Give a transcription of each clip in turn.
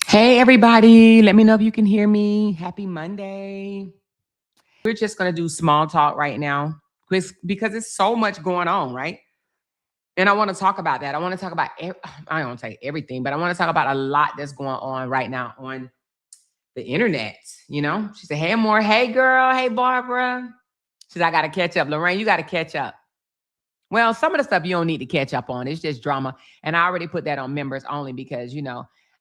Hey, everybody. Let me know if you can hear me. Happy Monday. We're just going to do small talk right now because it's so much going on, right? And I want to talk about that. I want to talk about, I don't say everything, but I want to talk about a lot that's going on right now on the internet. She said, hey, Amor. Hey, girl. Hey, Barbara. She said, I got to catch up. Lorraine, you got to catch up. Well, some of the stuff you don't need to catch up on. It's just drama. And I already put that on members only because,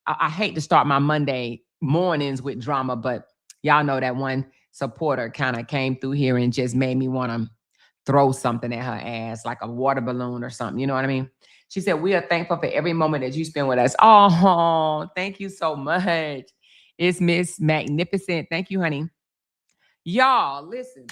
I hate to start my Monday mornings with drama, but y'all know that one supporter kind of came through here and just made me want to throw something at her ass, like a water balloon or something. You know what I mean? She said, we are thankful for every moment that you spend with us. Oh, thank you so much. It's Miss Magnificent. Thank you, honey. Y'all, listen.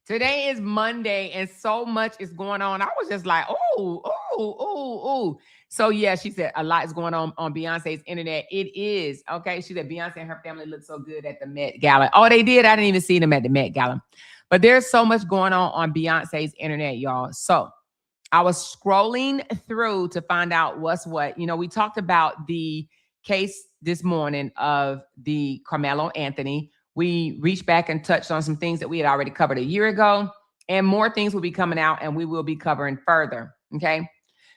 Today is Monday and so much is going on. I was just like, oh. So yeah, she said a lot is going on Beyonce's internet. It is. Okay. She said Beyonce and her family looked so good at the Met Gala. Oh, they did. I didn't even see them at the Met Gala. But there's so much going on Beyonce's internet, y'all. So I was scrolling through to find out what's what. We talked about the case this morning of the Carmelo Anthony. We reached back and touched on some things that we had already covered a year ago, and more things will be coming out and we will be covering further. Okay.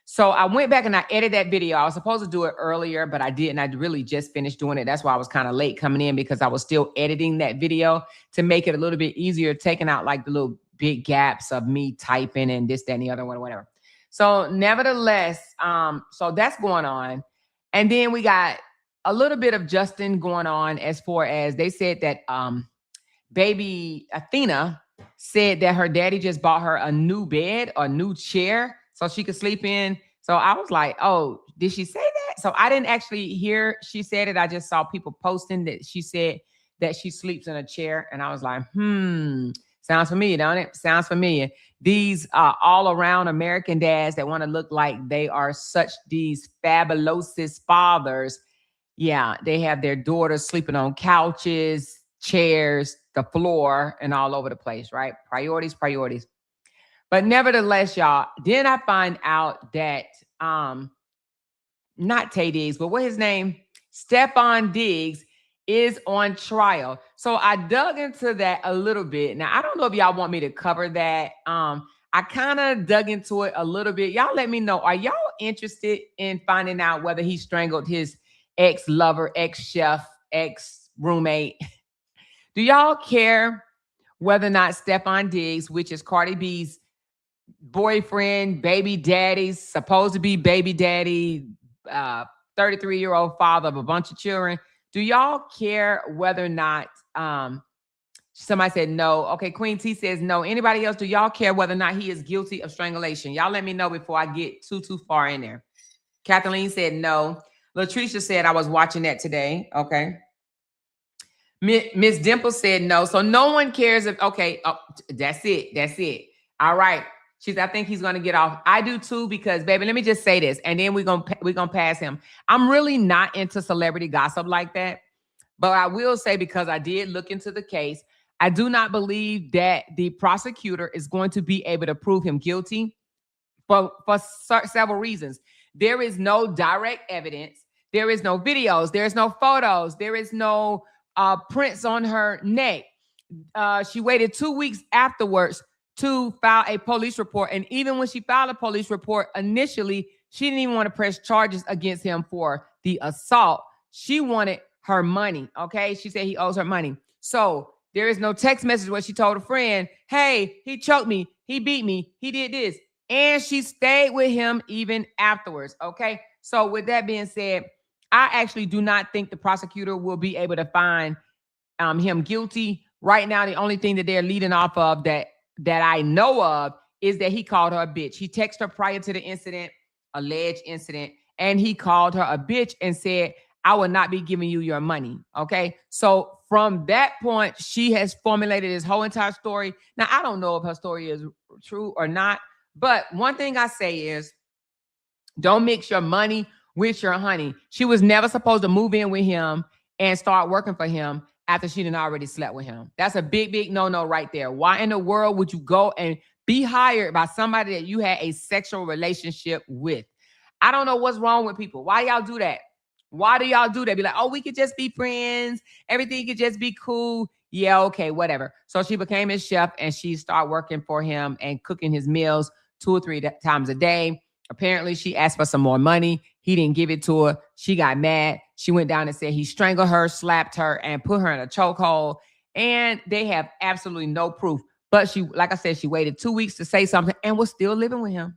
So I went back and I edited that video. I was supposed to do it earlier, but I didn't. I really just finished doing it. That's why I was kind of late coming in, because I was still editing that video to make it a little bit easier, taking out like the little big gaps of me typing and this, that, and the other one, or whatever. So nevertheless, so that's going on. And then we got a little bit of Justin going on, as far as they said that baby Athena said that her daddy just bought her a new bed or new chair so she could sleep in. So I was like, oh, did she say that? So I didn't actually hear she said it. I just saw people posting that she said that she sleeps in a chair. And I was like, sounds familiar, don't it? Sounds familiar. These all around American dads that want to look like they are such these fabulous fathers. Yeah, they have their daughters sleeping on couches, chairs, the floor, and all over the place, right? Priorities. But nevertheless, y'all, then I find out that not Tay Diggs, but what his name? Stefon Diggs is on trial. So I dug into that a little bit. Now, I don't know if y'all want me to cover that. I kind of dug into it a little bit. Y'all let me know. Are y'all interested in finding out whether he strangled his ex-lover, ex-chef, ex-roommate? Do y'all care whether or not Stefon Diggs, which is Cardi B's boyfriend, baby daddy, supposed to be baby daddy, 33-year-old father of a bunch of children, do y'all care whether or not somebody said no? Okay, Queen T says no. Anybody else, do y'all care whether or not he is guilty of strangulation? Y'all let me know before I get too far in there. Kathleen said no. Latricia said I was watching that today. Okay. Miss Dimple said no. So no one cares if, okay, that's it. All right. She said, I think he's going to get off. I do too, because baby, let me just say this, and then we're going to pass him. I'm really not into celebrity gossip like that, but I will say, because I did look into the case, I do not believe that the prosecutor is going to be able to prove him guilty for several reasons. There is no direct evidence. There is no videos. There is no photos. There is no prints on her neck. She waited 2 weeks afterwards to file a police report. And even when she filed a police report, initially, she didn't even want to press charges against him for the assault. She wanted her money, okay? She said he owes her money. So there is no text message where she told a friend, hey, he choked me, he beat me, he did this. And she stayed with him even afterwards, okay? So with that being said, I actually do not think the prosecutor will be able to find him guilty. Right now, the only thing that they're leading off of that I know of is that he called her a bitch. He texted her prior to the incident, alleged incident, and he called her a bitch and said, I will not be giving you your money. Okay. So from that point, she has formulated this whole entire story. Now, I don't know if her story is true or not, but one thing I say is, don't mix your money with your honey. She was never supposed to move in with him and start working for him after she didn't already slept with him. That's a big no-no right there. Why in the world would you go and be hired by somebody that you had a sexual relationship with? I don't know what's wrong with people. Why y'all do that? Why do y'all do that? Be like, oh, we could just be friends. Everything could just be cool. Yeah, okay, whatever. So she became his chef and she started working for him and cooking his meals 2 or 3 times a day. Apparently, she asked for some more money. He didn't give it to her. She got mad. She went down and said he strangled her, slapped her, and put her in a chokehold. And they have absolutely no proof. But she, like I said, she waited 2 weeks to say something and was still living with him.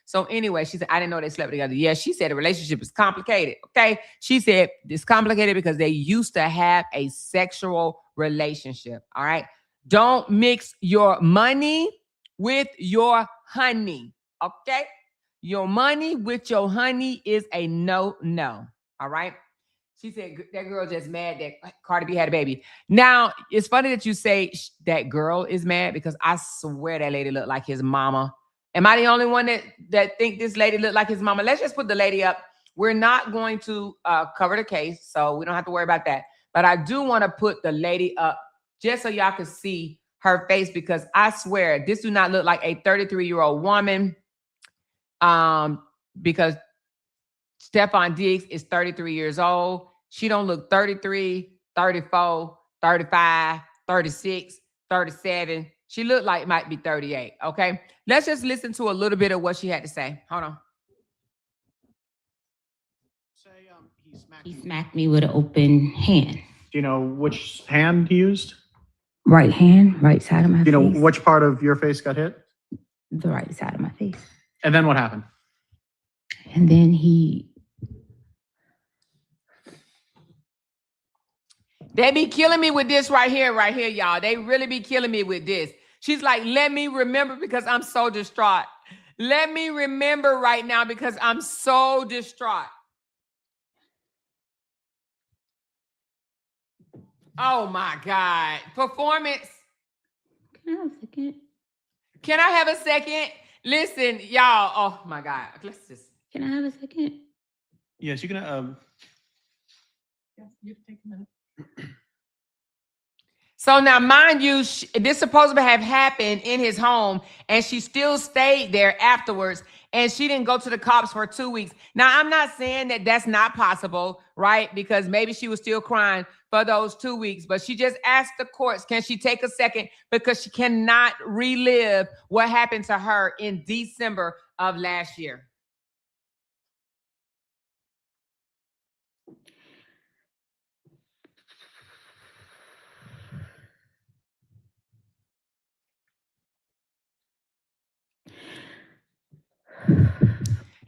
So anyway, she said, I didn't know they slept together. Yeah, she said the relationship is complicated. Okay. She said it's complicated because they used to have a sexual relationship. All right. Don't mix your money with your honey. Okay. Your money with your honey is a no. All right. She said that girl just mad that Cardi B had a baby. Now, it's funny that you say that girl is mad because I swear that lady looked like his mama. Am I the only one that think this lady looked like his mama? Let's just put the lady up. We're not going to cover the case, so we don't have to worry about that. But I do want to put the lady up just so y'all can see her face because I swear this do not look like a 33-year-old woman. Because Stefon Diggs is 33 years old. She don't look 33, 34, 35, 36, 37. She looked like might be 38, okay? Let's just listen to a little bit of what she had to say. Hold on. He smacked me with an open hand. Do you know which hand he used? Right hand, right side of my face. Do you know which part of your face got hit? The right side of my face. And then what happened? And then They be killing me with this right here, y'all. They really be killing me with this. She's like, let me remember because I'm so distraught. Let me remember right now because I'm so distraught. Oh my God. Performance. Can I have a second? Can I have a second? Listen, y'all. Oh my God. Let's just. Can I have a second? Yes, you can. You can take a minute. So now, mind you, this supposed to have happened in his home, and she still stayed there afterwards, and she didn't go to the cops for 2 weeks. Now, I'm not saying that that's not possible, right? Because maybe she was still crying for those 2 weeks, but she just asked the courts, can she take a second? Because she cannot relive what happened to her in December of last year.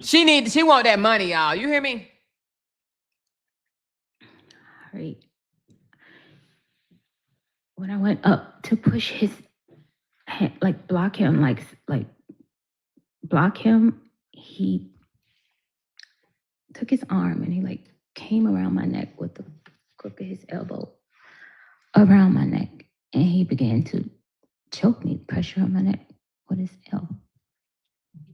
She want that money, y'all. You hear me? All right. When I went up to push his hand, like block him, block him, he took his arm and he like came around my neck with the crook of his elbow around my neck. And he began to choke me, pressure on my neck with his elbow.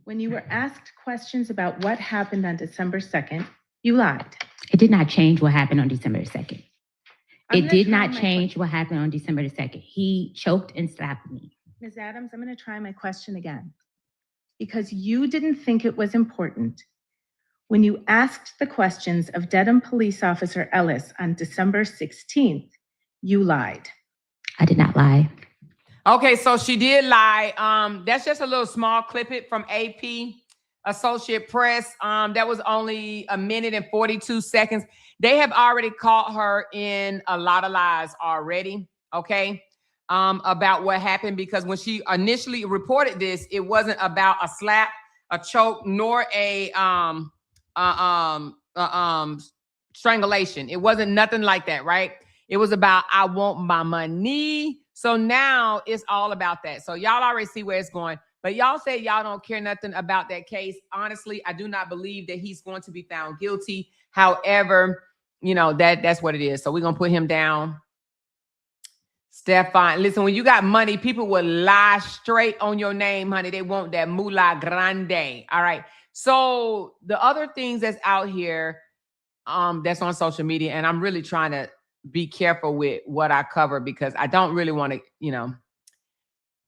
When you were asked questions about what happened on December 2nd, you lied. It did not change what happened on December 2nd. It did not change what happened on December 2nd. He choked and slapped me. Ms. Adams, I'm going to try my question again. Because you didn't think it was important. When you asked the questions of Dedham Police Officer Ellis on December 16th, you lied. I did not lie. Okay, so she did lie. That's just a little small clip from AP, Associate Press. That was only 1 minute and 42 seconds. They have already caught her in a lot of lies already, okay, about what happened. Because when she initially reported this, it wasn't about a slap, a choke, nor a strangulation. It wasn't nothing like that, right? It was about, I want my money. So now it's all about that. So y'all already see where it's going. But y'all say y'all don't care nothing about that case. Honestly, I do not believe that he's going to be found guilty. However, you know, that's what it is. So we're going to put him down. Stefon, listen, when you got money, people will lie straight on your name, honey. They want that moolah grande. All right. So the other things that's out here, that's on social media, and I'm really trying to be careful with what I cover because I don't really want to, you know,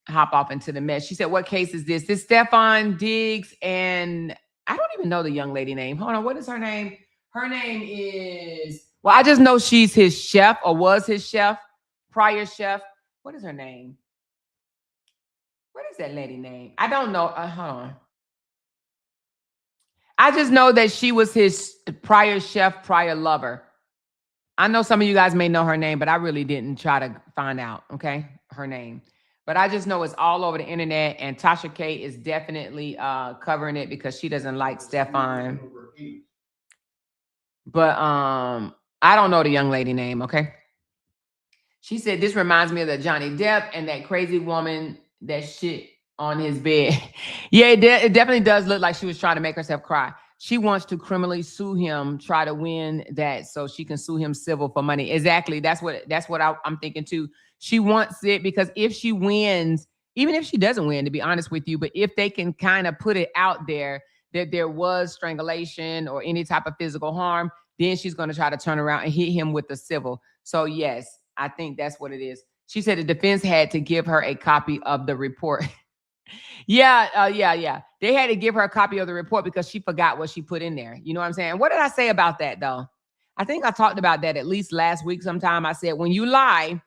hop off into the mess. She said, what case is this? This Stefon Diggs and I don't even know the young lady name. Hold on. What is her name? Her name is, well, I just know she's his chef or was his chef, prior chef. What is her name? What is that lady name? I don't know. Hold on. I just know that she was his prior chef, prior lover. I know some of you guys may know her name, but I really didn't try to find out, okay, her name. But I just know it's all over the internet, and Tasha K is definitely covering it because she doesn't like Stefon. But I don't know the young lady name, okay? She said, this reminds me of the Johnny Depp and that crazy woman that shit on his bed. Yeah, it definitely does look like she was trying to make herself cry. She wants to criminally sue him, try to win that so she can sue him civil for money. Exactly. That's what I'm thinking too. She wants it because if she wins, even if she doesn't win, to be honest with you, but if they can kind of put it out there that there was strangulation or any type of physical harm, then she's going to try to turn around and hit him with the civil. So yes, I think that's what it is. She said the defense had to give her a copy of the report. Yeah. They had to give her a copy of the report because she forgot what she put in there. You know what I'm saying? What did I say about that, though? I think I talked about that at least last week sometime. I said, when you lie,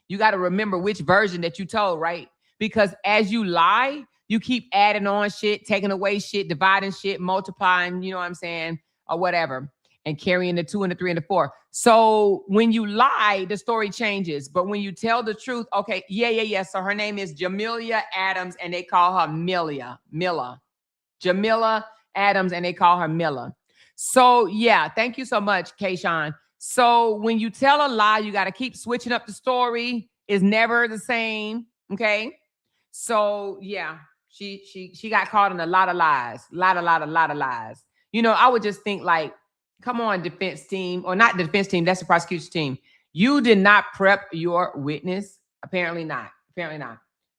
you got to remember which version that you told, right? Because as you lie, you keep adding on shit, taking away shit, dividing shit, multiplying, you know what I'm saying, or whatever, and carrying the 2 and the 3 and the 4. So when you lie, the story changes. But when you tell the truth, okay, yeah. So her name is Jamelia Adams, and they call her Milla. Jamila Adams, and they call her Milla. So yeah, thank you so much, Kayshawn. So when you tell a lie, you got to keep switching up the story. It's never the same, okay? So yeah, she got caught in a lot of lies, lot of lies. You know, I would just think like, come on, defense team, or not the defense team, that's the prosecution team. You did not prep your witness. Apparently not.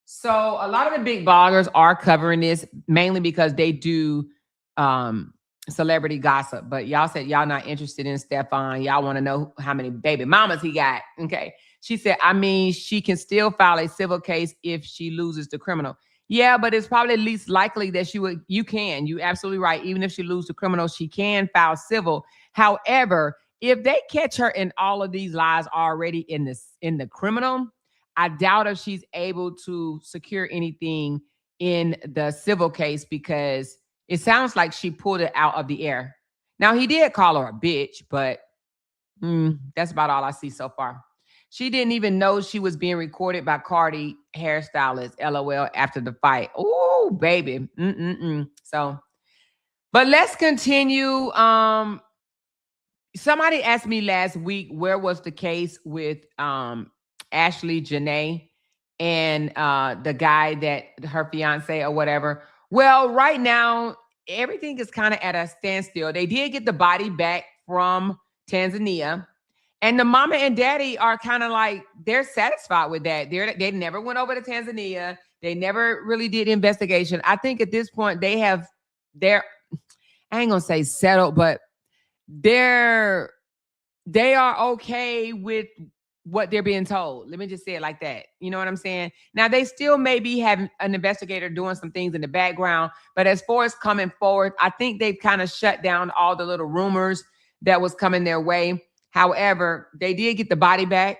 So a lot of the big bloggers are covering this mainly because they do celebrity gossip. But y'all said y'all not interested in Stefon. Y'all want to know how many baby mamas he got. Okay. She said, I mean, she can still file a civil case if she loses the criminal. Yeah, but it's probably least likely that you're absolutely right. Even if she loses the criminal, she can file civil. However, if they catch her in all of these lies already in the criminal, I doubt if she's able to secure anything in the civil case because it sounds like she pulled it out of the air. Now, he did call her a bitch, but that's about all I see so far. She didn't even know she was being recorded by Cardi hairstylist, LOL, after the fight. Oh, baby. So, but let's continue. Somebody asked me last week, where was the case with Ashley Janae and the guy that her fiance or whatever. Well, right now, everything is kind of at a standstill. They did get the body back from Tanzania. And the mama and daddy are kind of like, they're satisfied with that. They never went over to Tanzania. They never really did investigation. I think at this point, I ain't going to say settled, but they are okay with what they're being told. Let me just say it like that. You know what I'm saying? Now, they still may be having an investigator doing some things in the background, but as far as coming forward, I think they've kind of shut down all the little rumors that was coming their way. However, they did get the body back.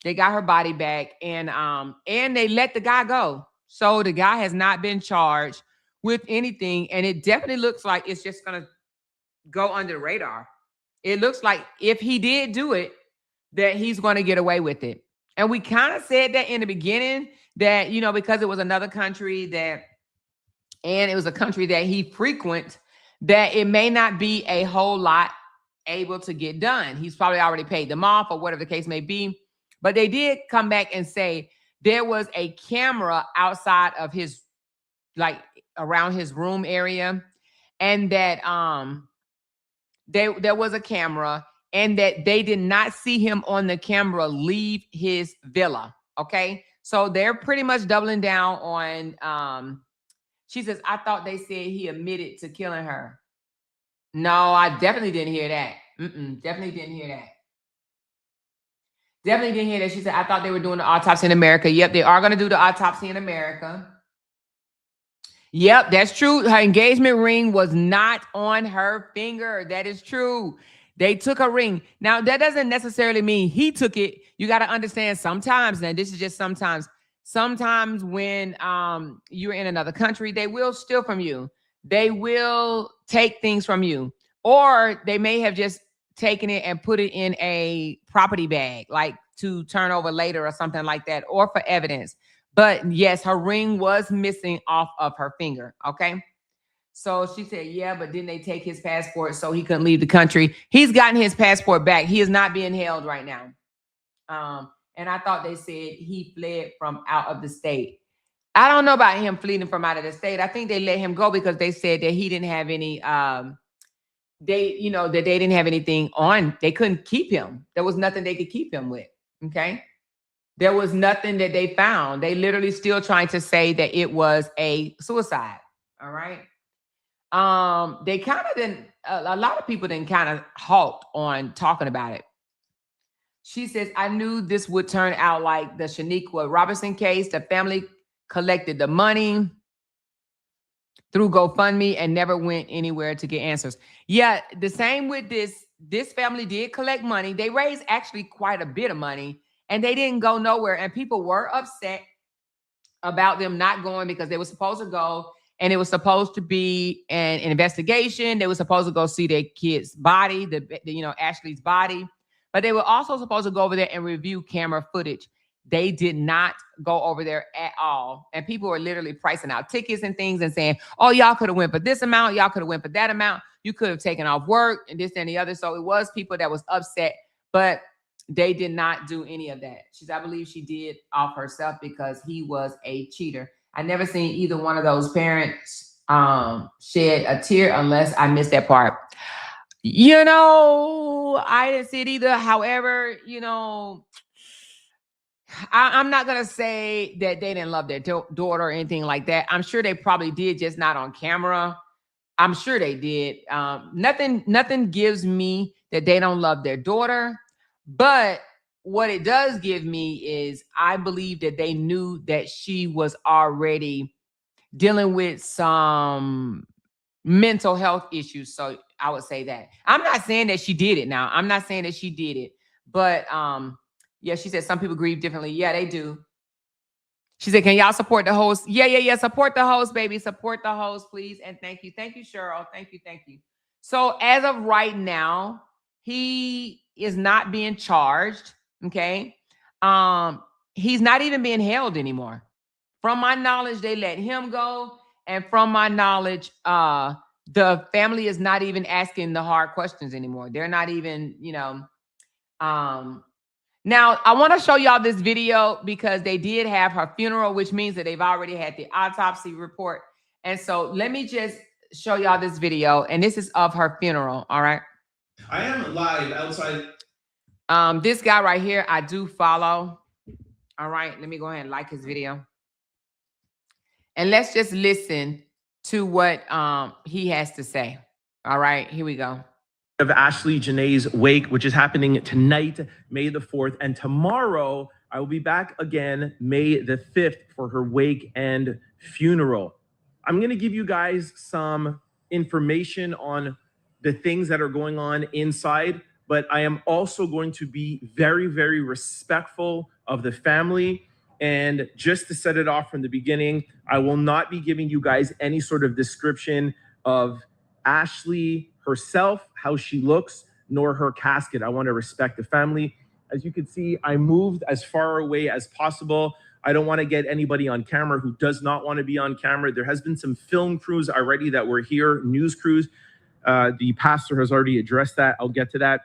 They got her body back, and they let the guy go. So the guy has not been charged with anything, and it definitely looks like it's just going to go under the radar. It looks like if he did do it, that he's going to get away with it. And we kind of said that in the beginning that, you know, because it was another country and it was a country that he frequents, that it may not be a whole lot able to get done. He's probably already paid them off or whatever the case may be. But they did come back and say there was a camera outside of his, like around his room area, and that there was a camera, and that they did not see him on the camera leave his villa. Okay. So they're pretty much doubling down on, she says, I thought they said he admitted to killing her. No, I definitely didn't hear that. Definitely didn't hear that. Definitely didn't hear that. She said, I thought they were doing the autopsy in America. Yep, they are going to do the autopsy in America. Yep, that's true. Her engagement ring was not on her finger. That is true. They took a ring. Now, that doesn't necessarily mean he took it. You got to understand sometimes, and this is just sometimes when you're in another country, they will steal from you. They will take things from you. Or they may have just taken it and put it in a property bag, like to turn over later or something like that, or for evidence. But yes, her ring was missing off of her finger. Okay. So she said, yeah, but didn't they take his passport so he couldn't leave the country? He's gotten his passport back. He is not being held right now. And I thought they said he fled from out of the state. I don't know about him fleeing from out of the state. I think they let him go because they said that he didn't have any, that they didn't have anything on. They couldn't keep him. There was nothing they could keep him with. Okay. There was nothing that they found. They literally still trying to say that it was a suicide. All right. They kind of didn't, a lot of people didn't kind of halt on talking about it. She says, I knew this would turn out like the Shaniqua Robinson case. The family collected the money through GoFundMe and never went anywhere to get answers. Yeah, the same with this. This family did collect money. They raised actually quite a bit of money and they didn't go nowhere. And people were upset about them not going because they were supposed to go and it was supposed to be an investigation. They were supposed to go see their kid's body, Ashley's body. But they were also supposed to go over there and review camera footage. They did not go over there at all. And people were literally pricing out tickets and things and saying, oh, y'all could have went for this amount. Y'all could have went for that amount. You could have taken off work and this and the other. So it was people that was upset, but they did not do any of that. I believe she did off herself because he was a cheater. I never seen either one of those parents shed a tear unless I missed that part. I didn't see it either. However, I'm not going to say that they didn't love their daughter or anything like that. I'm sure they probably did, just not on camera. I'm sure they did. Nothing gives me that they don't love their daughter. But what it does give me is I believe that they knew that she was already dealing with some mental health issues. So I would say that. I'm not saying that she did it now. I'm not saying that she did it. But yeah, she said some people grieve differently. Yeah, they do. She said, can y'all support the host? Yeah. Support the host, baby. Support the host, please. And thank you. Thank you, Cheryl. Thank you. So as of right now, he is not being charged. Okay. He's not even being held anymore. From my knowledge, they let him go. And from my knowledge, the family is not even asking the hard questions anymore. They're not even, now, I want to show y'all this video because they did have her funeral, which means that they've already had the autopsy report. And so let me just show y'all this video. And this is of her funeral. All right. I am live outside. This guy right here, I do follow. All right. Let me go ahead and like his video. And let's just listen to what he has to say. All right. Here we go. Of Ashley Janae's wake, which is happening tonight, May the 4th. And tomorrow, I will be back again, May the 5th, for her wake and funeral. I'm going to give you guys some information on the things that are going on inside, but I am also going to be very, very respectful of the family. And just to set it off from the beginning, I will not be giving you guys any sort of description of Ashley herself, how she looks, nor her casket. I want to respect the family. As you can see, I moved as far away as possible. I don't want to get anybody on camera who does not want to be on camera. There has been some film crews already that were here, news crews. The pastor has already addressed that. I'll get to that.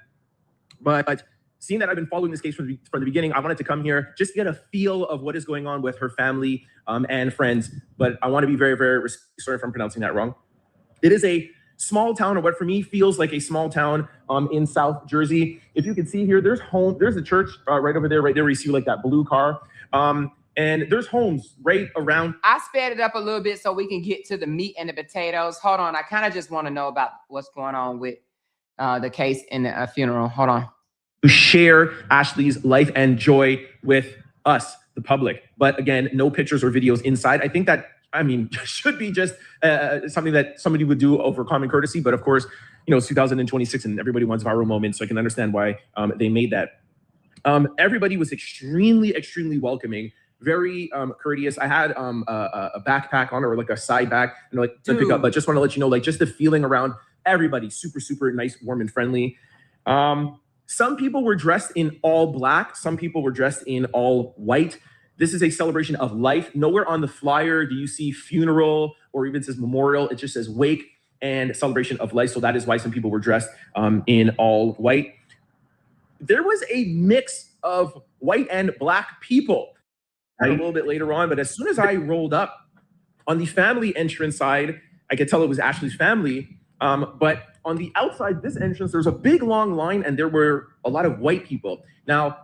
But seeing that I've been following this case from the beginning, I wanted to come here just to get a feel of what is going on with her family and friends. But I want to be very, very sorry if I'm pronouncing that wrong. It is a small town, or what for me feels like a small town in South Jersey. If you can see here, there's a church right over there, right there where you see like that blue car. And there's homes right around. I sped it up a little bit so we can get to the meat and the potatoes. Hold on. I kind of just want to know about what's going on with the case in the funeral. Hold on. To share Ashley's life and joy with us, the public. But again, no pictures or videos inside. I think that I mean, should be just something that somebody would do over common courtesy. But of course, it's 2026 and everybody wants viral moments. So I can understand why they made that. Everybody was extremely, extremely welcoming, very courteous. I had a backpack on, or like a side back, to pick up, but just want to let you know, just the feeling around everybody, super, super nice, warm and friendly. Some people were dressed in all black. Some people were dressed in all white. This is a celebration of life. Nowhere on the flyer do you see funeral or even says memorial. It just says wake and celebration of life. So that is why some people were dressed in all white. There was a mix of white and black people a little bit later on, but as soon as I rolled up on the family entrance side, I could tell it was Ashley's family. But on the outside, this entrance, there's a big long line and there were a lot of white people. Now,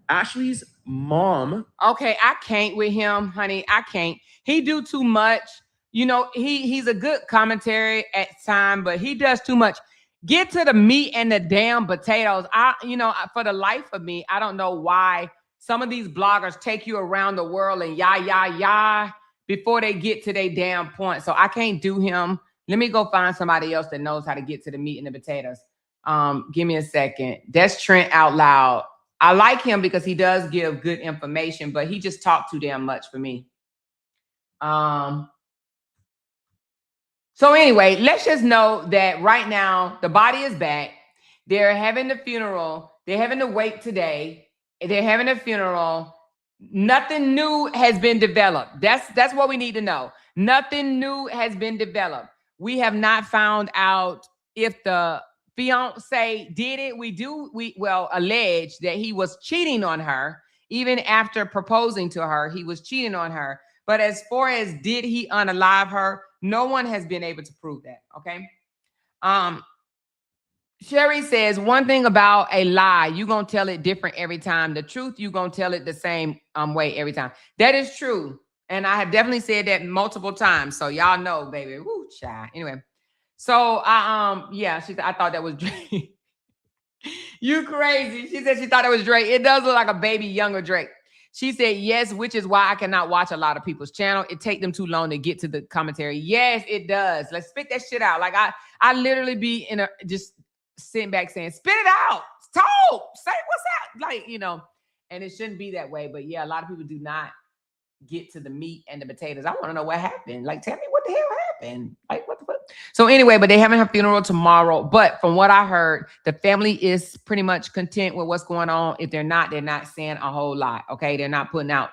Ashley's mom. Okay, I can't with him, honey. I can't. He do too much. He's a good commentary at time, but he does too much. Get to the meat and the damn potatoes. For the life of me, I don't know why some of these bloggers take you around the world and yah before they get to their damn point. So I can't do him. Let me go find somebody else that knows how to get to the meat and the potatoes. Give me a second. That's Trent Out Loud. I like him because he does give good information, but he just talked too damn much for me. So anyway, let's just know that right now the body is back. They're having the funeral. They're having the wake today. They're having a funeral. Nothing new has been developed. That's what we need to know. Nothing new has been developed. We have not found out if the fiance did it. We allege that he was cheating on her. Even after proposing to her, he was cheating on her. But as far as did he unalive her, no one has been able to prove that. Okay. Sherry says, one thing about a lie, you're going to tell it different every time. The truth, you're going to tell it the same way every time. That is true. And I have definitely said that multiple times. So y'all know, baby. Woo, child. Anyway. So, yeah, she said, I thought that was Drake. You crazy. She said she thought it was Drake. It does look like a baby younger Drake. She said, yes, which is why I cannot watch a lot of people's channel. It take them too long to get to the commentary. Yes, it does. Let's spit that shit out. Like I literally be just sitting back saying, spit it out. Talk. Say what's up. And it shouldn't be that way. But yeah, a lot of people do not get to the meat and the potatoes. I want to know what happened. Tell me what the hell happened. What the fuck? So anyway, but they having her funeral tomorrow. But from what I heard, the family is pretty much content with what's going on. If they're not saying a whole lot. Okay. They're not putting out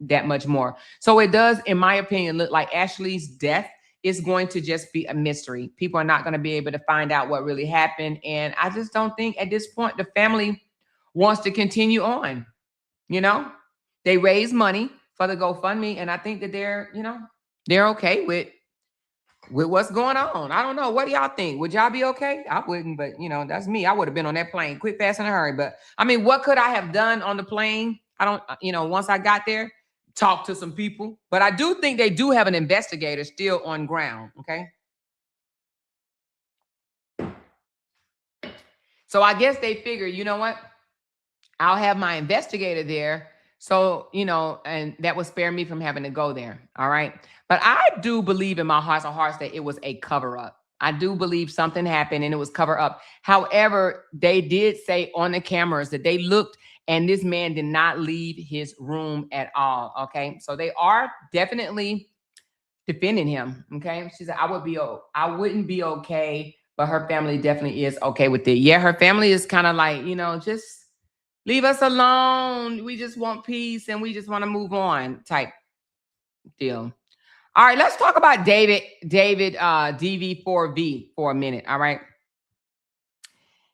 that much more. So it does, in my opinion, look like Ashley's death is going to just be a mystery. People are not going to be able to find out what really happened. And I just don't think at this point, the family wants to continue on. They raise money for the GoFundMe. And I think that they're okay with what's going on. I don't know. What do y'all think? Would y'all be okay? I wouldn't, but that's me. I would have been on that plane quick, fast, in a hurry. But I mean, what could I have done on the plane? I don't, once I got there, talk to some people. But I do think they do have an investigator still on ground. Okay. So I guess they figure, you know what? I'll have my investigator there. So, and that would spare me from having to go there. All right. But I do believe in my heart of hearts that it was a cover up. I do believe something happened and it was cover up. However, they did say on the cameras that they looked and this man did not leave his room at all. Okay. So they are definitely defending him. Okay. She said, I wouldn't be okay, but her family definitely is okay with it. Yeah. Her family is kind of like, just leave us alone. We just want peace and we just want to move on type deal. All right, let's talk about David DV4V for a minute. All right.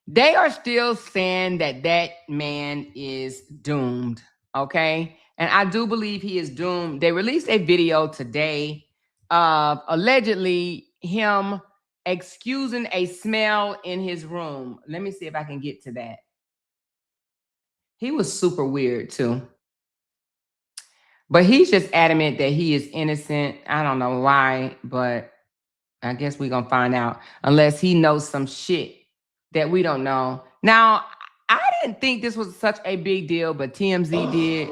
They are still saying that man is doomed. Okay. And I do believe he is doomed. They released a video today of allegedly him excusing a smell in his room. Let me see if I can get to that. He was super weird too. But he's just adamant that he is innocent. I don't know why, but I guess we're going to find out unless he knows some shit that we don't know. Now, I didn't think this was such a big deal, but TMZ did,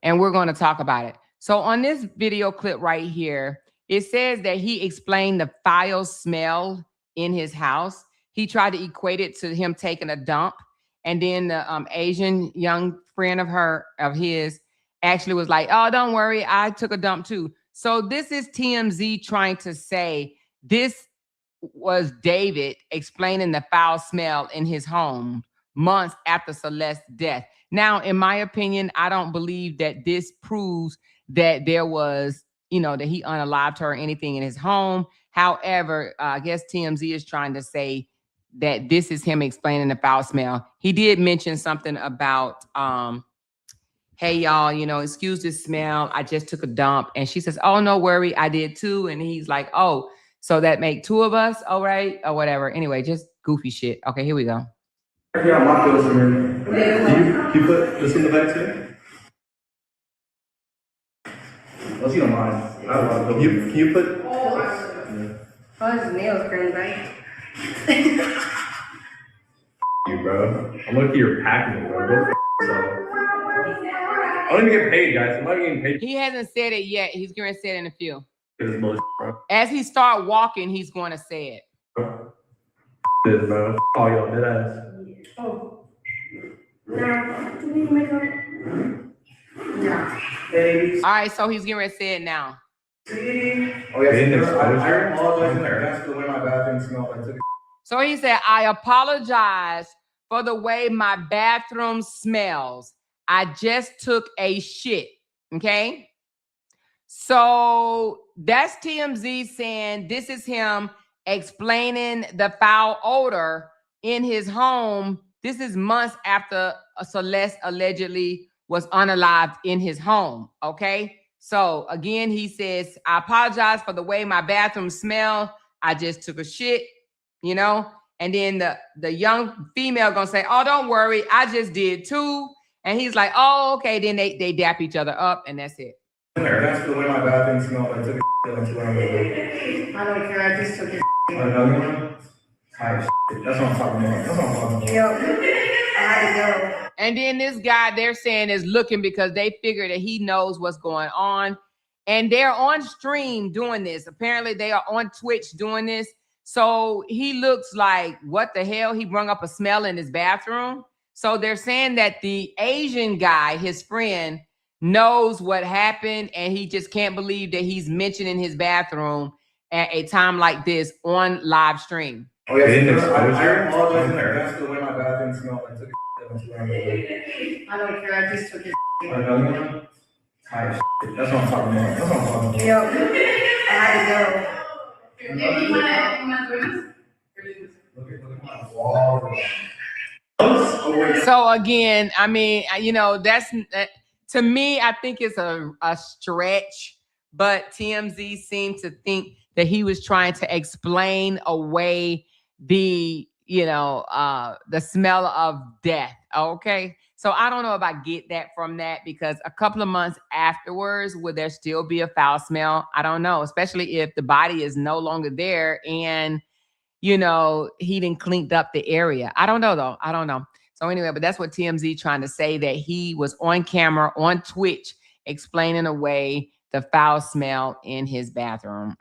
and we're going to talk about it. So on this video clip right here, it says that he explained the foul smell in his house. He tried to equate it to him taking a dump. And then the Asian young friend of his actually was like, oh, don't worry, I took a dump too. So this is TMZ trying to say this was David explaining the foul smell in his home months after Celeste's death. Now, in my opinion, I don't believe that this proves that there was, that he unalived her or anything in his home. However, I guess TMZ is trying to say that this is him explaining the foul smell. He did mention something about, hey, y'all, excuse this smell. I just took a dump. And she says, oh, no worry, I did too. And he's like, oh, so that make two of us, all right, or whatever. Anyway, just goofy shit. Okay, here we go. Yeah, my bills in here. You put this in the bag too? Unless you don't mind. I love them. You put. Oh, his nails crazy. You, bro. I'm looking at your packing, bro. I don't even get paid, guys. I'm not getting paid. He hasn't said it yet. He's going to say it in a few. This bullshit, bro. As he start walking, he's going to say it. This, bro. Oh, y'all did ass. Oh. Nah, do you make up? Nah. Baby. All right, so he's getting ready to say it now. Oh, yeah, I apologize in advance for the way my bathroom smelled. So he said, I apologize for the way my bathroom smells. I just took a shit. Okay. So that's TMZ saying this is him explaining the foul odor in his home. This is months after Celeste allegedly was unalived in his home. Okay. So again, he says, I apologize for the way my bathroom smell. I just took a shit, and then the young female gonna say, oh, don't worry, I just did too. And he's like, oh, okay. Then they dap each other up and that's it. That's the way my bathroom smelled. I took a shit. I don't care, I just took his Another one? That's what I'm talking about. Yep. I had to go. And then this guy they're saying is looking because they figure that he knows what's going on. And they're on stream doing this. Apparently they are on Twitch doing this. So he looks like, what the hell? He brought up a smell in his bathroom. So they're saying that the Asian guy, his friend, knows what happened. And he just can't believe that he's mentioning his bathroom at a time like this on live stream. Oh, yeah, I apologize in advance for the way my bathroom smelled. I took a shit. I don't care, I just took his Another one? That's what I'm talking about. Yep. I had to go. So again, I mean, that's to me, I think it's a stretch, but TMZ seemed to think that he was trying to explain away the smell of death. Okay. So I don't know if I get that from that, because a couple of months afterwards, would there still be a foul smell? I don't know, especially if the body is no longer there and, he didn't cleaned up the area. I don't know though. I don't know. So anyway, but that's what TMZ trying to say, that he was on camera on Twitch explaining away the foul smell in his bathroom.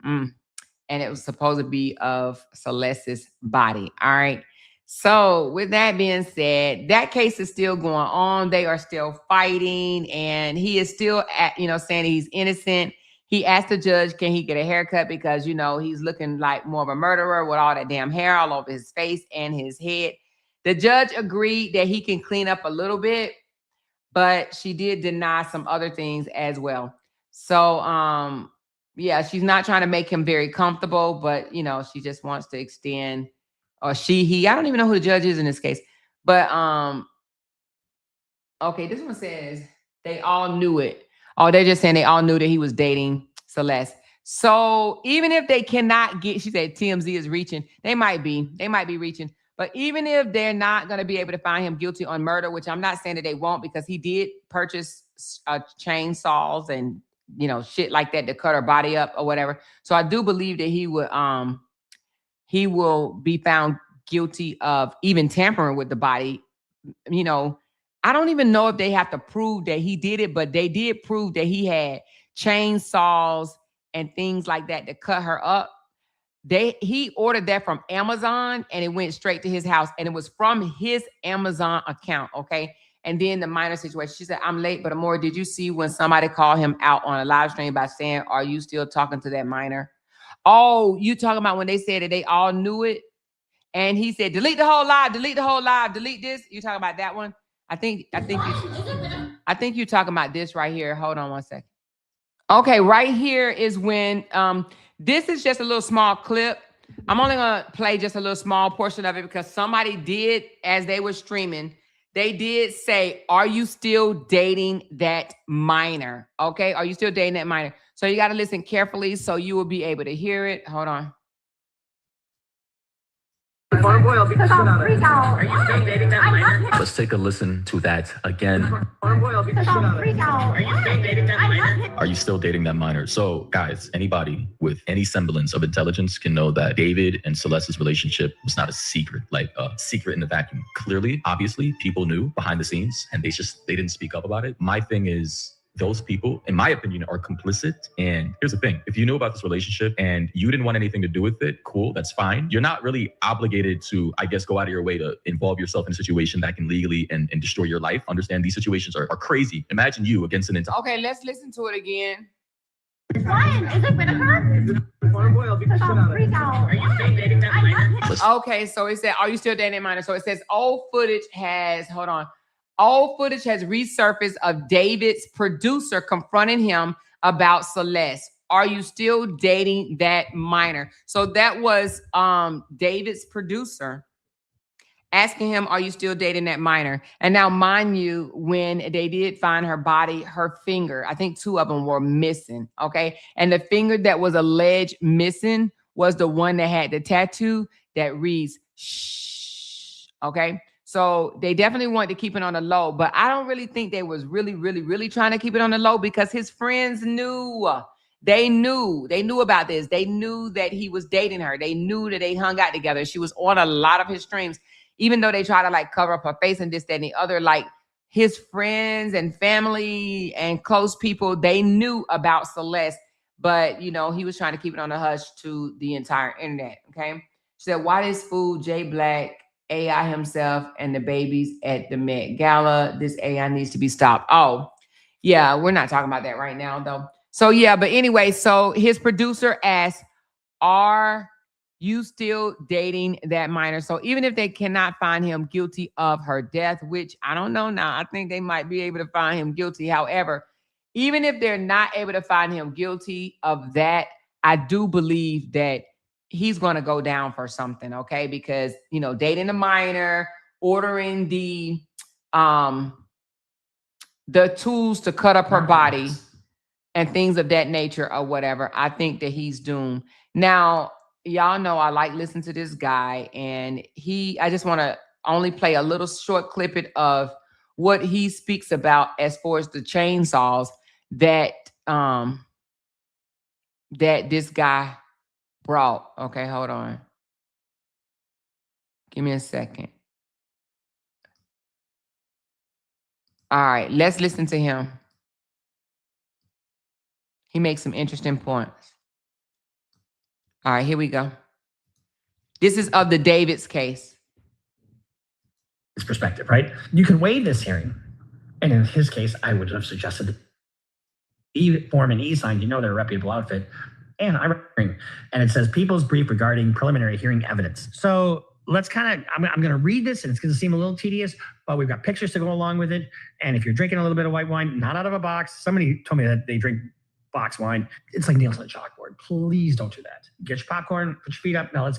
And it was supposed to be of Celeste's body. All right. So with that being said, that case is still going on. They are still fighting, and he is still saying he's innocent. He asked the judge, can he get a haircut? Because, he's looking like more of a murderer with all that damn hair all over his face and his head. The judge agreed that he can clean up a little bit, but she did deny some other things as well. So, yeah, she's not trying to make him very comfortable, but, she just wants to extend, or he, I don't even know who the judge is in this case, but, okay, this one says they all knew it. Oh, they're just saying they all knew that he was dating Celeste. So even if they cannot get, she said TMZ is reaching, they might be reaching. But even if they're not going to be able to find him guilty on murder, which I'm not saying that they won't, because he did purchase chainsaws and, shit like that to cut her body up or whatever. So I do believe that he will be found guilty of even tampering with the body. I don't even know if they have to prove that he did it, but they did prove that he had chainsaws and things like that to cut her up. He ordered that from Amazon and it went straight to his house, and it was from his Amazon account, okay? And then the minor situation, she said, I'm late, but Amor, did you see when somebody called him out on a live stream by saying, are you still talking to that minor? Oh, you talking about when they said that they all knew it? And he said, delete the whole live, delete the whole live, delete this. You talking about that one? I think you're talking about this right here. Hold on one second. Okay, right here is when, this is just a little small clip. I'm only gonna play just a little small portion of it because somebody did, as they were streaming, they did say, are you still dating that minor? Okay, are you still dating that minor? So you gotta listen carefully so you will be able to hear it. Hold on. Let's take a listen to that again. Are you still dating that minor? So, guys, anybody with any semblance of intelligence can know that David and Celeste's relationship was not a secret, like a secret in the vacuum. Clearly, obviously, people knew behind the scenes, and they didn't speak up about it. My thing is, those people, in my opinion, are complicit. And here's the thing. If you knew about this relationship and you didn't want anything to do with it, cool, that's fine. You're not really obligated to, I guess, go out of your way to involve yourself in a situation that can legally and destroy your life. Understand these situations are crazy. Imagine you against an entire... Okay, let's listen to it again. Ryan, is it Whitaker? Okay, so it said, are you still dating minor? So it says old footage has, hold on. Old footage has resurfaced of David's producer confronting him about Celeste. Are you still dating that minor? So that was David's producer asking him, are you still dating that minor? And now, mind you, when they did find her body, her finger, I think 2 of them were missing, okay? And the finger that was alleged missing was the one that had the tattoo that reads, shh, okay? So they definitely wanted to keep it on the low, but I don't really think they was really trying to keep it on the low because his friends knew. They knew about this. They knew that he was dating her. They knew that they hung out together. She was on a lot of his streams, even though they try to like cover up her face and this, that, and the other, like his friends and family and close people, they knew about Celeste, but you know, he was trying to keep it on the hush to the entire internet, okay? She said, why this fool Jay Black AI himself and the babies at the Met Gala? This AI needs to be stopped. Oh, yeah, we're not talking about that right now, though. So, yeah, but anyway, so his producer asked, are you still dating that minor? So even if they cannot find him guilty of her death, which I don't know now, I think they might be able to find him guilty. However, even if they're not able to find him guilty of that, I do believe that he's going to go down for something, okay? Because, you know, dating a minor, ordering the tools to cut up her body and things of that nature or whatever, I think that he's doomed. Now, y'all know I like listening to this guy, and I just want to only play a little short clip of what he speaks about as far as the chainsaws that that this guy brought. Okay, hold on. Give me a second. All right, let's listen to him. He makes some interesting points. All right, here we go. This is of the Davids case. His perspective, right? You can waive this hearing. And in his case, I would have suggested E-form and E-sign, you know they're a reputable outfit. And it says people's brief regarding preliminary hearing evidence. So let's kind of, I'm going to read this and it's going to seem a little tedious, but we've got pictures to go along with it. And if you're drinking a little bit of white wine, not out of a box, somebody told me that they drink box wine. It's like nails on a chalkboard. Please don't do that. Get your popcorn, put your feet up. Now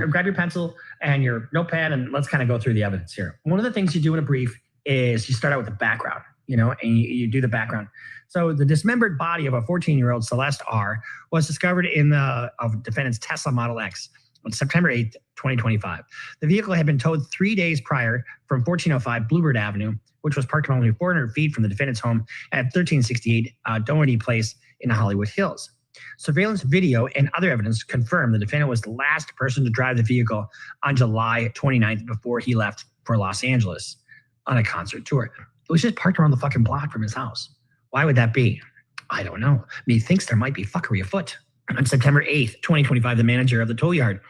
grab your pencil and your notepad and let's kind of go through the evidence here. One of the things you do in a brief is you start out with the background, you know, and you do the background. So the dismembered body of a 14-year-old Celeste R was discovered in the defendant's Tesla Model X on September 8th, 2025. The vehicle had been towed 3 days prior from 1405 Bluebird Avenue, which was parked only 400 feet from the defendant's home at 1368 Doherty Place in the Hollywood Hills. Surveillance video and other evidence confirmed the defendant was the last person to drive the vehicle on July 29th before he left for Los Angeles on a concert tour. It was just parked around the fucking block from his house. Why would that be? I don't know. Methinks there might be fuckery afoot. On September 8th, 2025, the manager of the tow yard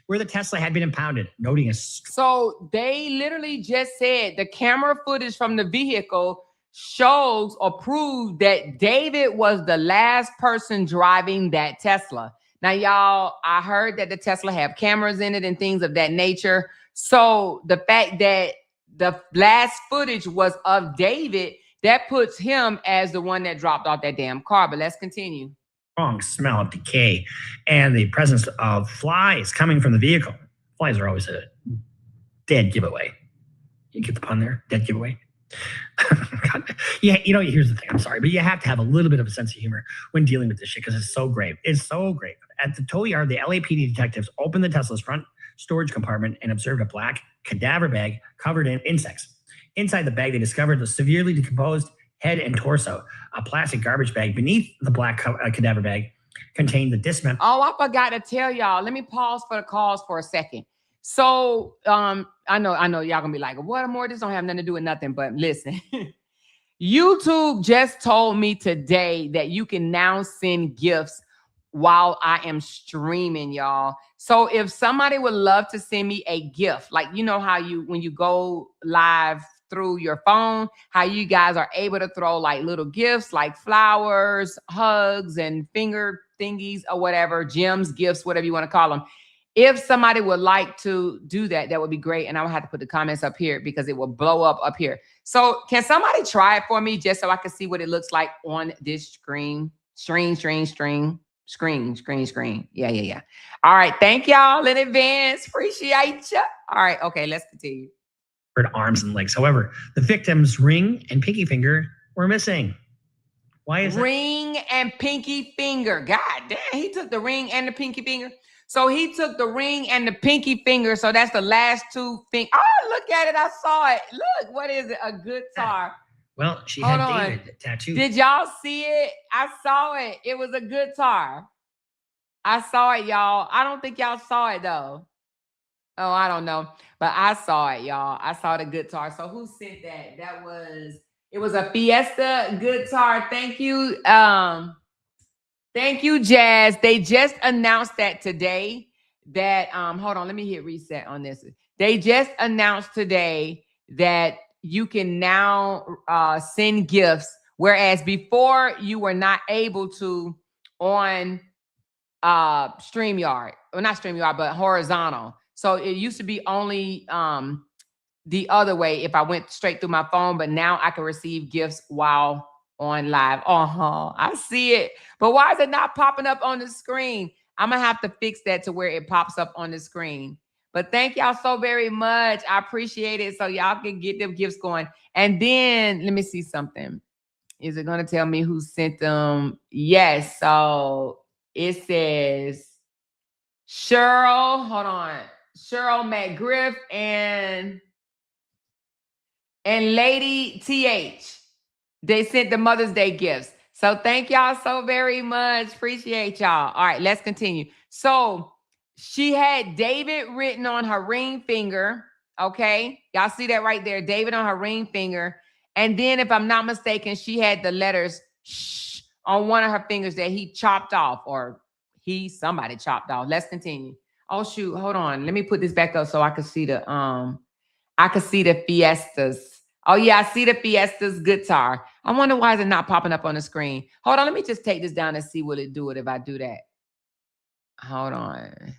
where the Tesla had been impounded, noting a... So they literally just said the camera footage from the vehicle shows or proved that David was the last person driving that Tesla. Now, y'all, I heard that the Tesla have cameras in it and things of that nature. So the fact that the last footage was of David, that puts him as the one that dropped off that damn car. But let's continue. Strong smell of decay and the presence of flies coming from the vehicle. Flies are always a dead giveaway. You get the pun there? Dead giveaway. God. Yeah, you know, here's the thing. I'm sorry, but you have to have a little bit of a sense of humor when dealing with this shit because it's so grave. It's so grave. At the tow yard, the LAPD detectives opened the Tesla's front storage compartment and observed a black cadaver bag covered in insects. Inside the bag, they discovered the severely decomposed head and torso. A plastic garbage bag beneath the black cadaver bag contained the dismembered... Oh, I forgot to tell y'all. Let me pause for the cause for a second. So, I know y'all gonna be like, what more? This don't have nothing to do with nothing, but listen. YouTube just told me today that you can now send gifts while I am streaming, y'all. So if somebody would love to send me a gift, like, you know how when you go live through your phone, how you guys are able to throw like little gifts, like flowers, hugs, and finger thingies or whatever, gems, gifts, whatever you want to call them. If somebody would like to do that, that would be great. And I will have to put the comments up here because it will blow up here. So can somebody try it for me just so I can see what it looks like on this screen? Screen. Yeah. All right. Thank y'all in advance. Appreciate you. All right. Okay, let's continue. Arms and legs. However, the victim's ring and pinky finger were missing. Why is ring and pinky finger? God damn, he took the ring and the pinky finger. So he took the ring and the pinky finger. So that's the last two things. Oh, look at it. I saw it. Look, what is it? A guitar. Well, she Hold had on. David tattooed. Did y'all see it? I saw it. It was a guitar. I saw it, y'all. I don't think y'all saw it, though. Oh, I don't know. But I saw it, y'all. I saw the guitar. So who sent that? It was a Fiesta guitar. Thank you. Thank you, Jazz. They just announced that today that, hold on, let me hit reset on this. They just announced today that you can now send gifts, whereas before you were not able to on StreamYard. Well, not StreamYard, but horizontal. So it used to be only the other way if I went straight through my phone, but now I can receive gifts while on live. I see it. But why is it not popping up on the screen? I'm going to have to fix that to where it pops up on the screen. But thank y'all so very much. I appreciate it. So y'all can get them gifts going. And then let me see something. Is it going to tell me who sent them? Yes. So it says Cheryl. Hold on. Cheryl McGriff and Lady TH. They sent the Mother's Day gifts. So thank y'all so very much. Appreciate y'all. All right, let's continue. So she had David written on her ring finger. Okay. Y'all see that right there? David on her ring finger. And then if I'm not mistaken, she had the letters shh on one of her fingers that he chopped off, or somebody chopped off. Let's continue. Oh shoot, hold on. Let me put this back up so I can see the Fiestas. Oh yeah, I see the Fiestas guitar. I wonder why is it not popping up on the screen. Hold on, let me just take this down and see what it do if I do that. Hold on.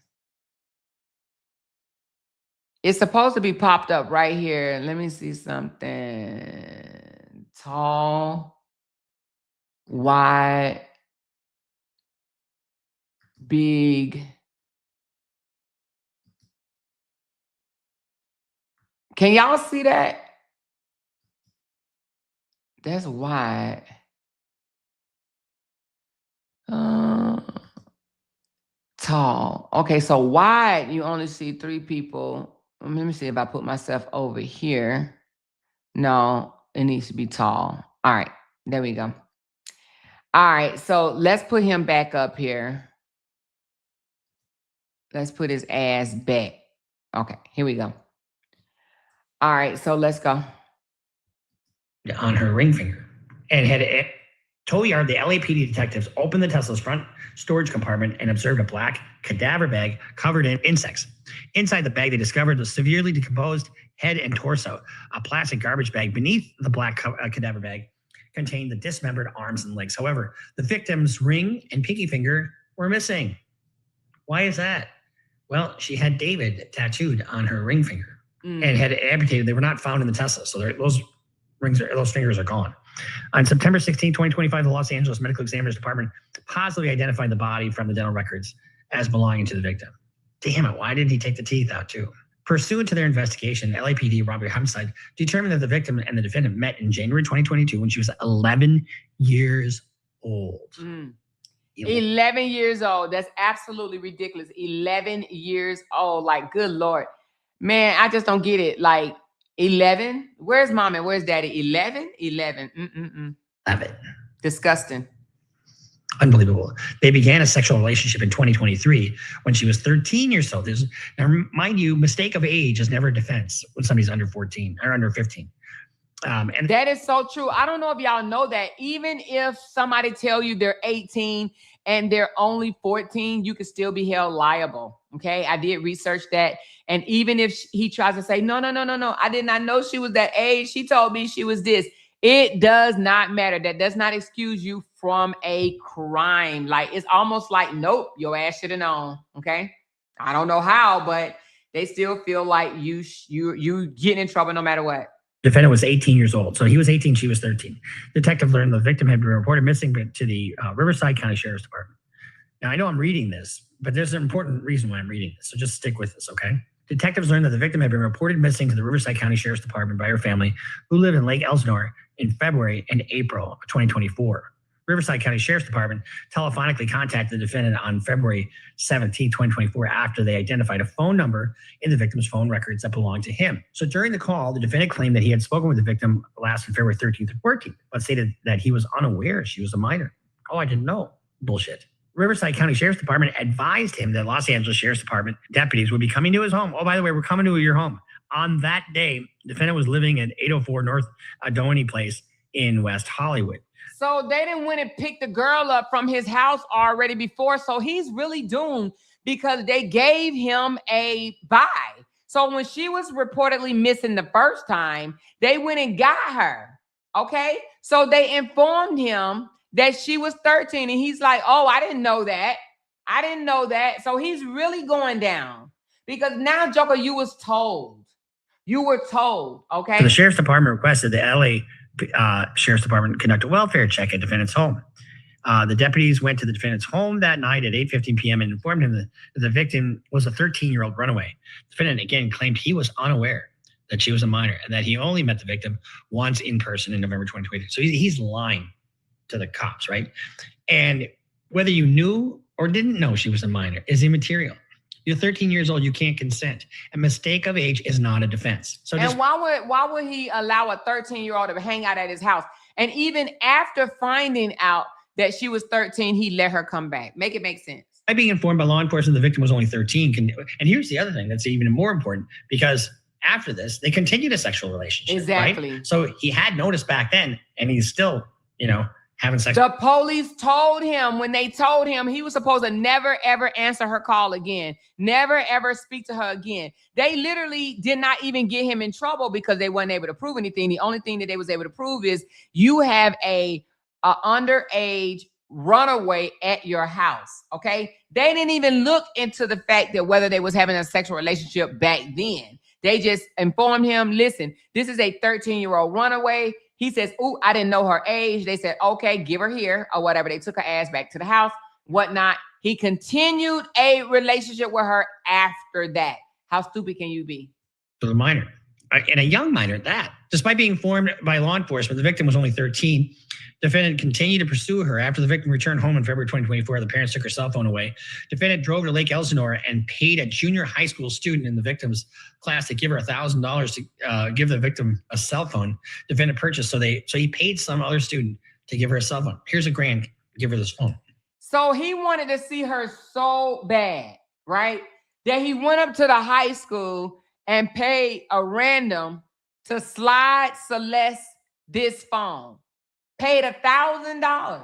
It's supposed to be popped up right here. Let me see something. Tall, wide, big. Can y'all see that? That's wide. Tall. Okay, so wide, you only see 3 people. Let me see if I put myself over here. No, it needs to be tall. All right, there we go. All right, so let's put him back up here. Let's put his ass back. Okay, here we go. All right, so let's go. On her ring finger and had it. Tow yard, the LAPD detectives opened the Tesla's front storage compartment and observed a black cadaver bag covered in insects. Inside the bag, they discovered the severely decomposed head and torso. A plastic garbage bag beneath the black cadaver bag contained the dismembered arms and legs. However, the victim's ring and pinky finger were missing. Why is that? Well, she had David tattooed on her ring finger and had it amputated. They were not found in the Tesla, so those fingers are gone. On September 16, 2025, the Los Angeles Medical Examiner's Department positively identified the body from the dental records as belonging to the victim. Damn it, why did he take the teeth out too? Pursuant to their investigation, LAPD robbery homicide determined that the victim and the defendant met in January 2022 when she was 11 years old. 11 years old. That's absolutely ridiculous. 11 years old. Like, good Lord. Man, I just don't get it. Like, 11? Where's mom and where's daddy? 11? 11. 11. Disgusting. Unbelievable. They began a sexual relationship in 2023 when she was 13 years old. Now, mind you, mistake of age is never a defense when somebody's under 14 or under 15. And that is so true. I don't know if y'all know that. Even if somebody tell you they're 18 and they're only 14, you could still be held liable. Okay, I did research that. And even if he tries to say, no, I did not know she was that age. She told me she was this. It does not matter. That does not excuse you from a crime. Like, it's almost like, nope, your ass should have known. Okay, I don't know how, but they still feel like you get in trouble no matter what. Defendant was 18 years old. So he was 18, she was 13. Detective learned the victim had been reported missing to the Riverside County Sheriff's Department. Now, I know I'm reading this, but there's an important reason why I'm reading this. So just stick with this, okay? Detectives learned that the victim had been reported missing to the Riverside County Sheriff's Department by her family, who lived in Lake Elsinore in February and April of 2024. Riverside County Sheriff's Department telephonically contacted the defendant on February 17, 2024, after they identified a phone number in the victim's phone records that belonged to him. So during the call, the defendant claimed that he had spoken with the victim last on February 13th or 14th, but stated that he was unaware she was a minor. Oh, I didn't know. Bullshit. Riverside County Sheriff's Department advised him that Los Angeles Sheriff's Department deputies would be coming to his home. Oh, by the way, we're coming to your home. On that day, the defendant was living at 804 North Adonai Place in West Hollywood. So they didn't went and pick the girl up from his house already before. So he's really doomed because they gave him a bye. So when she was reportedly missing the first time, they went and got her. Okay. So they informed him that she was 13 and he's like, oh, I didn't know that. I didn't know that. So he's really going down because now, Joker, you was told. You were told. Okay. So the Sheriff's Department requested the LA Sheriff's Department conduct a welfare check at defendant's home. The deputies went to the defendant's home that night at 8:15 p.m. and informed him that the victim was a 13-year-old runaway. The defendant again claimed he was unaware that she was a minor and that he only met the victim once in person in November 2023. So he's lying to the cops, right? And whether you knew or didn't know she was a minor is immaterial. You're 13 years old, you can't consent. A mistake of age is not a defense. So and why would he allow a 13-year-old to hang out at his house? And even after finding out that she was 13, he let her come back. Make it make sense. By being informed by law enforcement the victim was only 13. And here's the other thing that's even more important, because after this, they continued a sexual relationship. Exactly. Right? So he had noticed back then, and he's still, having sex. The police told him, when they told him he was supposed to never, ever answer her call again, never, ever speak to her again. They literally did not even get him in trouble because they weren't able to prove anything. The only thing that they was able to prove is you have a underage runaway at your house. Okay. They didn't even look into the fact that whether they was having a sexual relationship back then. They just informed him, listen, this is a 13-year-old runaway. He says, "Ooh, I didn't know her age." They said, "Okay, give her here," or whatever. They took her ass back to the house, whatnot. He continued a relationship with her after that. How stupid can you be? To the minor, and a young minor at that. Despite being informed by law enforcement, the victim was only 13. Defendant continued to pursue her. After the victim returned home in February 2024, the parents took her cell phone away. Defendant drove to Lake Elsinore and paid a junior high school student in the victim's class to give her $1,000 to give the victim a cell phone. Defendant purchased, so he paid some other student to give her a cell phone. Here's $1,000, give her this phone. So he wanted to see her so bad, right? That he went up to the high school and paid a random to slide Celeste this phone. paid $1,000.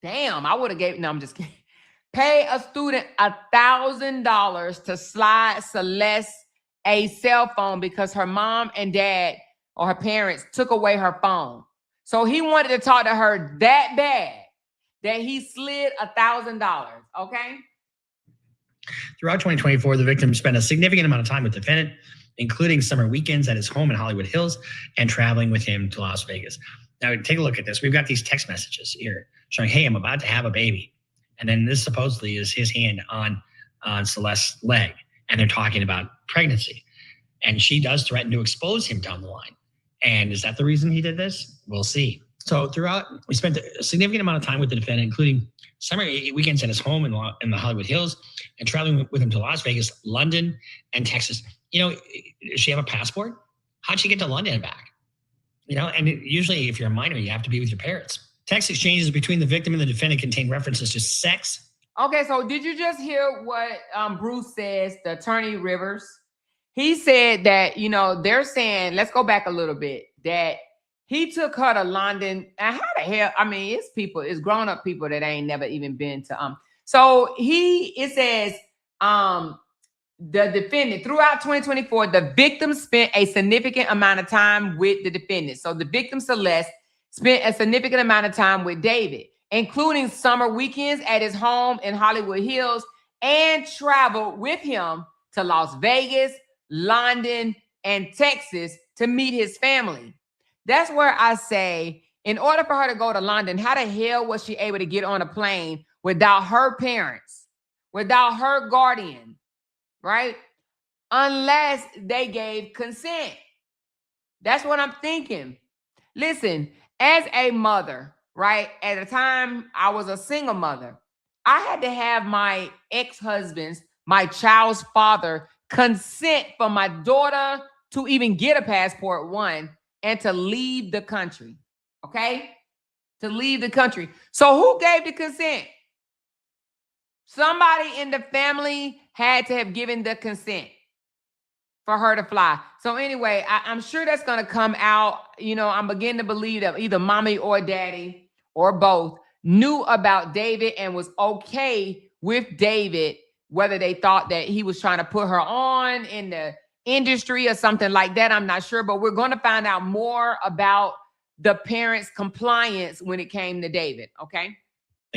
Damn, I would have gave, no, I'm just kidding. Pay a student $1,000 to slide Celeste a cell phone because her mom and dad or her parents took away her phone. So he wanted to talk to her that bad that he slid $1,000, okay? Throughout 2024, the victim spent a significant amount of time with the defendant, including summer weekends at his home in Hollywood Hills and traveling with him to Las Vegas. Now, take a look at this. We've got these text messages here showing, hey, I'm about to have a baby. And then this supposedly is his hand on Celeste's leg. And they're talking about pregnancy. And she does threaten to expose him down the line. And is that the reason he did this? We'll see. So throughout, we spent a significant amount of time with the defendant, including summer weekends at his home in the Hollywood Hills and traveling with him to Las Vegas, London, and Texas. You know, does she have a passport? How'd she get to London and back? You know, and usually if you're a minor, you have to be with your parents. Text exchanges between the victim and the defendant contain references to sex. Okay, so did you just hear what Bruce says, the attorney Rivers? He said that, you know, they're saying, let's go back a little bit, that he took her to London. And how the hell, I mean, it's grown-up people that ain't never even been to, so it says, the defendant, throughout 2024, the victim spent a significant amount of time with the defendant. So the victim, Celeste, spent a significant amount of time with David, including summer weekends at his home in Hollywood Hills, and traveled with him to Las Vegas, London, and Texas to meet his family. That's where I say, in order for her to go to London, how the hell was she able to get on a plane without her parents, without her guardian, right? Unless they gave consent. That's what I'm thinking. Listen, as a mother, right? At the time I was a single mother, I had to have my ex-husband's, my child's father, consent for my daughter to even get a passport, one, and to leave the country, okay? To leave the country. So who gave the consent? Somebody in the family had to have given the consent for her to fly. So anyway, I'm sure that's going to come out. You know, I'm beginning to believe that either mommy or daddy or both knew about David and was okay with David, whether they thought that he was trying to put her on in the industry or something like that. I'm not sure, but we're going to find out more about the parents' compliance when it came to David, okay?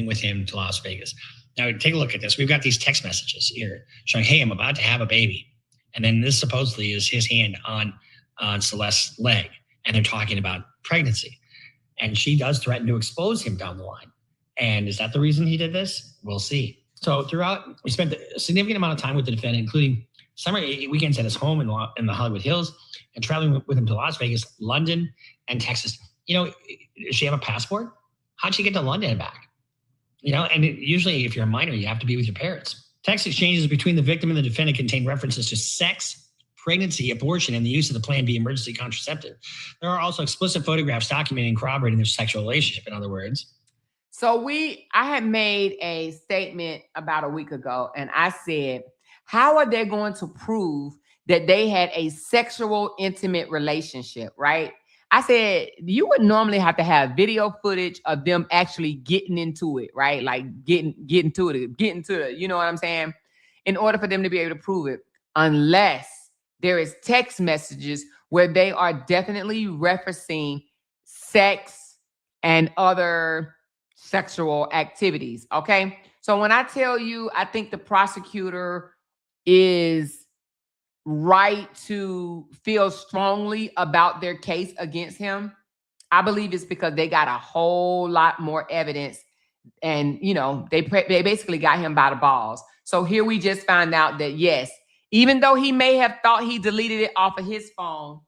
With him to Las Vegas. Now, take a look at this. We've got these text messages here showing, hey, I'm about to have a baby. And then this supposedly is his hand on Celeste's leg. And they're talking about pregnancy. And she does threaten to expose him down the line. And is that the reason he did this? We'll see. So throughout, we spent a significant amount of time with the defendant, including summer weekends at his home in the Hollywood Hills and traveling with him to Las Vegas, London, and Texas. You know, does she have a passport? How'd she get to London and back? You know, and usually if you're a minor, you have to be with your parents. Text exchanges between the victim and the defendant contain references to sex, pregnancy, abortion, and the use of the Plan B emergency contraceptive. There are also explicit photographs documenting and corroborating their sexual relationship, in other words. So I had made a statement about a week ago, and I said, how are they going to prove that they had a sexual, intimate relationship, right? I said, you would normally have to have video footage of them actually getting into it, right? Like getting to it, you know what I'm saying? In order for them to be able to prove it, unless there is text messages where they are definitely referencing sex and other sexual activities, okay? So when I tell you, I think the prosecutor is right to feel strongly about their case against him, I believe it's because they got a whole lot more evidence, and you know, they basically got him by the balls. So here we just found out that yes, even though he may have thought he deleted it off of his phone,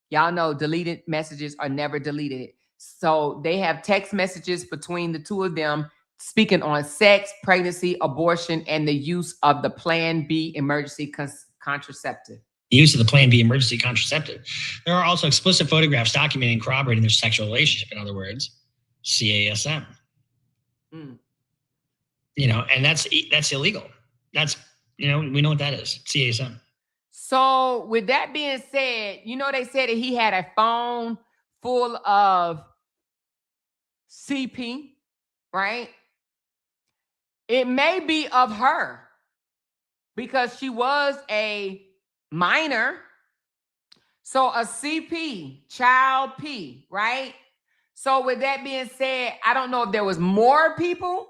y'all know deleted messages are never deleted. So they have text messages between the two of them speaking on sex, pregnancy, abortion, and the use of the Plan B emergency contraceptive. The use of the Plan B emergency contraceptive. There are also explicit photographs documenting and corroborating their sexual relationship, in other words, CASM. You know, and that's illegal. That's, you know, we know what that is, CASM. So with that being said, you know, they said that he had a phone full of CP, right? It may be of her because she was a minor. So a CP, child P, right? So with that being said, I don't know if there was more people,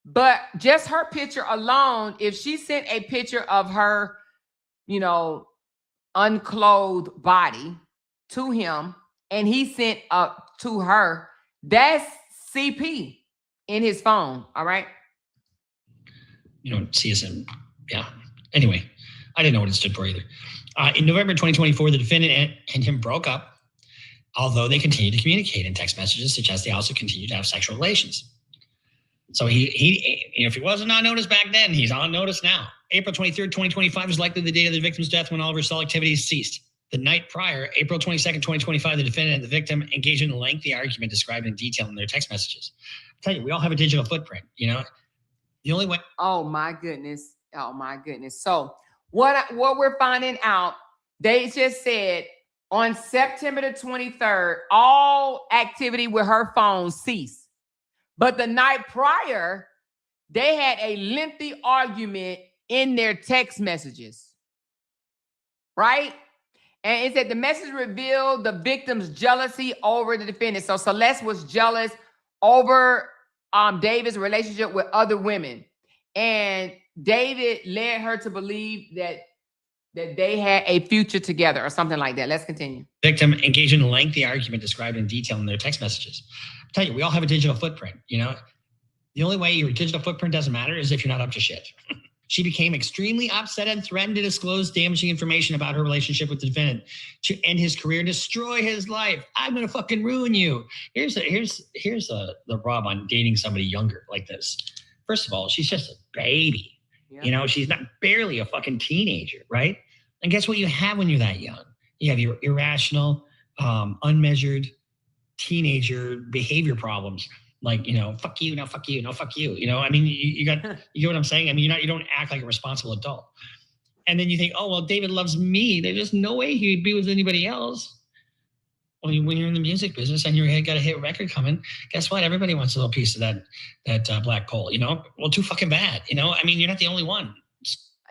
but just her picture alone, if she sent a picture of her, you know, unclothed body to him and he sent up to her, that's CP in his phone, all right? You don't see us in, yeah. Anyway, I didn't know what it stood for either. In November 2024, the defendant and him broke up, although they continued to communicate, and text messages suggest they also continued to have sexual relations. So he if he wasn't on notice back then, he's on notice now. April 23rd, 2025 is likely the date of the victim's death when all of her cell activities ceased. The night prior, April 22nd, 2025, the defendant and the victim engaged in a lengthy argument described in detail in their text messages. I tell you, we all have a digital footprint, you know? The only way. Oh my goodness. Oh my goodness. So what we're finding out, they just said on September the 23rd, all activity with her phone ceased. But the night prior, they had a lengthy argument in their text messages, right? And it said the message revealed the victim's jealousy over the defendant. So Celeste was jealous over David's relationship with other women. And David led her to believe that they had a future together or something like that. Let's continue. Victim engaged in a lengthy argument described in detail in their text messages. I tell you, we all have a digital footprint, you know? The only way your digital footprint doesn't matter is if you're not up to shit. She became extremely upset and threatened to disclose damaging information about her relationship with the defendant to end his career, destroy his life. I'm gonna fucking ruin you. Here's the rub on dating somebody younger like this. First of all, she's just a baby. Yeah. You know, she's not barely a fucking teenager, right? And guess what you have when you're that young? You have your irrational, unmeasured teenager behavior problems. Like, you know, fuck you, no, fuck you, no, fuck you. You know, I mean, you get what I'm saying? I mean, you don't act like a responsible adult. And then you think, oh, well, David loves me. There's just no way he'd be with anybody else. Well, when you're in the music business and you got a hit record coming, guess what? Everybody wants a little piece of that black pole, you know? Well, too fucking bad, you know? I mean, you're not the only one.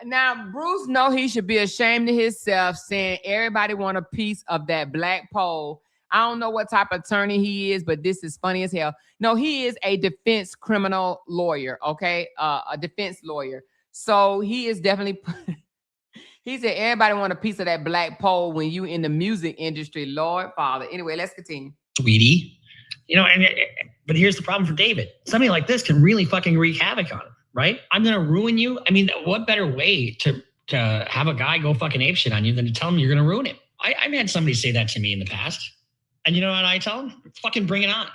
Now, Bruce know he should be ashamed of himself saying everybody want a piece of that black pole. I don't know what type of attorney he is, but this is funny as hell. No, he is a defense criminal lawyer, okay? A defense lawyer. So he is definitely, he said everybody want a piece of that black pole when you in the music industry, Lord Father. Anyway, let's continue. Sweetie. You know, but here's the problem for David. Somebody like this can really fucking wreak havoc on him, right? I'm going to ruin you. I mean, what better way to have a guy go fucking apeshit on you than to tell him you're going to ruin him? I've had somebody say that to me in the past. And you know what I tell them? Fucking bring it on.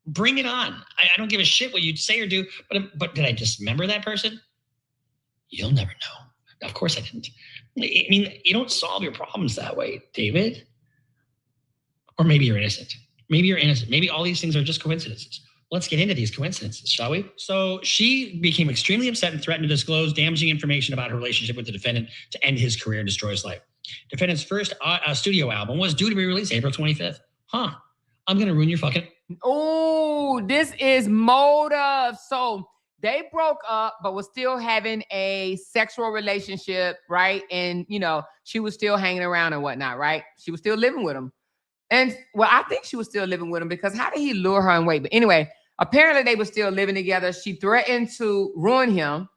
Bring it on. I don't give a shit what you say or do, but did I dismember that person? You'll never know. Of course I didn't. I mean, you don't solve your problems that way, David. Or maybe you're innocent. Maybe you're innocent. Maybe all these things are just coincidences. Let's get into these coincidences, shall we? So she became extremely upset and threatened to disclose damaging information about her relationship with the defendant to end his career and destroy his life. Defendant's first studio album was due to be released April 25th. Huh. I'm going to ruin your fucking... Oh, this is motive. So they broke up, but was still having a sexual relationship, right? And, you know, she was still hanging around and whatnot, right? She was still living with him. And, well, I think she was still living with him because how did he lure her and wait? But anyway, apparently they were still living together. She threatened to ruin him.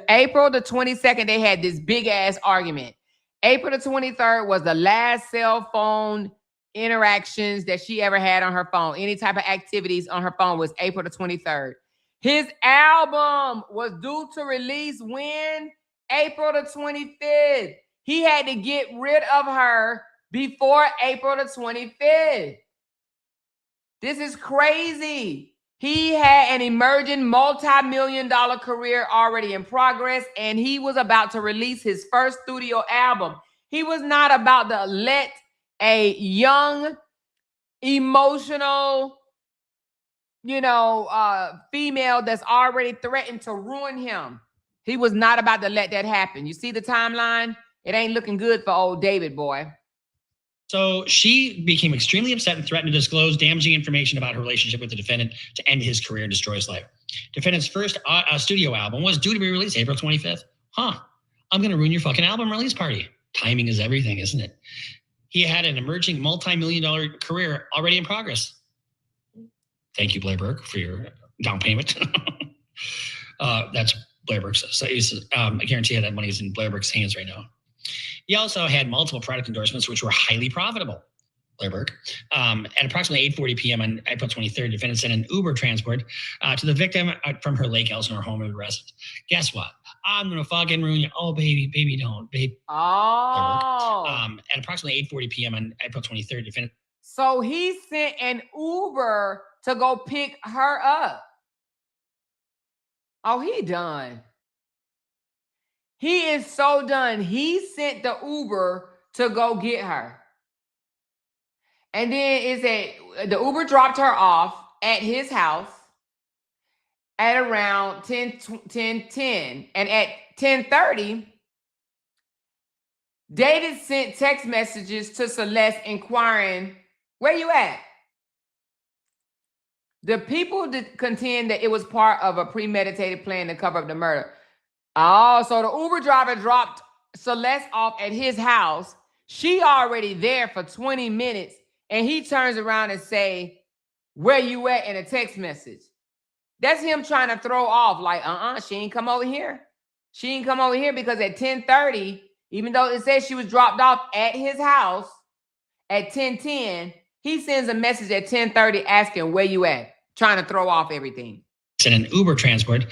April the 22nd, they had this big-ass argument. April the 23rd was the last cell phone interactions that she ever had on her phone. Any type of activities on her phone was April the 23rd. His album was due to release when? April the 25th. He had to get rid of her before April the 25th. This is crazy. He had an emerging multi-million-dollar career already in progress, and he was about to release his first studio album. He was not about to let a young, emotional, female that's already threatened to ruin him. He was not about to let that happen. You see the timeline? It ain't looking good for old David, boy. So she became extremely upset and threatened to disclose damaging information about her relationship with the defendant to end his career and destroy his life. Defendant's first studio album was due to be released April 25th. I'm going to ruin your fucking album release party. Timing is everything, isn't it? He had an emerging multi-million-dollar career already in progress. Thank you, Blair Burke, for your down payment. That's Blair Burke's. So I guarantee you that money is in Blair Burke's hands right now. He also had multiple product endorsements, which were highly profitable. Blair Burke. At approximately 8:40 p.m. on April 23rd, defendant sent an Uber transport to the victim from her Lake Elsinore home of residence. Guess what? I'm gonna fucking ruin you. Oh, baby, don't, baby. Oh. At approximately 8:40 p.m. on April 23rd, defendant. So he sent an Uber to go pick her up. Oh, he done. He is so done. He sent the Uber to go get her. And then the Uber dropped her off at his house at around 10:10. And at 10:30, David sent text messages to Celeste inquiring, where you at? The people contend that it was part of a premeditated plan to cover up the murder. Oh, so the Uber driver dropped Celeste off at his house. She already there for 20 minutes. And he turns around and say, where you at, in a text message. That's him trying to throw off like, she ain't come over here. She ain't come over here because at 10:30, even though it says she was dropped off at his house at 10:10, he sends a message at 10:30 asking where you at, trying to throw off everything. Sent an Uber transport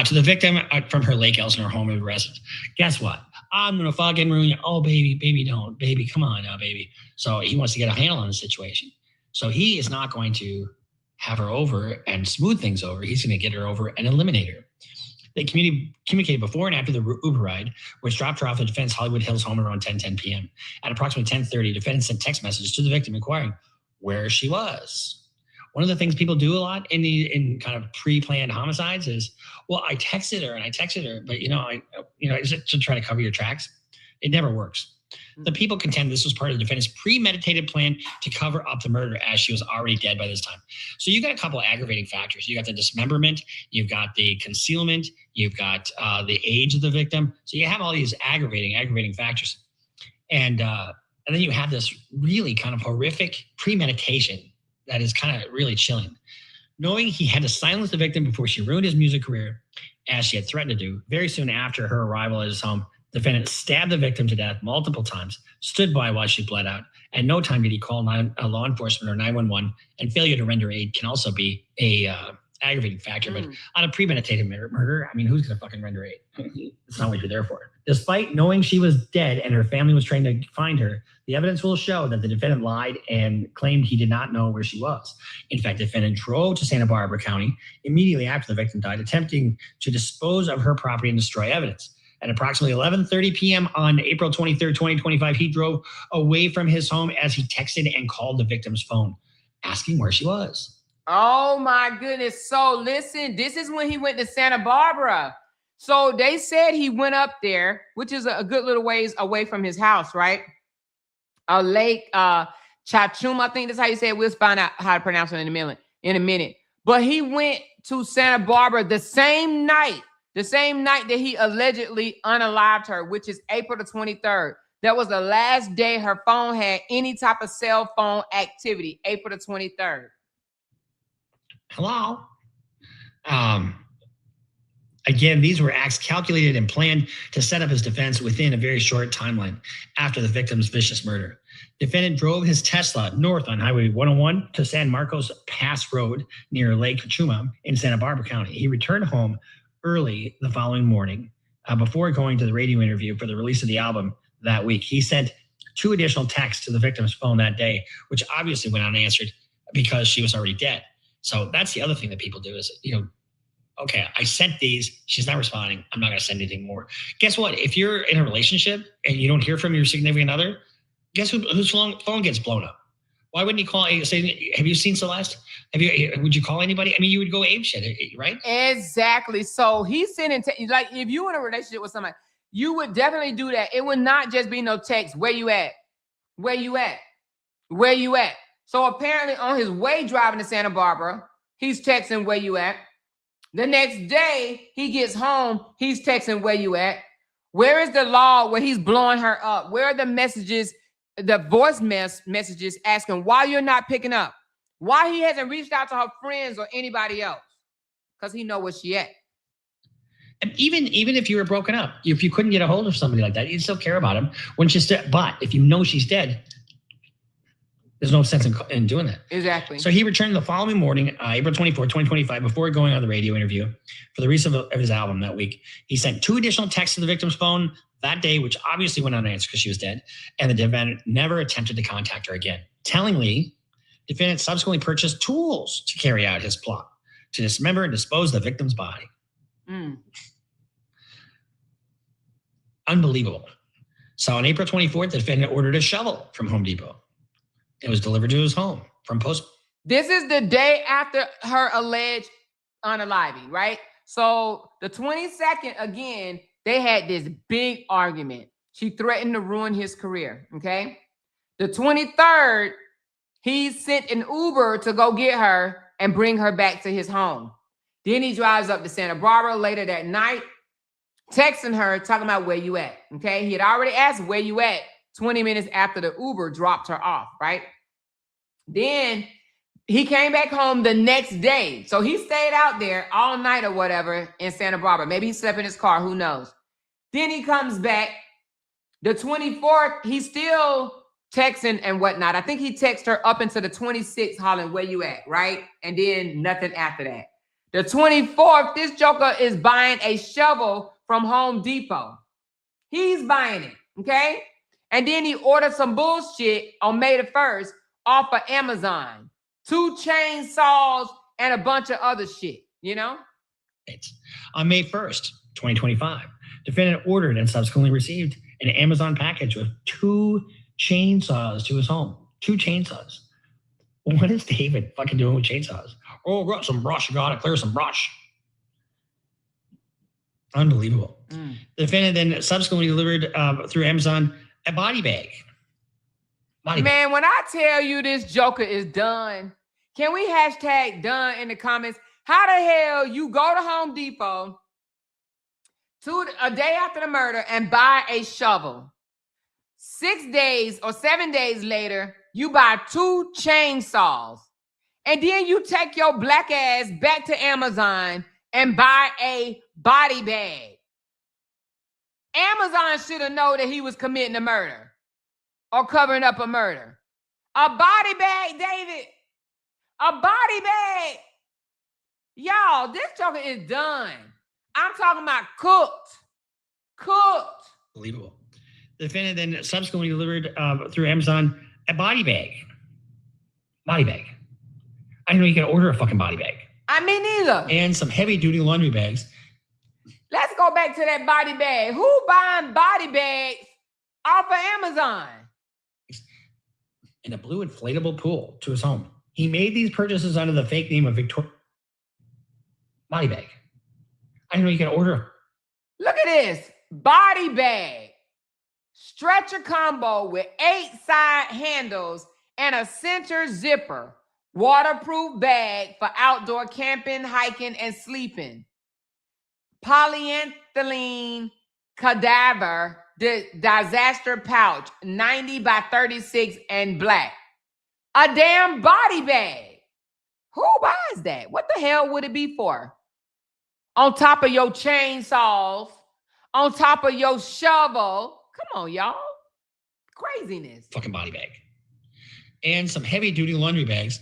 to the victim from her Lake Elsinore home of residence. Guess what? I'm going to fucking ruin you. Oh, baby, don't. Baby, come on now, baby. So he wants to get a handle on the situation. So he is not going to have her over and smooth things over. He's going to get her over and eliminate her. They communicated before and after the Uber ride, which dropped her off at defendant's Hollywood Hills home around 10:10 p.m. At approximately 10:30, defendant sent text messages to the victim inquiring where she was. One of the things people do a lot in kind of pre-planned homicides is, well, I texted her, but is it to try to cover your tracks? It never works. The people contend this was part of the defendant's premeditated plan to cover up the murder, as she was already dead by this time. So you got a couple of aggravating factors. You got the dismemberment, you've got the concealment, you've got the age of the victim. So you have all these aggravating factors. And then you have this really kind of horrific premeditation that is kind of really chilling. Knowing he had to silence the victim before she ruined his music career, as she had threatened to do, very soon after her arrival at his home, the defendant stabbed the victim to death multiple times, stood by while she bled out. At no time did he call law enforcement or 911, and failure to render aid can also be a aggravating factor. But on a premeditated murder, I mean, who's going to fucking render aid? It's not what you're there for. Despite knowing she was dead and her family was trying to find her, the evidence will show that the defendant lied and claimed he did not know where she was. In fact, the defendant drove to Santa Barbara County immediately after the victim died, attempting to dispose of her property and destroy evidence. At approximately 11:30 p.m. on April 23rd, 2025, he drove away from his home as he texted and called the victim's phone, asking where she was. Oh my goodness. So listen, this is when he went to Santa Barbara. So they said he went up there, which is a good little ways away from his house, right? A lake, Chachum, I think that's how you say it. We'll find out how to pronounce it in a minute. But he went to Santa Barbara the same night that he allegedly unalived her, which is April the 23rd. That was the last day her phone had any type of cell phone activity, April the 23rd. Hello? Again, these were acts calculated and planned to set up his defense within a very short timeline after the victim's vicious murder. Defendant drove his Tesla north on Highway 101 to San Marcos Pass Road near Lake Chuma in Santa Barbara County. He returned home early the following morning before going to the radio interview for the release of the album that week. He sent 2 additional texts to the victim's phone that day, which obviously went unanswered because she was already dead. So that's the other thing that people do is, okay, I sent these. She's not responding. I'm not going to send anything more. Guess what? If you're in a relationship and you don't hear from your significant other, guess whose phone gets blown up? Why wouldn't he call? Say, have you seen Celeste? Would you call anybody? I mean, you would go apeshit, right? Exactly. So he's sending, like, if you in a relationship with somebody, you would definitely do that. It would not just be no text. Where you at? Where you at? Where you at? So apparently on his way driving to Santa Barbara, he's texting where you at. The next day he gets home, he's texting where you at. Where is the log where he's blowing her up? Where are the messages, the voice messages asking why you're not picking up? Why he hasn't reached out to her friends or anybody else? Because he know where she at. And even if you were broken up, if you couldn't get a hold of somebody like that, you'd still care about him when she's dead. But if you know she's dead, there's no sense in doing that. Exactly. So he returned the following morning, April 24, 2025, before going on the radio interview for the release of his album that week. He sent 2 additional texts to the victim's phone that day, which obviously went unanswered because she was dead, and the defendant never attempted to contact her again. Tellingly, the defendant subsequently purchased tools to carry out his plot to dismember and dispose of the victim's body. Unbelievable. So on April 24th, the defendant ordered a shovel from Home Depot. It was delivered to his home from post. This is the day after her alleged unaliving, right? So the 22nd, again, they had this big argument. She threatened to ruin his career, okay? The 23rd, he sent an Uber to go get her and bring her back to his home. Then he drives up to Santa Barbara later that night, texting her, talking about where you at, okay? He had already asked where you at 20 minutes after the Uber dropped her off, right? Then he came back home the next day. So he stayed out there all night or whatever in Santa Barbara. Maybe he slept in his car, who knows? Then he comes back. The 24th, he's still texting and whatnot. I think he texted her up into the 26th, hollering, where you at, right? And then nothing after that. The 24th, this joker is buying a shovel from Home Depot. He's buying it, okay? And then he ordered some bullshit on May the 1st off of Amazon. 2 chainsaws and a bunch of other shit, you know? On May 1st, 2025, defendant ordered and subsequently received an Amazon package with 2 chainsaws to his home. 2 chainsaws. What is David fucking doing with chainsaws? Oh, got some brush. You gotta clear some brush. Unbelievable. The defendant then subsequently delivered through Amazon a body bag. Man, when I tell you this joker is done, can we hashtag done in the comments? How the hell you go to Home Depot a day after the murder and buy a shovel? 6 days or 7 days later, you buy 2 chainsaws. And then you take your black ass back to Amazon and buy a body bag. Amazon should have known that he was committing a murder or covering up a murder. A body bag, David. A body bag. Y'all, this joker is done. I'm talking about cooked. Cooked. Unbelievable. The defendant then subsequently delivered through Amazon a body bag. Body bag. I didn't know you could order a fucking body bag. I mean, neither. And some heavy-duty laundry bags. Let's go back to that body bag. Who buying body bags off of Amazon? In a blue inflatable pool to his home. He made these purchases under the fake name of Victoria. Body bag. I didn't know you could order. Look at this. Body bag. Stretcher combo with 8 side handles and a center zipper. Waterproof bag for outdoor camping, hiking, and sleeping. Polyethylene cadaver disaster pouch, 90 by 36 and black. A damn body bag. Who buys that? What the hell would it be for? On top of your chainsaws, on top of your shovel. Come on, y'all. Craziness. Fucking body bag. And some heavy-duty laundry bags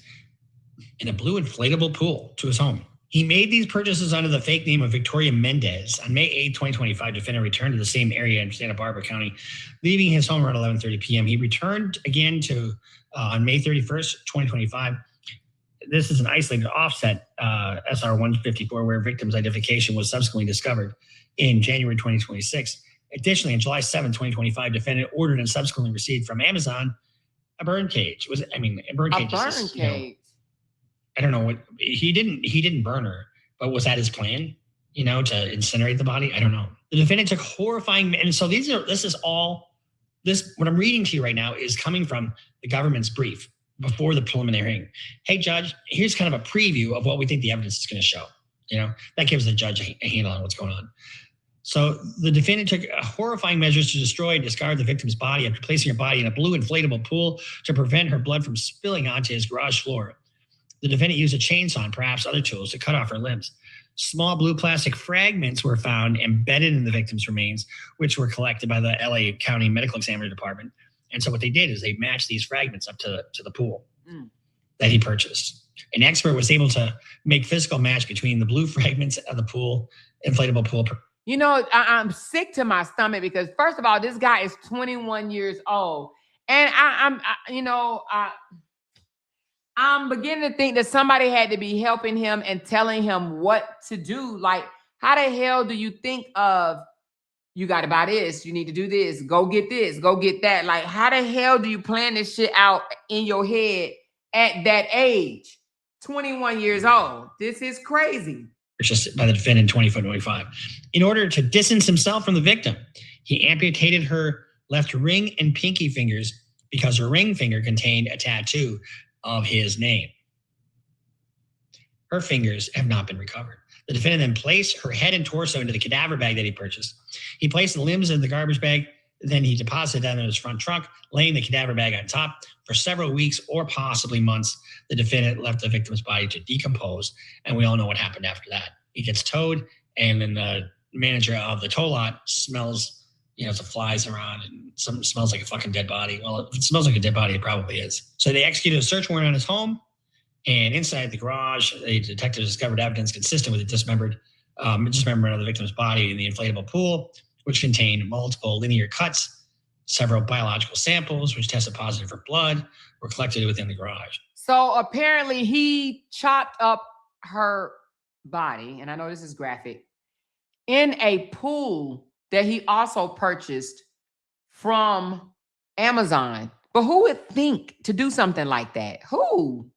in a blue inflatable pool to his home. He made these purchases under the fake name of Victoria Mendez. On May 8, 2025, defendant returned to the same area in Santa Barbara County, leaving his home around 11:30 p.m. He returned again to on May 31st, 2025. This is an isolated offset SR-154 where victim's identification was subsequently discovered in January 2026. Additionally, on July 7, 2025, defendant ordered and subsequently received from Amazon a burn cage. A burn cage. I don't know what he didn't burn her, but was that his plan? To incinerate the body? I don't know. The defendant took horrifying, and so this is all what I'm reading to you right now is coming from the government's brief before the preliminary hearing. Hey, judge, here's kind of a preview of what we think the evidence is going to show. That gives the judge a handle on what's going on. So the defendant took horrifying measures to destroy and discard the victim's body after placing her body in a blue inflatable pool to prevent her blood from spilling onto his garage floor. The defendant used a chainsaw and perhaps other tools to cut off her limbs. Small blue plastic fragments were found embedded in the victim's remains, which were collected by the LA County Medical Examiner Department. And so what they did is they matched these fragments up to the pool that he purchased. An expert was able to make physical match between the blue fragments of the pool, inflatable pool. I'm sick to my stomach because first of all, this guy is 21 years old. And I'm beginning to think that somebody had to be helping him and telling him what to do. Like, how the hell do you think of, you got to buy this, you need to do this, go get this, go get that? Like, how the hell do you plan this shit out in your head at that age? 21 years old. This is crazy. Purchased by the defendant in 2025. In order to distance himself from the victim, he amputated her left ring and pinky fingers because her ring finger contained a tattoo of his name. Her fingers have not been recovered. The defendant then placed her head and torso into the cadaver bag that he purchased. He placed the limbs in the garbage bag, then he deposited them in his front trunk, laying the cadaver bag on top. For several weeks or possibly months, the defendant left the victim's body to decompose, and we all know what happened after that. He gets towed, and then the manager of the tow lot smells, some flies around, and smells like a fucking dead body. Well, if it smells like a dead body, it probably is. So they executed a search warrant on his home, and inside the garage, the detectives discovered evidence consistent with the dismemberment of the victim's body in the inflatable pool, which contained multiple linear cuts. Several biological samples, which tested positive for blood, were collected within the garage. So apparently he chopped up her body, and I know this is graphic, in a pool that he also purchased from Amazon. But who would think to do something like that? Who?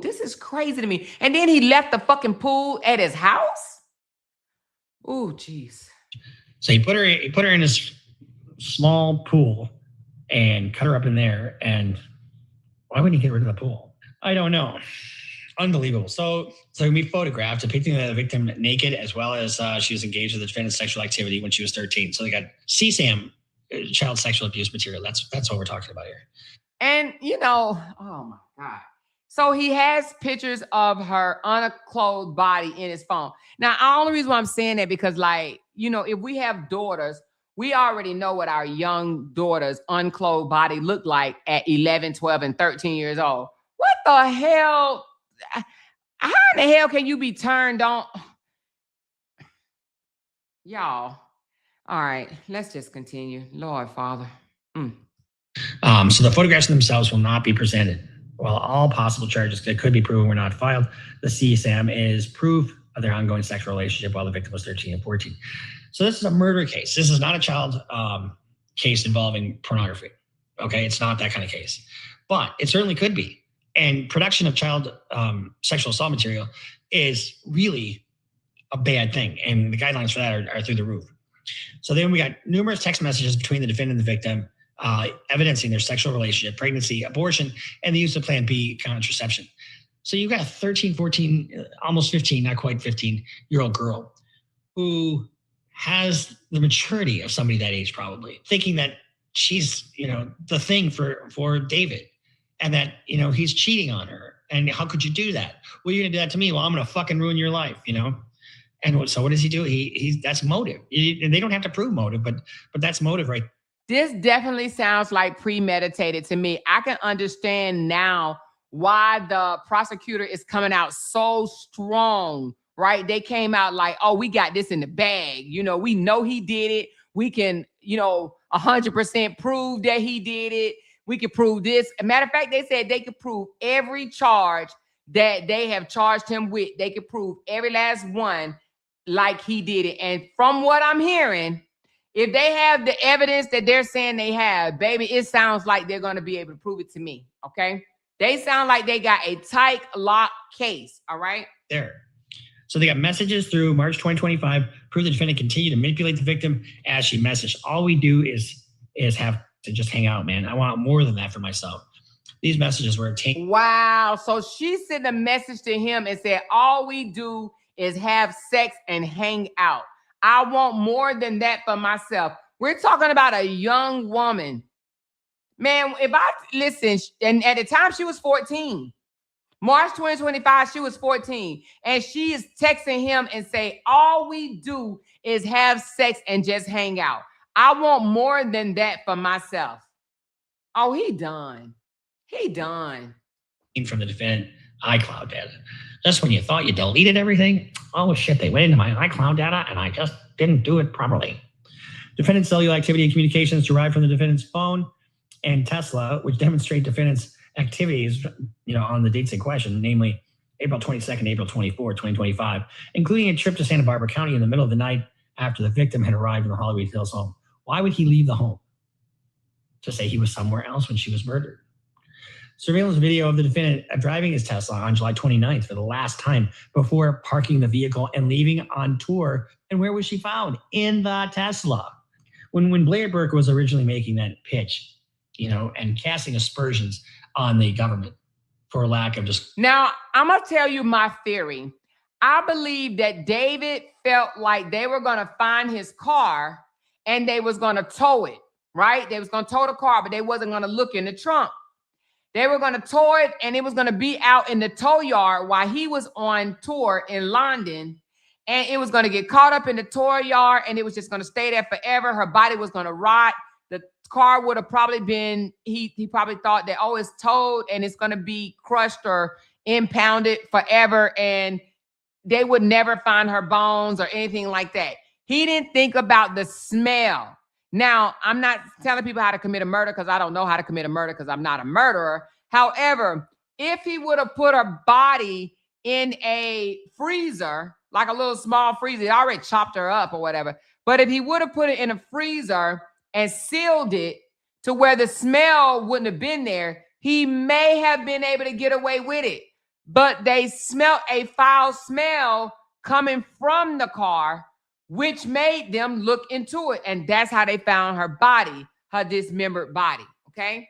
This is crazy to me. And then he left the fucking pool at his house? Oh, jeez. So he put her in this small pool and cut her up in there. And why wouldn't he get rid of the pool? I don't know. Unbelievable. So we photographed depicting the victim naked, as well as she was engaged with the defendant's sexual activity when she was 13. So they got CSAM, child sexual abuse material. That's what we're talking about here. And oh my God. So he has pictures of her unclothed body in his phone. Now, the only reason why I'm saying that because, if we have daughters, we already know what our young daughter's unclothed body looked like at 11, 12, and 13 years old. What the hell? How in the hell can you be turned on? Y'all. All right, let's just continue. Lord, Father. So the photographs themselves will not be presented. While all possible charges that could be proven were not filed, the CSAM is proof of their ongoing sexual relationship while the victim was 13 and 14. So this is a murder case. This is not a child case involving pornography. Okay, it's not that kind of case. But it certainly could be. And production of child sexual assault material is really a bad thing. And the guidelines for that are through the roof. So then we got numerous text messages between the defendant and the victim, evidencing their sexual relationship, pregnancy, abortion, and the use of Plan B contraception. So you've got a 13, 14, almost 15, not quite 15-year-old girl who has the maturity of somebody that age, probably thinking that she's, the thing for David, and that, he's cheating on her. And how could you do that? Well, you're gonna do that to me. Well, I'm gonna fucking ruin your life, And so what does he do? That's motive. And they don't have to prove motive, but that's motive, right? This definitely sounds like premeditated to me. I can understand now why the prosecutor is coming out so strong, right? They came out like, oh, we got this in the bag. We know he did it. We can, 100% prove that he did it. We can prove this. As a matter of fact, they said they could prove every charge that they have charged him with. They could prove every last one like he did it. And from what I'm hearing, if they have the evidence that they're saying they have, baby, it sounds like they're going to be able to prove it to me, okay? They sound like they got a tight lock case, all right? There. So they got messages through March 2025, prove the defendant continued to manipulate the victim as she messaged. All we do is is have to just hang out, man. I want more than that for myself. These messages were taken. Wow. So she sent a message to him and said, all we do is have sex and hang out. I want more than that for myself. We're talking about a young woman. Man, if I listen, and at the time she was 14. March 2025, she was 14. And she is texting him and say, all we do is have sex and just hang out. I want more than that for myself. Oh, he done. He done. From the defendant iCloud data. Just when you thought you deleted everything, oh shit, they went into my iCloud data and I just didn't do it properly. Defendant's cellular activity and communications derived from the defendant's phone and Tesla, which demonstrate defendant's activities, on the dates in question, namely April 22nd, April 24, 2025, including a trip to Santa Barbara County in the middle of the night after the victim had arrived in the Hollywood Hills home. Why would he leave the home? To say he was somewhere else when she was murdered. Surveillance video of the defendant driving his Tesla on July 29th for the last time before parking the vehicle and leaving on tour. And where was she found? In the Tesla. When Blair Burke was originally making that pitch, and casting aspersions on the government for lack of just. Now, I'm going to tell you my theory. I believe that David felt like they were going to find his car and they was going to tow it, right? They was going to tow the car, but they wasn't going to look in the trunk. They were going to tow it and it was going to be out in the tow yard while he was on tour in London. And it was going to get caught up in the tow yard and it was just going to stay there forever. Her body was going to rot. The car would have probably been, he probably thought that, oh, it's towed and it's going to be crushed or impounded forever. And they would never find her bones or anything like that. He didn't think about the smell. Now, I'm not telling people how to commit a murder because I don't know how to commit a murder because I'm not a murderer. However, if he would have put her body in a freezer, like a little small freezer, he already chopped her up or whatever. But if he would have put it in a freezer and sealed it to where the smell wouldn't have been there, he may have been able to get away with it. But they smelled a foul smell coming from the car, which made them look into it. And that's how they found her body, her dismembered body. Okay.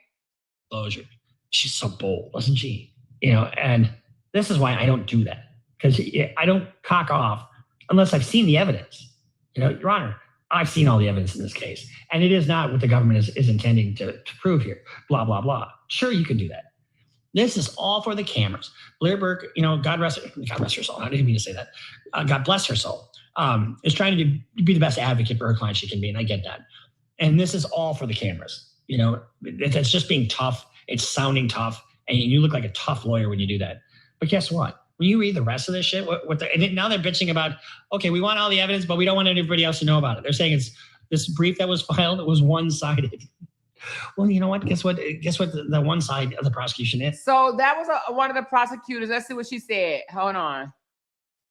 Closure. She's so bold, wasn't she? And this is why I don't do that. Because I don't cock off unless I've seen the evidence. Your Honor, I've seen all the evidence in this case. And it is not what the government is intending to prove here. Blah, blah, blah. Sure, you can do that. This is all for the cameras. Blair Burke, God rest her soul. I didn't mean to say that. God bless her soul. Is trying to be the best advocate for her client she can be, and I get that. And this is all for the cameras. It's just being tough. It's sounding tough, and you look like a tough lawyer when you do that. But guess what? When you read the rest of this shit, now they're bitching about, okay, we want all the evidence, but we don't want anybody else to know about it. They're saying it's this brief that was filed. It was one-sided. Well, you know what? Guess what? The one side of the prosecution is. So that was one of the prosecutors. Let's see what she said. Hold on.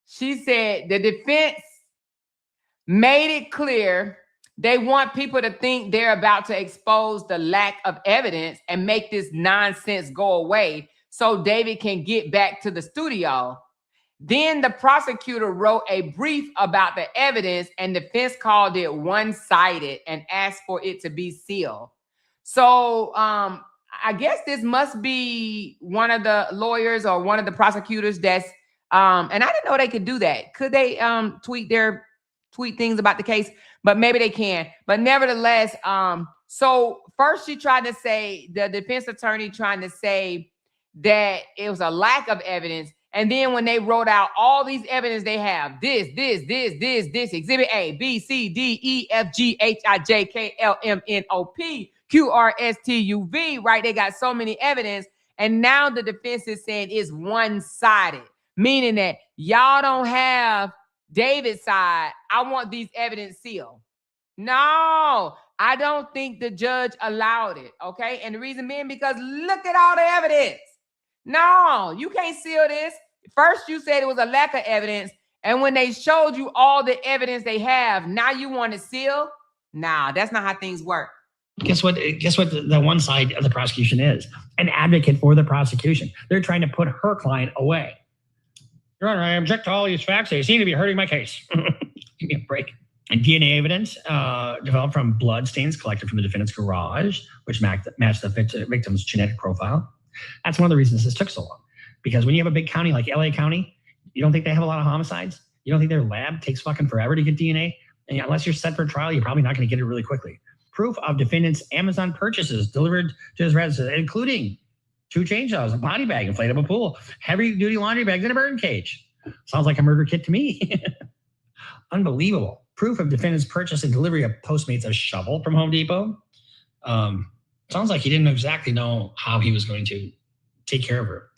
She said the defense made it clear they want people to think they're about to expose the lack of evidence and make this nonsense go away so David can get back to the studio. Then the prosecutor wrote a brief about the evidence and defense called it one-sided and asked for it to be sealed. So I guess this must be one of the lawyers or one of the prosecutors that's and I didn't know they could do that. Could they tweet things about the case? But maybe they can. But nevertheless, so first she tried to say, the defense attorney trying to say that it was a lack of evidence. And then when they wrote out all these evidence they have, this, exhibit A, B, C, D, E, F, G, H, I, J, K, L, M, N, O, P, Q, R, S, T, U, V, right? They got so many evidence. And now the defense is saying it's one-sided, meaning that y'all don't have David's side. I want these evidence sealed. No, I don't think the judge allowed it, okay? And the reason being because look at all the evidence. No, you can't seal this. First, you said it was a lack of evidence. And when they showed you all the evidence they have, now you want to seal? Nah, that's not how things work. Guess what the one side of the prosecution is? An advocate for the prosecution. They're trying to put her client away. Your Honor, I object to all these facts. They seem to be hurting my case. Give me a break. And DNA evidence developed from blood stains collected from the defendant's garage, which matched the victim's genetic profile. That's one of the reasons this took so long. Because when you have a big county like LA County, you don't think they have a lot of homicides? You don't think their lab takes fucking forever to get DNA? And unless you're set for trial, you're probably not going to get it really quickly. Proof of defendant's Amazon purchases delivered to his residence, including 2 chainsaws, a body bag, inflatable pool, heavy-duty laundry bags, and a bird cage. Sounds like a murder kit to me. Unbelievable. Proof of defendant's purchase and delivery of Postmates a shovel from Home Depot. Sounds like he didn't exactly know how he was going to take care of her.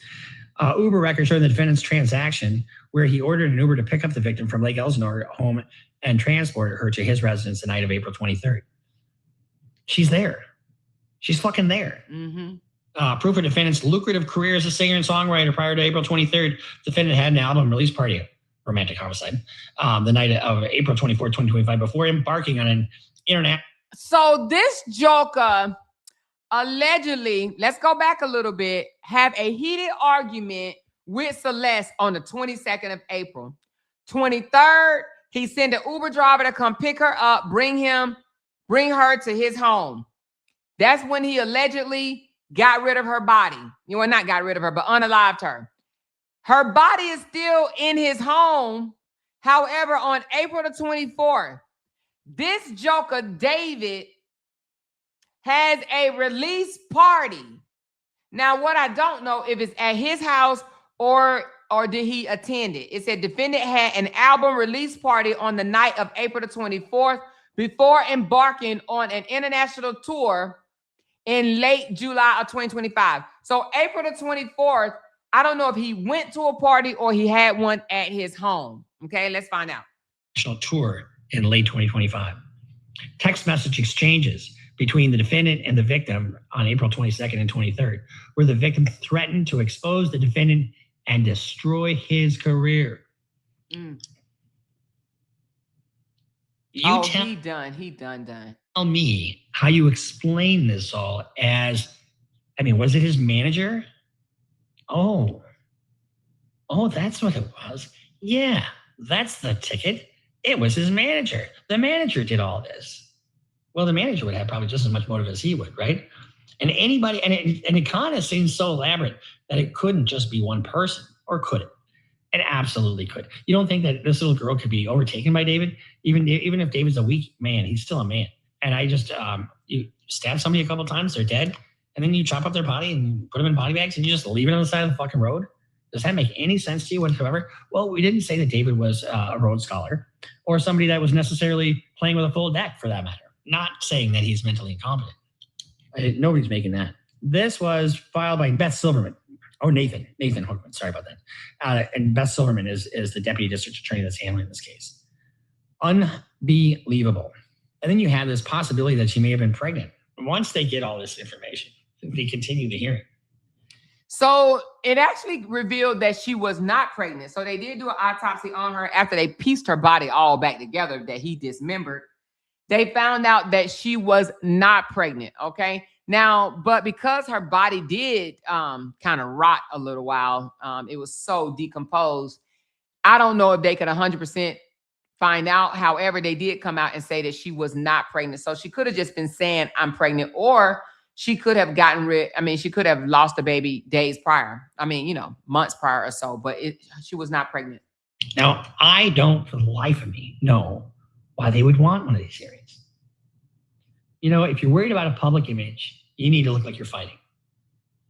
Uber records showing the defendant's transaction where he ordered an Uber to pick up the victim from Lake Elsinore home and transport her to his residence the night of April 23rd. She's there. She's fucking there. Mm-hmm. Proof of defendant's lucrative career as a singer and songwriter prior to April 23rd. Defendant had an album release party, romantic homicide, the night of April 24th, 2025, before embarking on an internet. So this joker allegedly, let's go back a little bit, have a heated argument with Celeste on the 22nd of April. 23rd, he sent an Uber driver to come pick her up, bring her to his home. That's when he allegedly got rid of her body. You know, not got rid of her, but unalived her. Her body is still in his home. However, on April the 24th, this joker, David, has a release party. Now, what I don't know if it's at his house or did he attend it. It said defendant had an album release party on the night of April the 24th before embarking on an international tour in late July of 2025. So April the 24th, I don't know if he went to a party or he had one at his home. Okay, let's find out. National tour in late 2025. Text message exchanges between the defendant and the victim on April 22nd and 23rd, where the victim threatened to expose the defendant and destroy his career. Mm. He done. Tell me how you explain this all as, I mean, was it his manager? Oh, that's what it was. Yeah, that's the ticket. It was his manager. The manager did all this. Well, the manager would have probably just as much motive as he would, right? And anybody, and it kind of seems so elaborate that it couldn't just be one person, or could it? It absolutely could. You don't think that this little girl could be overtaken by David? Even if David's a weak man, he's still a man. And I just, you stab somebody a couple of times, they're dead, and then you chop up their body and put them in body bags and you just leave it on the side of the fucking road? Does that make any sense to you whatsoever? Well, we didn't say that David was a Rhodes Scholar or somebody that was necessarily playing with a full deck for that matter. Not saying that he's mentally incompetent. Nobody's making that. This was filed by Beth Silverman, or Nathan Hookman. Sorry about that. And Beth Silverman is the deputy district attorney that's handling this case. Unbelievable. And then you have this possibility that she may have been pregnant. Once they get all this information, they continue the hearing. So it actually revealed that she was not pregnant. So they did do an autopsy on her after they pieced her body all back together that he dismembered. They found out that she was not pregnant, okay? Now, but because her body did kind of rot a little while, it was so decomposed, I don't know if they could 100% find out. However, they did come out and say that she was not pregnant. So she could have just been saying, I'm pregnant, or she could have she could have lost the baby days prior. Months prior or so, but she was not pregnant. Now, I don't for the life of me know why they would want one of these hearings. You know, if you're worried about a public image, you need to look like you're fighting.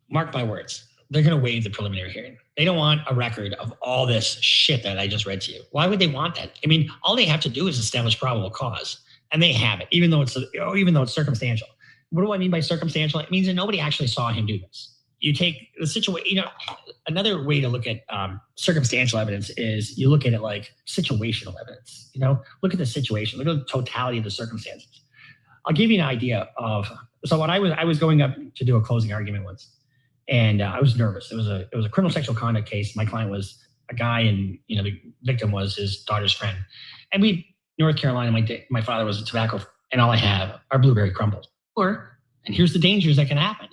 Mark my words, they're going to waive the preliminary hearing. They don't want a record of all this shit that I just read to you. Why would they want that? I mean, all they have to do is establish probable cause, and they have it, even though it's circumstantial. What do I mean by circumstantial? It means that nobody actually saw him do this. You take the situation, another way to look at circumstantial evidence is you look at it like situational evidence. Look at the situation, look at the totality of the circumstances. I'll give you an idea of, so when I was going up to do a closing argument once, and I was nervous. It was a criminal sexual conduct case. My client was a guy, and the victim was his daughter's friend. And North Carolina, my father was a tobacco, and all I have are blueberry crumbles. And here's the dangers that can happen,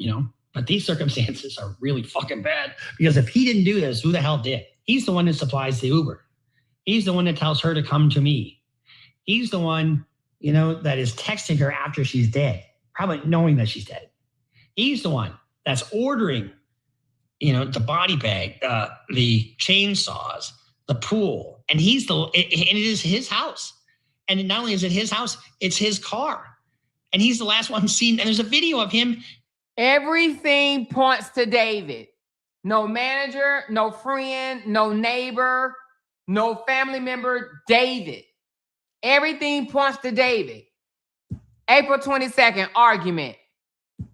But these circumstances are really fucking bad, because if he didn't do this, who the hell did? He's the one that supplies the Uber. He's the one that tells her to come to me. He's the one, that is texting her after she's dead, probably knowing that she's dead. He's the one that's ordering, the body bag, the chainsaws, the pool, and it is his house. And not only is it his house, it's his car. And he's the last one seen. And there's a video of him. Everything points to David. No manager, no friend, no neighbor, no family member, David. Everything points to David. April 22nd, argument.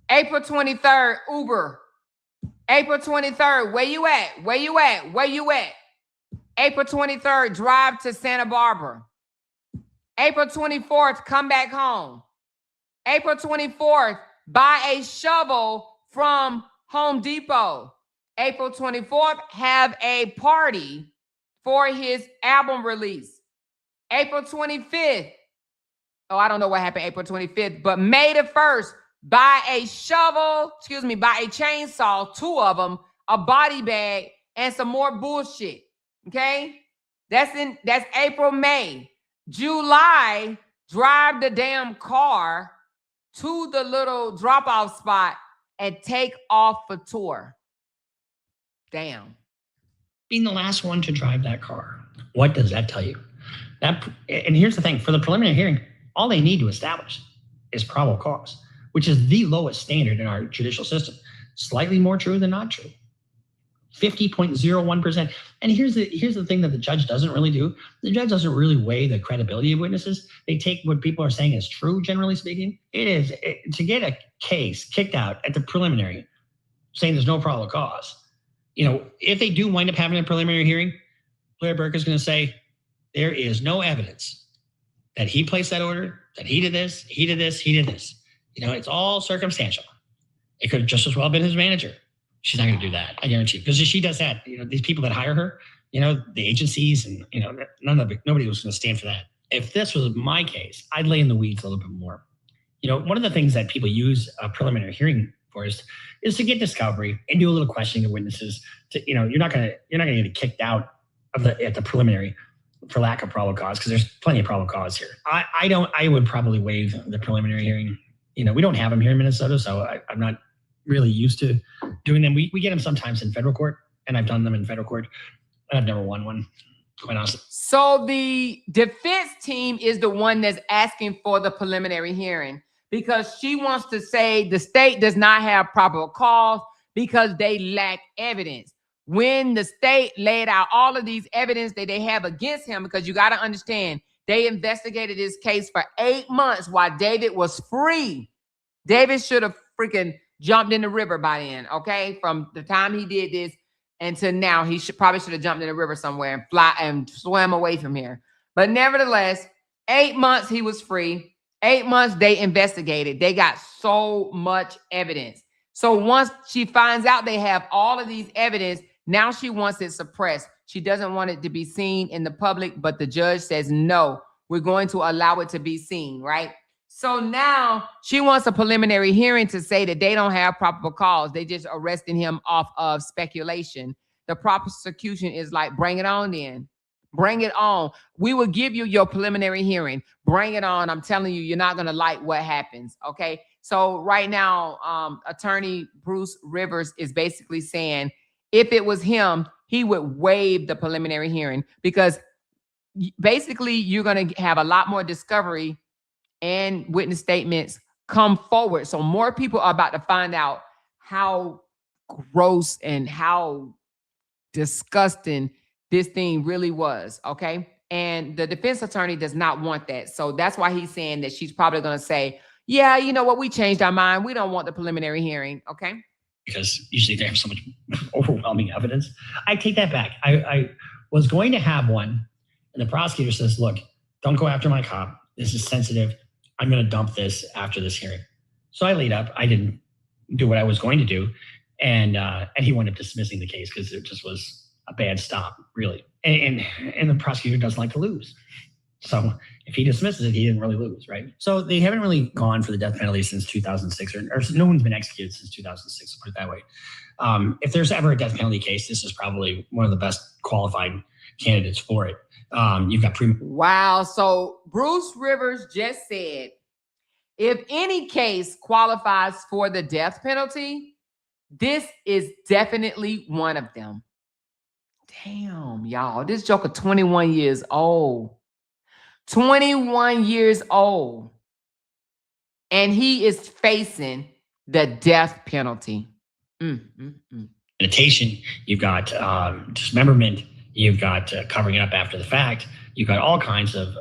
April 23rd, Uber. April 23rd, where you at? Where you at? Where you at? April 23rd, drive to Santa Barbara. April 24th, come back home. April 24th, buy a shovel from Home Depot. April 24th, have a party for his album release. April 25th, I don't know what happened April 25th, but May the 1st, buy a chainsaw, 2 of them, a body bag, and some more bullshit. Okay? That's April, May. July, drive the damn car to the little drop-off spot and take off for tour. Damn. Being the last one to drive that car. What does that tell you? And here's the thing, for the preliminary hearing, all they need to establish is probable cause, which is the lowest standard in our judicial system. Slightly more true than not true. 50.01%. And here's the thing that the judge doesn't really do. The judge doesn't really weigh the credibility of witnesses. They take what people are saying as true, generally speaking. To get a case kicked out at the preliminary, saying there's no probable cause. If they do wind up having a preliminary hearing, Blair Burke is going to say, there is no evidence that he placed that order, that he did this, he did this, he did this. It's all circumstantial. It could have just as well been his manager. She's not going to do that, I guarantee you. Because if she does that, these people that hire her, the agencies and, nobody was going to stand for that. If this was my case, I'd lay in the weeds a little bit more. One of the things that people use a preliminary hearing for is to get discovery and do a little questioning of witnesses. You're not going to get kicked out at the preliminary for lack of probable cause, because there's plenty of probable cause here. I would probably waive the preliminary hearing. We don't have them here in Minnesota, so I'm not really used to doing them. We get them sometimes in federal court, and I've done them in federal court, and I've never won one, quite honestly. So the defense team is the one that's asking for the preliminary hearing because she wants to say the state does not have probable cause because they lack evidence. When the state laid out all of these evidence that they have against him, because you got to understand, they investigated this case for 8 months while David was free. David should have freaking jumped in the river by then, okay? From the time he did this until now, he probably should have jumped in the river somewhere and swam away from here. But nevertheless, 8 months he was free. 8 months they investigated. They got so much evidence. So once she finds out they have all of these evidence, now she wants it suppressed. She doesn't want it to be seen in the public, but the judge says, no, we're going to allow it to be seen, right? So now she wants a preliminary hearing to say that they don't have probable cause. They just arresting him off of speculation. The prosecution is like, bring it on then. Bring it on. We will give you your preliminary hearing. Bring it on. I'm telling you, you're not going to like what happens, okay? So right now, attorney Bruce Rivers is basically saying, if it was him, he would waive the preliminary hearing because basically you're going to have a lot more discovery and witness statements come forward. So more people are about to find out how gross and how disgusting this thing really was, okay? And the defense attorney does not want that. So that's why he's saying that she's probably going to say, yeah, you know what? We changed our mind. We don't want the preliminary hearing, okay? Because usually they have so much overwhelming evidence. I take that back. I was going to have one, and the prosecutor says, look, don't go after my cop. This is sensitive. I'm going to dump this after this hearing. So I laid up. I didn't do what I was going to do. And he wound up dismissing the case because it just was a bad stop, really. And the prosecutor doesn't like to lose. So if he dismisses it, he didn't really lose, right? So they haven't really gone for the death penalty since 2006, or no one's been executed since 2006, to put it that way. If there's ever a death penalty case, this is probably one of the best qualified candidates for it. You've got Wow. So Bruce Rivers just said, if any case qualifies for the death penalty, this is definitely one of them. Damn, y'all. This Joker 21 years old. 21 years old. And he is facing the death penalty. Premeditation, you've got dismemberment, you've got covering it up after the fact, you've got all kinds of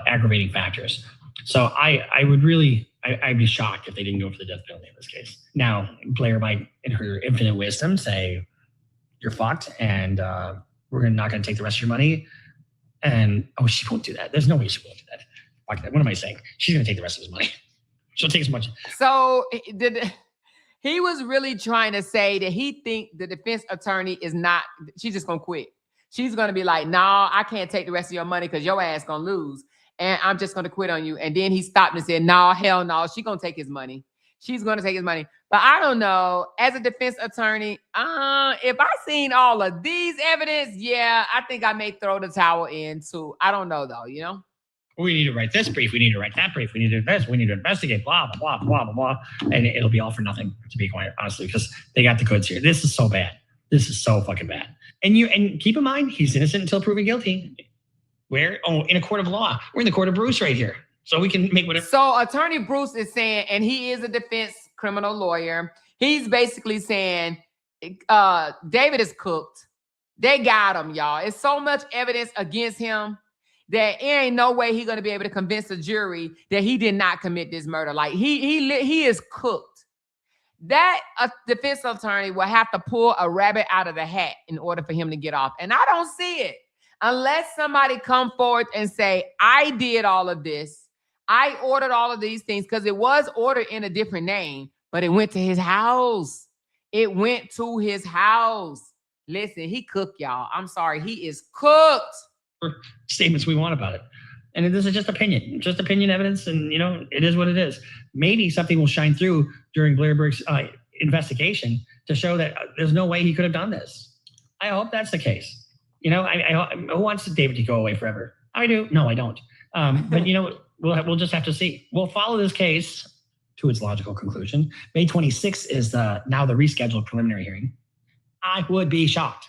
aggravating factors. So I'd be shocked if they didn't go for the death penalty in this case. Now, Blair might, in her infinite wisdom, say, you're fucked, and we're not going to take the rest of your money. And, oh, she won't do that. There's no way she won't do that. Fuck that. What am I saying? She's going to take the rest of his money. She'll take as much. So he was really trying to say that he think the defense attorney is not, she's just going to quit. She's going to be like, nah, I can't take the rest of your money because your ass going to lose. And I'm just going to quit on you. And then he stopped and said, no, hell no, she's going to take his money. She's going to take his money. But I don't know, as a defense attorney, if I seen all of these evidence, yeah, I think I may throw the towel in too. I don't know though, you know? We need to write this brief. We need to write that brief. We need to do this. We need to investigate, blah, blah, blah, blah, blah, blah. And it'll be all for nothing, to be quite honestly, because they got the goods here. This is so bad. This is so fucking bad. And keep in mind, he's innocent until proven guilty. Where? Oh, in a court of law. We're in the court of Bruce right here. So we can make whatever. So Attorney Bruce is saying, and he is a defense criminal lawyer. He's basically saying, David is cooked. They got him, y'all. It's so much evidence against him that there ain't no way he's going to be able to convince a jury that he did not commit this murder. Like he is cooked. That defense attorney will have to pull a rabbit out of the hat in order for him to get off. And I don't see it unless somebody come forward and say, I did all of this. I ordered all of these things, because it was ordered in a different name, but it went to his house. It went to his house. Listen, he cooked, y'all. I'm sorry. He is cooked. Statements we want about it. And this is just opinion evidence. And, it is what it is. Maybe something will shine through during Blair Burke's investigation to show that there's no way he could have done this. I hope that's the case. Who wants David to go away forever? I do. No, I don't. But, we'll just have to see. We'll follow this case to its logical conclusion. May 26th is now the rescheduled preliminary hearing. I would be shocked.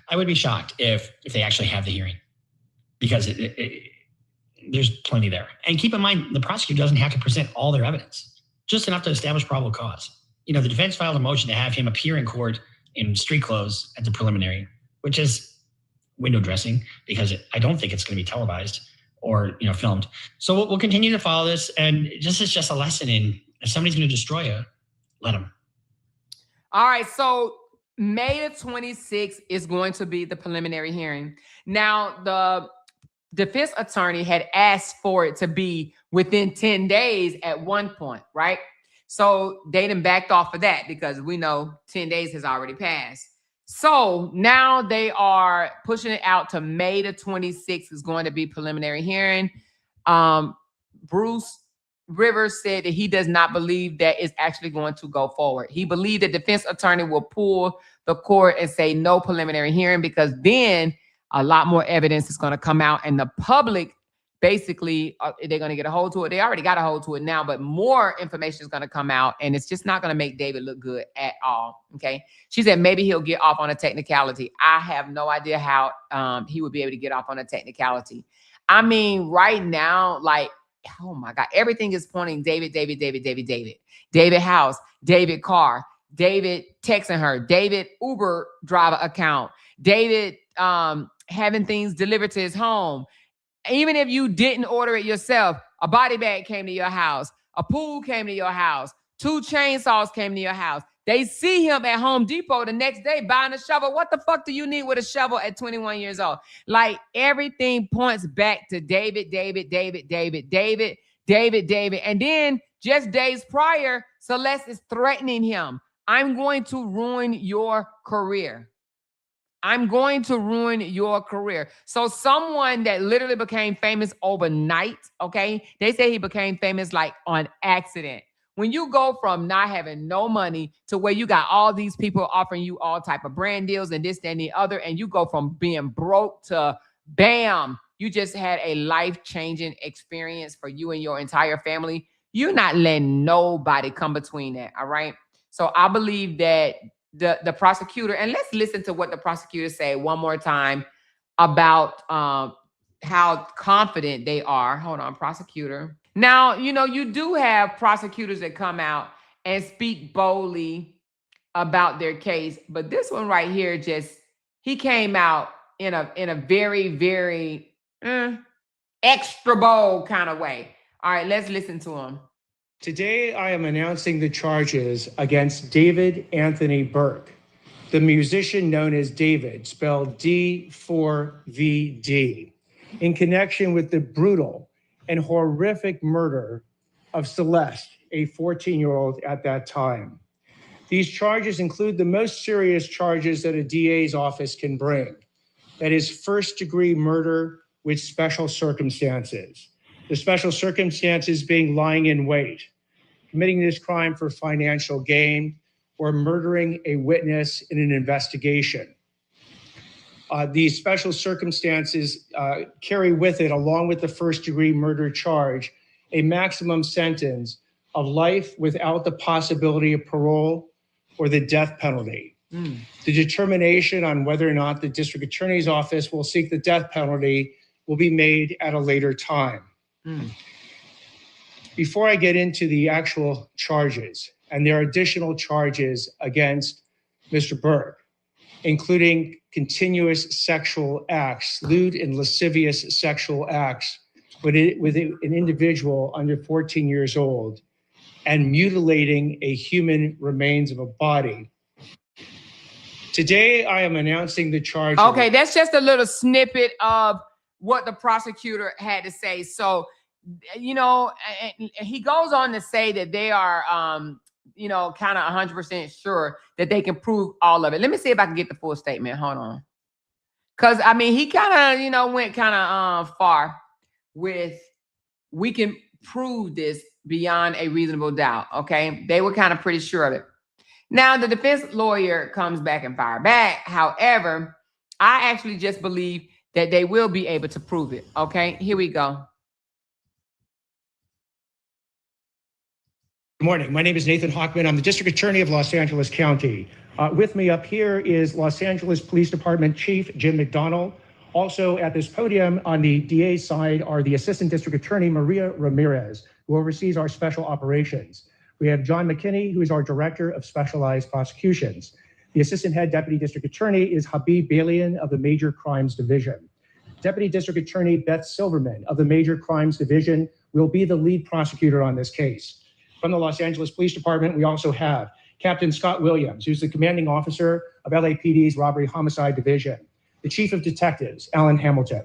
I would be shocked if they actually have the hearing, because there's plenty there. And keep in mind, the prosecutor doesn't have to present all their evidence, just enough to establish probable cause. The defense filed a motion to have him appear in court in street clothes at the preliminary, which is window dressing, because I don't think it's going to be televised or filmed. So we'll continue to follow this, and this is just a lesson in, if somebody's going to destroy you, let them. All right, so May the 26th is going to be the preliminary hearing. Now, the defense attorney had asked for it to be within 10 days at one point, right? So they done backed off of that, because we know 10 days has already passed. So now they are pushing it out to May the 26th is going to be preliminary hearing. Bruce Rivers said that he does not believe that it's actually going to go forward. He believed the defense attorney will pull the court and say no preliminary hearing, because then a lot more evidence is going to come out, and the public basically they're going to get a hold to it. They already got a hold to it now, but more information is going to come out, and it's just not going to make David look good at all. Okay. She said maybe he'll get off on a technicality. I have no idea how he would be able to get off on a technicality. I mean, right now, like, oh my God, everything is pointing David house, David car, David texting her, David Uber driver account, David having things delivered to his home. Even if you didn't order it yourself, a body bag came to your house, a pool came to your house, 2 chainsaws came to your house. They see him at Home Depot the next day buying a shovel. What the fuck do you need with a shovel at 21 years old? Like, everything points back to David. And then just days prior, Celeste is threatening him. I'm going to ruin your career. I'm going to ruin your career. So someone that literally became famous overnight, okay? They say he became famous like on accident. When you go from not having no money to where you got all these people offering you all type of brand deals and this, that, and the other, and you go from being broke to bam, you just had a life-changing experience for you and your entire family. You're not letting nobody come between that, all right? So I believe that the prosecutor, and let's listen to what the prosecutor said one more time about how confident they are. Hold on, prosecutor. Now, you know, you do have prosecutors that come out and speak boldly about their case, but this one right here, he came out in a very, very extra bold kind of way. All right, let's listen to him. Today, I am announcing the charges against David Anthony Burke, the musician known as David, spelled D4VD, in connection with the brutal and horrific murder of Celeste, a 14-year-old at that time. These charges include the most serious charges that a DA's office can bring. That is first-degree murder with special circumstances. The special circumstances being lying in wait, committing this crime for financial gain, or murdering a witness in an investigation. These special circumstances carry with it, along with the first-degree murder charge, a maximum sentence of life without the possibility of parole or the death penalty. The determination on whether or not the district attorney's office will seek the death penalty will be made at a later time. Before I get into the actual charges, and there are additional charges against Mr. Burke, including continuous sexual acts, lewd and lascivious sexual acts with an individual under 14 years old, and mutilating a human remains of a body. Today, I am announcing the charges. Okay, that's just a little snippet of what the prosecutor had to say. So, you know, he goes on to say that they are, you know, kind of 100% sure that they can prove all of it. Let me see if I can get the full statement. Hold on. Because, I mean, he kind of, you know, went kind of far with, we can prove this beyond a reasonable doubt, okay? They were kind of pretty sure of it. Now, the defense lawyer comes back and fire back. However, I actually just believe that they will be able to prove it, okay? Here we go. Good morning. My name is Nathan Hockman. I'm the District Attorney of Los Angeles County. With me up here is Los Angeles Police Department Chief Jim McDonald. Also at this podium on the DA's side are the Assistant District Attorney Maria Ramirez, who oversees our special operations. We have John McKinney, who is our Director of Specialized Prosecutions. The Assistant Head Deputy District Attorney is Habib Balian of the Major Crimes Division. Deputy District Attorney Beth Silverman of the Major Crimes Division will be the lead prosecutor on this case. From the Los Angeles Police Department, we also have Captain Scott Williams, who's the commanding officer of LAPD's Robbery Homicide Division, the Chief of Detectives, Alan Hamilton,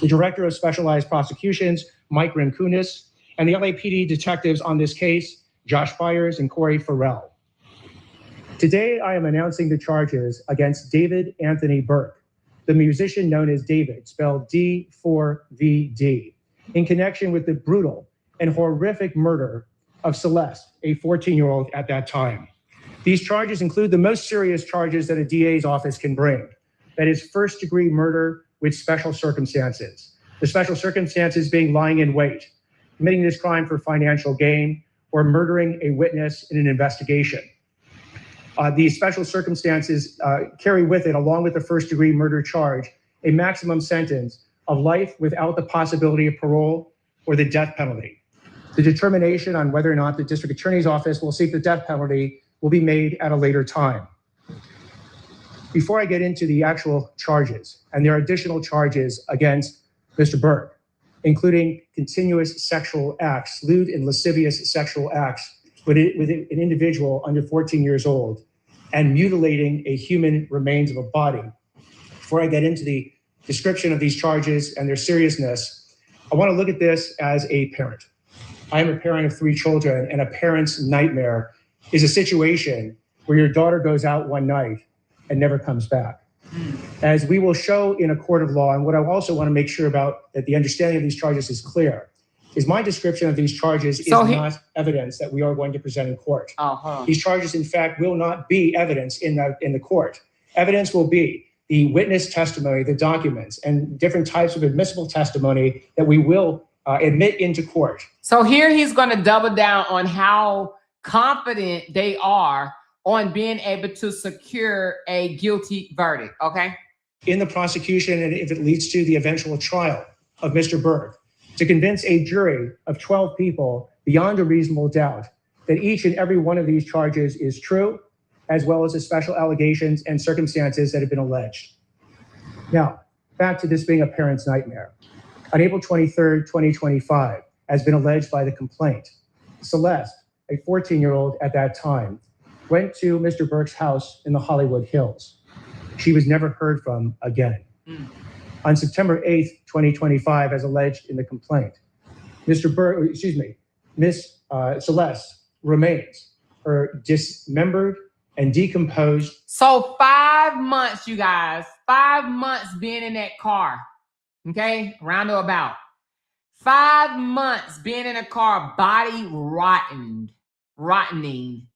the Director of Specialized Prosecutions, Mike Rankunis, and the LAPD detectives on this case, Josh Byers and Corey Farrell. Today, I am announcing the charges against David Anthony Burke, the musician known as David, spelled D4VD, in connection with the brutal and horrific murder of Celeste, a 14-year-old at that time. These charges include the most serious charges that a DA's office can bring. That is first-degree murder with special circumstances. The special circumstances being lying in wait, committing this crime for financial gain, or murdering a witness in an investigation. These special circumstances carry with it, along with the first-degree murder charge, a maximum sentence of life without the possibility of parole or the death penalty. The determination on whether or not the district attorney's office will seek the death penalty will be made at a later time. Before I get into the actual charges, and there are additional charges against Mr. Burke, including continuous sexual acts, lewd and lascivious sexual acts with an individual under 14 years old, and mutilating a human remains of a body. Before I get into the description of these charges and their seriousness, I want to look at this as a parent. I am a parent of 3 children, and a parent's nightmare is a situation where your daughter goes out one night and never comes back. As we will show in a court of law, and what I also want to make sure about that the understanding of these charges is clear, is my description of these charges is not evidence that we are going to present in court. These charges, in fact, will not be evidence in the court. Evidence will be the witness testimony, the documents, and different types of admissible testimony that we will admit into court. So here he's going to double down on how confident they are on being able to secure a guilty verdict, okay? In the prosecution, and if it leads to the eventual trial of Mr. Berg, to convince a jury of 12 people beyond a reasonable doubt that each and every one of these charges is true, as well as the special allegations and circumstances that have been alleged. Now, back to this being a parent's nightmare. On April 23rd, 2025, as been alleged by the complaint, Celeste, a 14-year-old at that time, went to Mr. Berg's house in the Hollywood Hills. She was never heard from again. On September 8th, 2025, as alleged in the complaint, Miss Celeste remains, her dismembered and decomposed. So 5 months, you guys, 5 months being in that car, okay? Round or about. 5 months being in a car, body rottening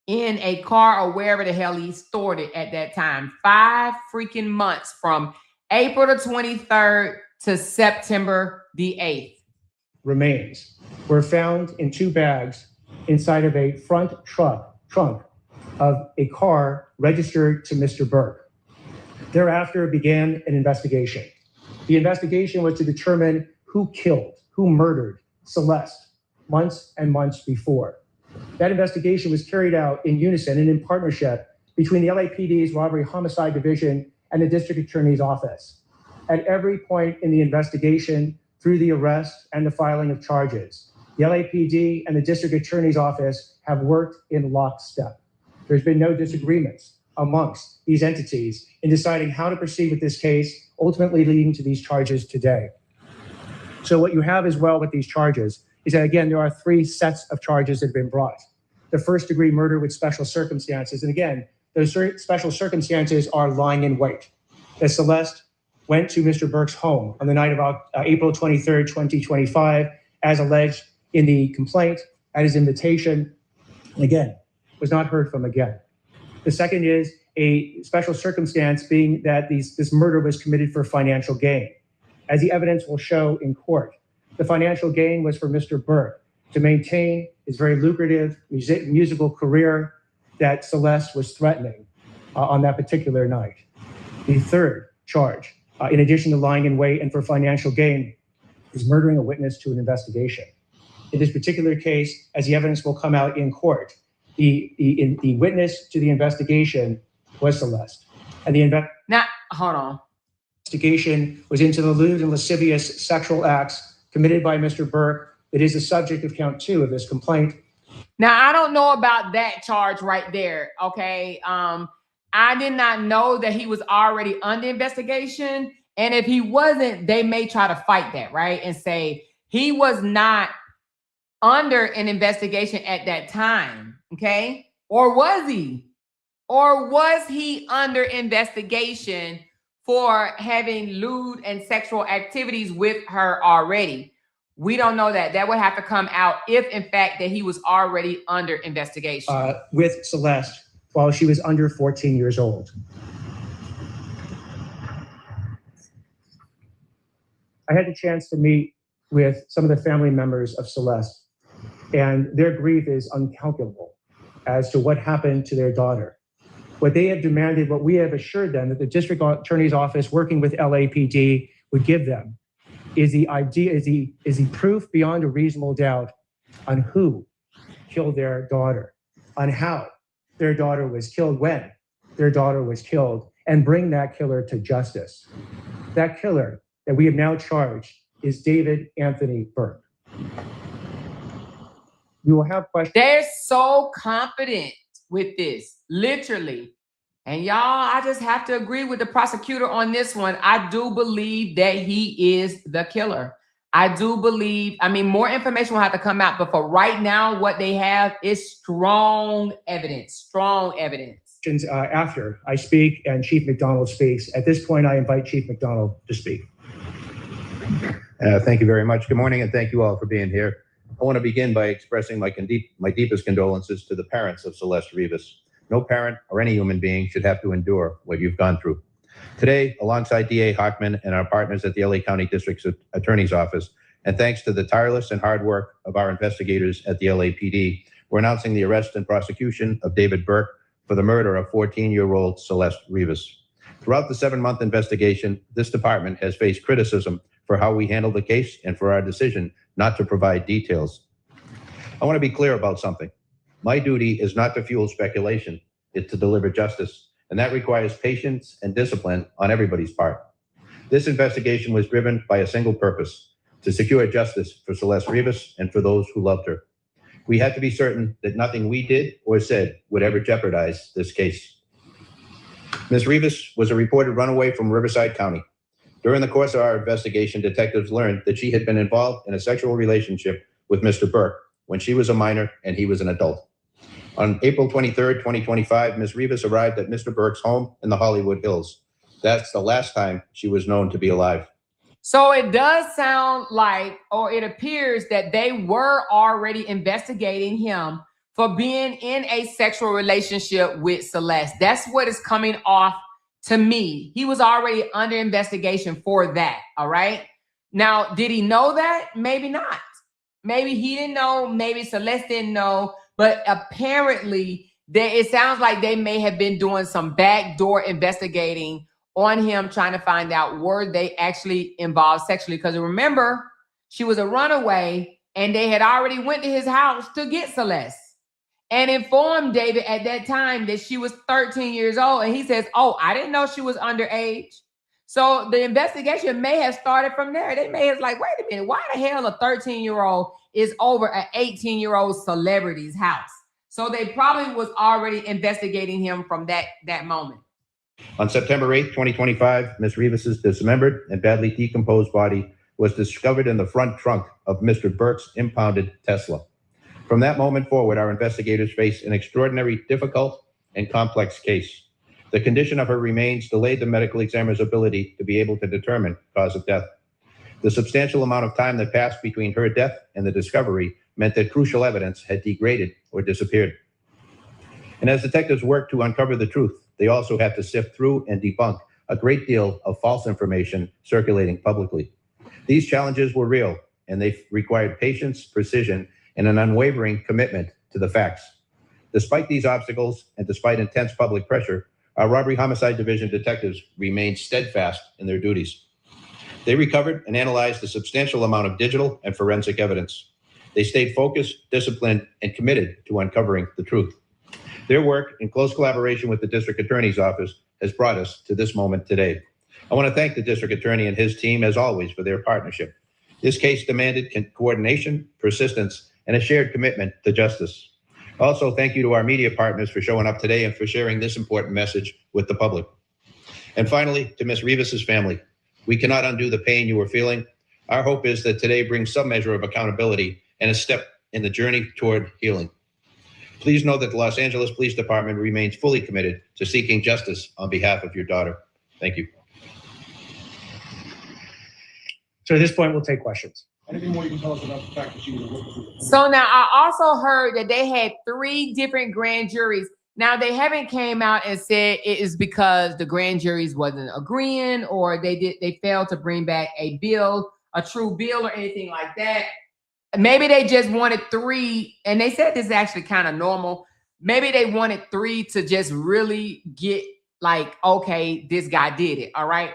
in a car or wherever the hell he stored it at that time. 5 freaking months from April the 23rd to September the 8th. Remains were found in 2 bags inside of a front trunk of a car registered to Mr. Berg. Thereafter began an investigation. The investigation was to determine who killed, who murdered Celeste months and months before. That investigation was carried out in unison and in partnership between the LAPD's Robbery Homicide Division and the District Attorney's Office. At every point in the investigation, through the arrest and the filing of charges, the LAPD and the District Attorney's Office have worked in lockstep. There's been no disagreements amongst these entities in deciding how to proceed with this case, ultimately leading to these charges today. So what you have as well with these charges is that, again, there are 3 sets of charges that have been brought. The first-degree murder with special circumstances. And again, those special circumstances are lying in wait. That Celeste went to Mr. Berg's home on the night of April 23rd, 2025, as alleged in the complaint, at his invitation, and again, was not heard from again. The second is a special circumstance being that this murder was committed for financial gain. As the evidence will show in court, the financial gain was for Mr. Berg to maintain his very lucrative musical career that Celeste was threatening on that particular night. The third charge, in addition to lying in wait and for financial gain, is murdering a witness to an investigation. In this particular case, as the evidence will come out in court, the witness to the investigation was Celeste. And now, hold on. Investigation was into the lewd and lascivious sexual acts committed by Mr. Berg. It is the subject of count 2 of this complaint. Now, I don't know about that charge right there, okay? I did not know that he was already under investigation. And if he wasn't, they may try to fight that, right? And say he was not under an investigation at that time, okay? Or was he? Or was he under investigation for having lewd and sexual activities with her already? We don't know that. That would have to come out if, in fact, that he was already under investigation. With Celeste while she was under 14 years old. I had the chance to meet with some of the family members of Celeste, and their grief is incalculable as to what happened to their daughter. What they have demanded, what we have assured them that the District Attorney's Office working with LAPD would give them is the proof beyond a reasonable doubt on who killed their daughter, on how their daughter was killed, when their daughter was killed, and bring that killer to justice. That killer that we have now charged is David Anthony Berg. We will have questions. They're so confident with this, literally. And y'all, I just have to agree with the prosecutor on this one. I do believe that he is the killer. I do believe, I mean, more information will have to come out, but for right now, what they have is strong evidence, After I speak and Chief McDonald speaks, at this point, I invite Chief McDonald to speak. Thank you very much. Good morning, and thank you all for being here. I want to begin by expressing my deepest condolences to the parents of Celeste Rivas. No parent or any human being should have to endure what you've gone through. Today, alongside DA Hockman and our partners at the LA County District Attorney's Office, and thanks to the tireless and hard work of our investigators at the LAPD, we're announcing the arrest and prosecution of David Burke for the murder of 14-year-old Celeste Rivas. Throughout the 7-month investigation, this department has faced criticism for how we handled the case and for our decision not to provide details. I want to be clear about something. My duty is not to fuel speculation, it's to deliver justice, and that requires patience and discipline on everybody's part. This investigation was driven by a single purpose: to secure justice for Celeste Rivas and for those who loved her. We had to be certain that nothing we did or said would ever jeopardize this case. Ms. Rivas was a reported runaway from Riverside County. During the course of our investigation, detectives learned that she had been involved in a sexual relationship with Mr. Burke when she was a minor and he was an adult. On April 23rd, 2025, Ms. Rivas arrived at Mr. Burke's home in the Hollywood Hills. That's the last time she was known to be alive. So it does sound like, or it appears that they were already investigating him for being in a sexual relationship with Celeste. That's what is coming off to me. He was already under investigation for that, all right? Now, did he know that? Maybe not. Maybe he didn't know, maybe Celeste didn't know, but apparently it sounds like they may have been doing some backdoor investigating on him, trying to find out were they actually involved sexually. Because remember, she was a runaway and they had already went to his house to get Celeste and informed David at that time that she was 13 years old. And he says, oh, I didn't know she was underage. So the investigation may have started from there. They may have like, wait a minute, why the hell a 13-year-old is over an 18-year-old celebrity's house? So they probably was already investigating him from that moment. On September 8th, 2025, Ms. Rivas' dismembered and badly decomposed body was discovered in the front trunk of Mr. Burke's impounded Tesla. From that moment forward, our investigators faced an extraordinary, difficult, and complex case. The condition of her remains delayed the medical examiner's ability to be able to determine cause of death. The substantial amount of time that passed between her death and the discovery meant that crucial evidence had degraded or disappeared. And as detectives worked to uncover the truth, they also had to sift through and debunk a great deal of false information circulating publicly. These challenges were real, and they required patience, precision, and an unwavering commitment to the facts. Despite these obstacles, and despite intense public pressure, our Robbery Homicide Division detectives remained steadfast in their duties. They recovered and analyzed a substantial amount of digital and forensic evidence. They stayed focused, disciplined, and committed to uncovering the truth. Their work, in close collaboration with the District Attorney's Office, has brought us to this moment today. I want to thank the District Attorney and his team, as always, for their partnership. This case demanded coordination, persistence, and a shared commitment to justice. Also, thank you to our media partners for showing up today and for sharing this important message with the public. And finally, to Ms. Rivas' family, we cannot undo the pain you are feeling. Our hope is that today brings some measure of accountability and a step in the journey toward healing. Please know that the Los Angeles Police Department remains fully committed to seeking justice on behalf of your daughter. Thank you. So at this point, we'll take questions. Anything more you can tell us about the fact that she was a witness? So now I also heard that they had 3 different grand juries. Now they haven't came out and said it is because the grand juries wasn't agreeing or they failed to bring back a true bill or anything like that. Maybe they just wanted 3, and they said this is actually kind of normal. Maybe they wanted 3 to just really get like, okay, this guy did it, all right?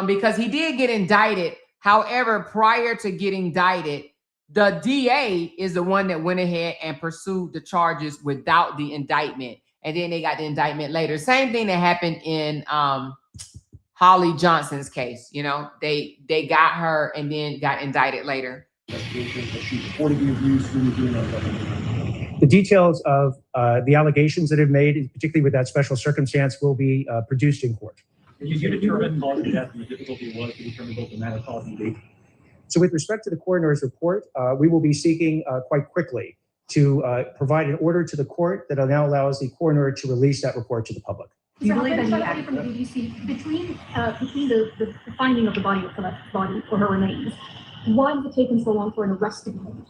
Because he did get indicted. However, prior to getting indicted, the DA is the one that went ahead and pursued the charges without the indictment. And then they got the indictment later. Same thing that happened in Holly Johnson's case. You know, they got her and then got indicted later. The details of the allegations that have made, particularly with that special circumstance, will be produced in court. Did you determine cause of death and the difficulty was to determine both the matter of cause and date? So with respect to the coroner's report, we will be seeking quite quickly to provide an order to the court that now allows the coroner to release that report to the public. Do you believe that he acted from the BBC between the finding of the body of Celeste's body or her remains? Why has it taken so long for an arrest to be made?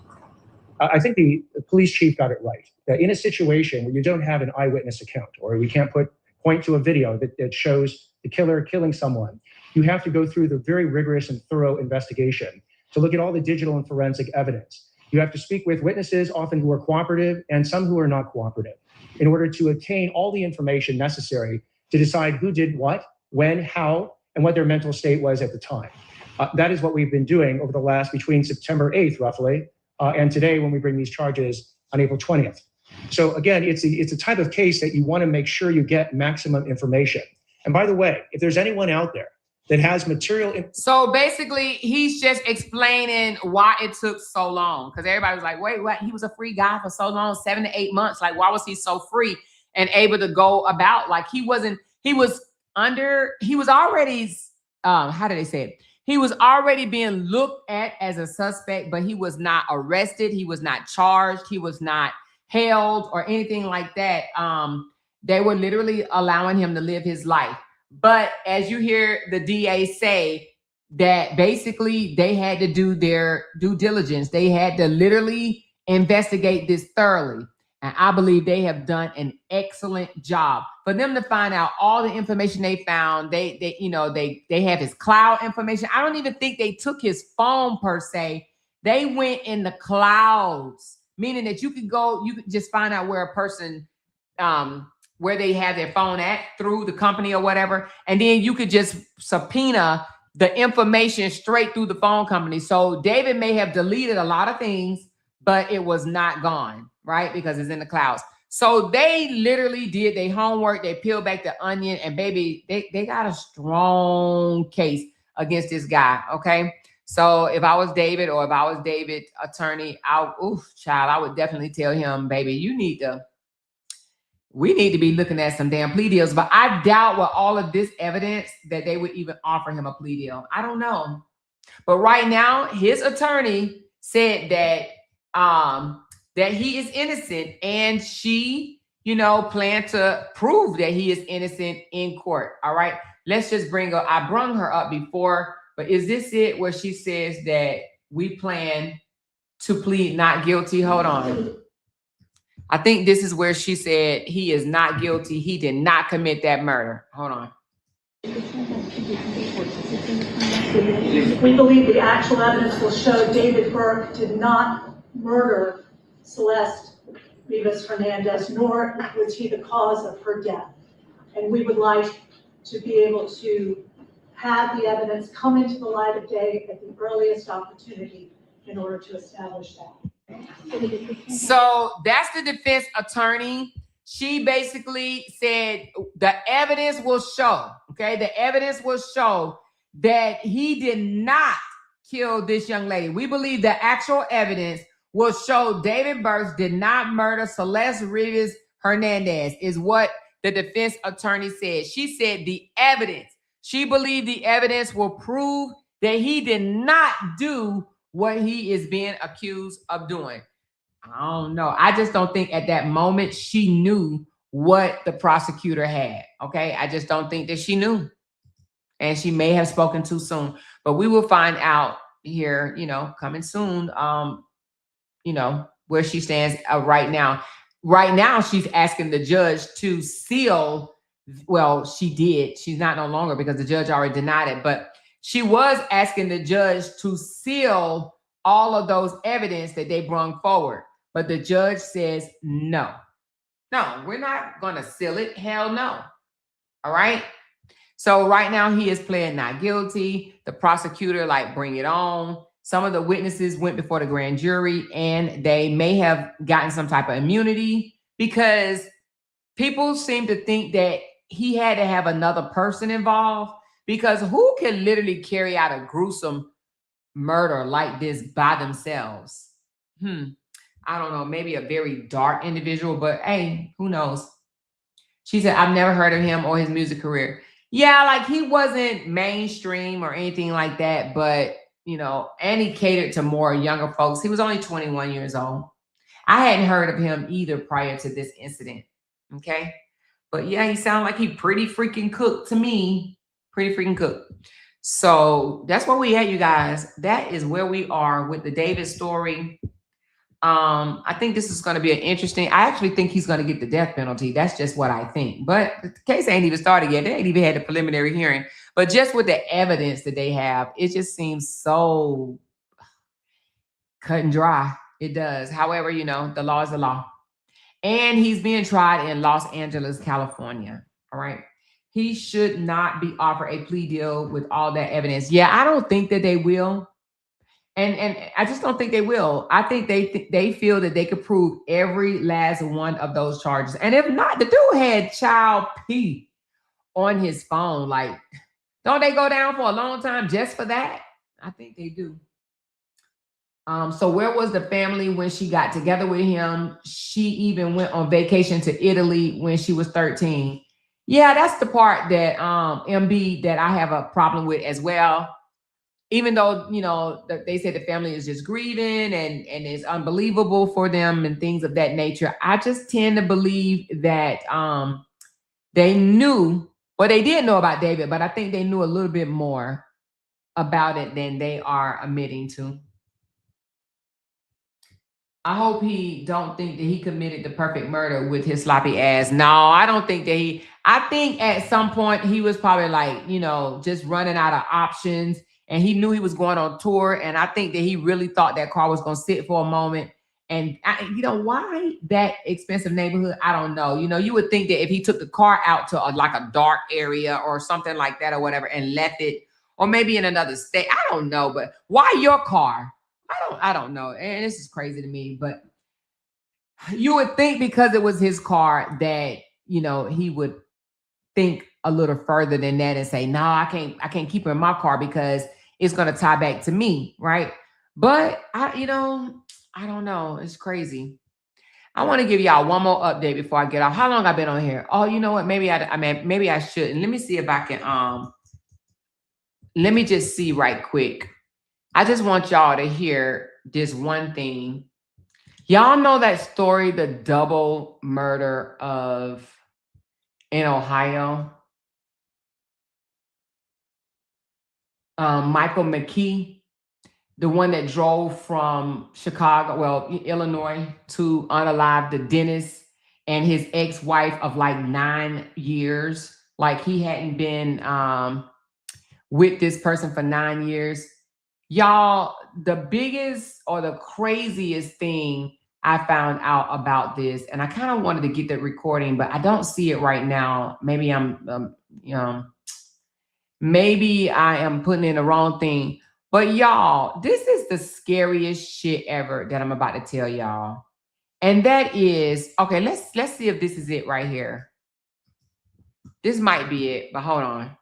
I think the police chief got it right. That in a situation where you don't have an eyewitness account, or we can't put point to a video that shows the killer killing someone. You have to go through the very rigorous and thorough investigation to look at all the digital and forensic evidence. You have to speak with witnesses, often who are cooperative, and some who are not cooperative, in order to obtain all the information necessary to decide who did what, when, how, and what their mental state was at the time. That is what we've been doing over the last, between September 8th, roughly, and today when we bring these charges on April 20th. So again, it's a type of case that you want to make sure you get maximum information. And by the way, if there's anyone out there that has material. So basically, he's just explaining why it took so long. Because everybody was like, wait, what? He was a free guy for so long, 7 to 8 months. Like, why was he so free and able to go about? Like, he was already, how did they say it? He was already being looked at as a suspect, but he was not arrested. He was not charged. He was not held or anything like that. They were literally allowing him to live his life. But as you hear the DA say, that basically they had to do their due diligence. They had to literally investigate this thoroughly. And I believe they have done an excellent job. For them to find out all the information they found, they have his cloud information. I don't even think they took his phone per se. They went in the clouds, meaning that you could just find out where a person, where they have their phone at through the company or whatever. And then you could just subpoena the information straight through the phone company. So David may have deleted a lot of things, but it was not gone, right? Because it's in the clouds. So they literally did their homework. They peeled back the onion, and baby, they got a strong case against this guy, okay? So if I was David, or if I was David's attorney, I would definitely tell him, baby, we need to be looking at some damn plea deals. But I doubt with all of this evidence that they would even offer him a plea deal. I don't know. But right now, his attorney said that he is innocent, and she, planned to prove that he is innocent in court. All right. Let's just I brung her up before, but is this it where she says that we plan to plead not guilty? Hold on. I think this is where she said he is not guilty. He did not commit that murder. Hold on. We believe the actual evidence will show David Burke did not murder Celeste Rivas Hernandez, nor was he the cause of her death. And we would like to be able to have the evidence come into the light of day at the earliest opportunity in order to establish that. So that's the defense attorney. She basically said the evidence will show, okay? The evidence will show that he did not kill this young lady. We believe the actual evidence will show David Burke did not murder Celeste Rivas Hernandez, is what the defense attorney said. She said she believed the evidence will prove that he did not do what he is being accused of doing. I don't know. I just don't think at that moment she knew what the prosecutor had. Okay. I just don't think that she knew. And she may have spoken too soon. But we will find out here, coming soon, where she stands right now. Right now, she's asking the judge to seal. Well, she did. She's not no longer, because the judge already denied it. But she was asking the judge to seal all of those evidence that they brought forward. But the judge says, no, we're not going to seal it. Hell no. All right. So right now he is pleading not guilty. The prosecutor, bring it on. Some of the witnesses went before the grand jury, and they may have gotten some type of immunity, because people seem to think that he had to have another person involved, because who can literally carry out a gruesome murder like this by themselves? I don't know, maybe a very dark individual, but hey, who knows? She said, I've never heard of him or his music career. Yeah, he wasn't mainstream or anything like that, but, and he catered to more younger folks. He was only 21 years old. I hadn't heard of him either prior to this incident, okay? But yeah, he sounded like he pretty freaking cooked to me. Pretty freaking cooked. So that's where we at, you guys. That is where we are with the David story. I think this is going to be an interesting. I actually think he's going to get the death penalty. That's just what I think. But the case ain't even started yet. They ain't even had the preliminary hearing. But just with the evidence that they have, it just seems so cut and dry. It does. However, you know, the law is the law. And he's being tried in Los Angeles, California. All right. He should not be offered a plea deal with all that evidence. Yeah, I don't think that they will. And I just don't think they will. I think they feel that they could prove every last one of those charges. And if not, the dude had child P on his phone. Like, don't they go down for a long time just for that? I think they do. So where was the family when she got together with him? She even went on vacation to Italy when she was 13. Yeah, that's the part that MB that I have a problem with as well. Even though, you know, they said the family is just grieving and it's unbelievable for them and things of that nature. I just tend to believe that they knew, well, they did know about David, but I think they knew a little bit more about it than they are admitting to. I hope he don't think that he committed the perfect murder with his sloppy ass. No, I don't think that I think at some point he was probably like, you know, just running out of options. And he knew he was going on tour. And I think that he really thought that car was going to sit for a moment. And, you know, why that expensive neighborhood? I don't know. You know, you would think that if he took the car out to like a dark area or something like that or whatever and left it, or maybe in another state. I don't know. But why your car? I don't know. And this is crazy to me. But you would think because it was his car that, you know, he would think a little further than that and say, no, I can't keep her in my car because it's going to tie back to me, right? But I don't know. It's crazy. I want to give y'all one more update before I get off. How long I've been on here? Oh, you know what? Maybe maybe I shouldn't. Let me see if I can. Let me just see right quick. I just want y'all to hear this one thing. Y'all know that story, the double murder in Ohio. Michael McKee, the one that drove from Illinois to unalive the dentist and his ex-wife of like 9 years. Like he hadn't been with this person for 9 years. Y'all, the biggest or the craziest thing I found out about this, and I kind of wanted to get the recording, but I don't see it right now. Maybe maybe I am putting in the wrong thing. But y'all, this is the scariest shit ever that I'm about to tell y'all. And that is, okay, let's see if this is it right here. This might be it, but hold on.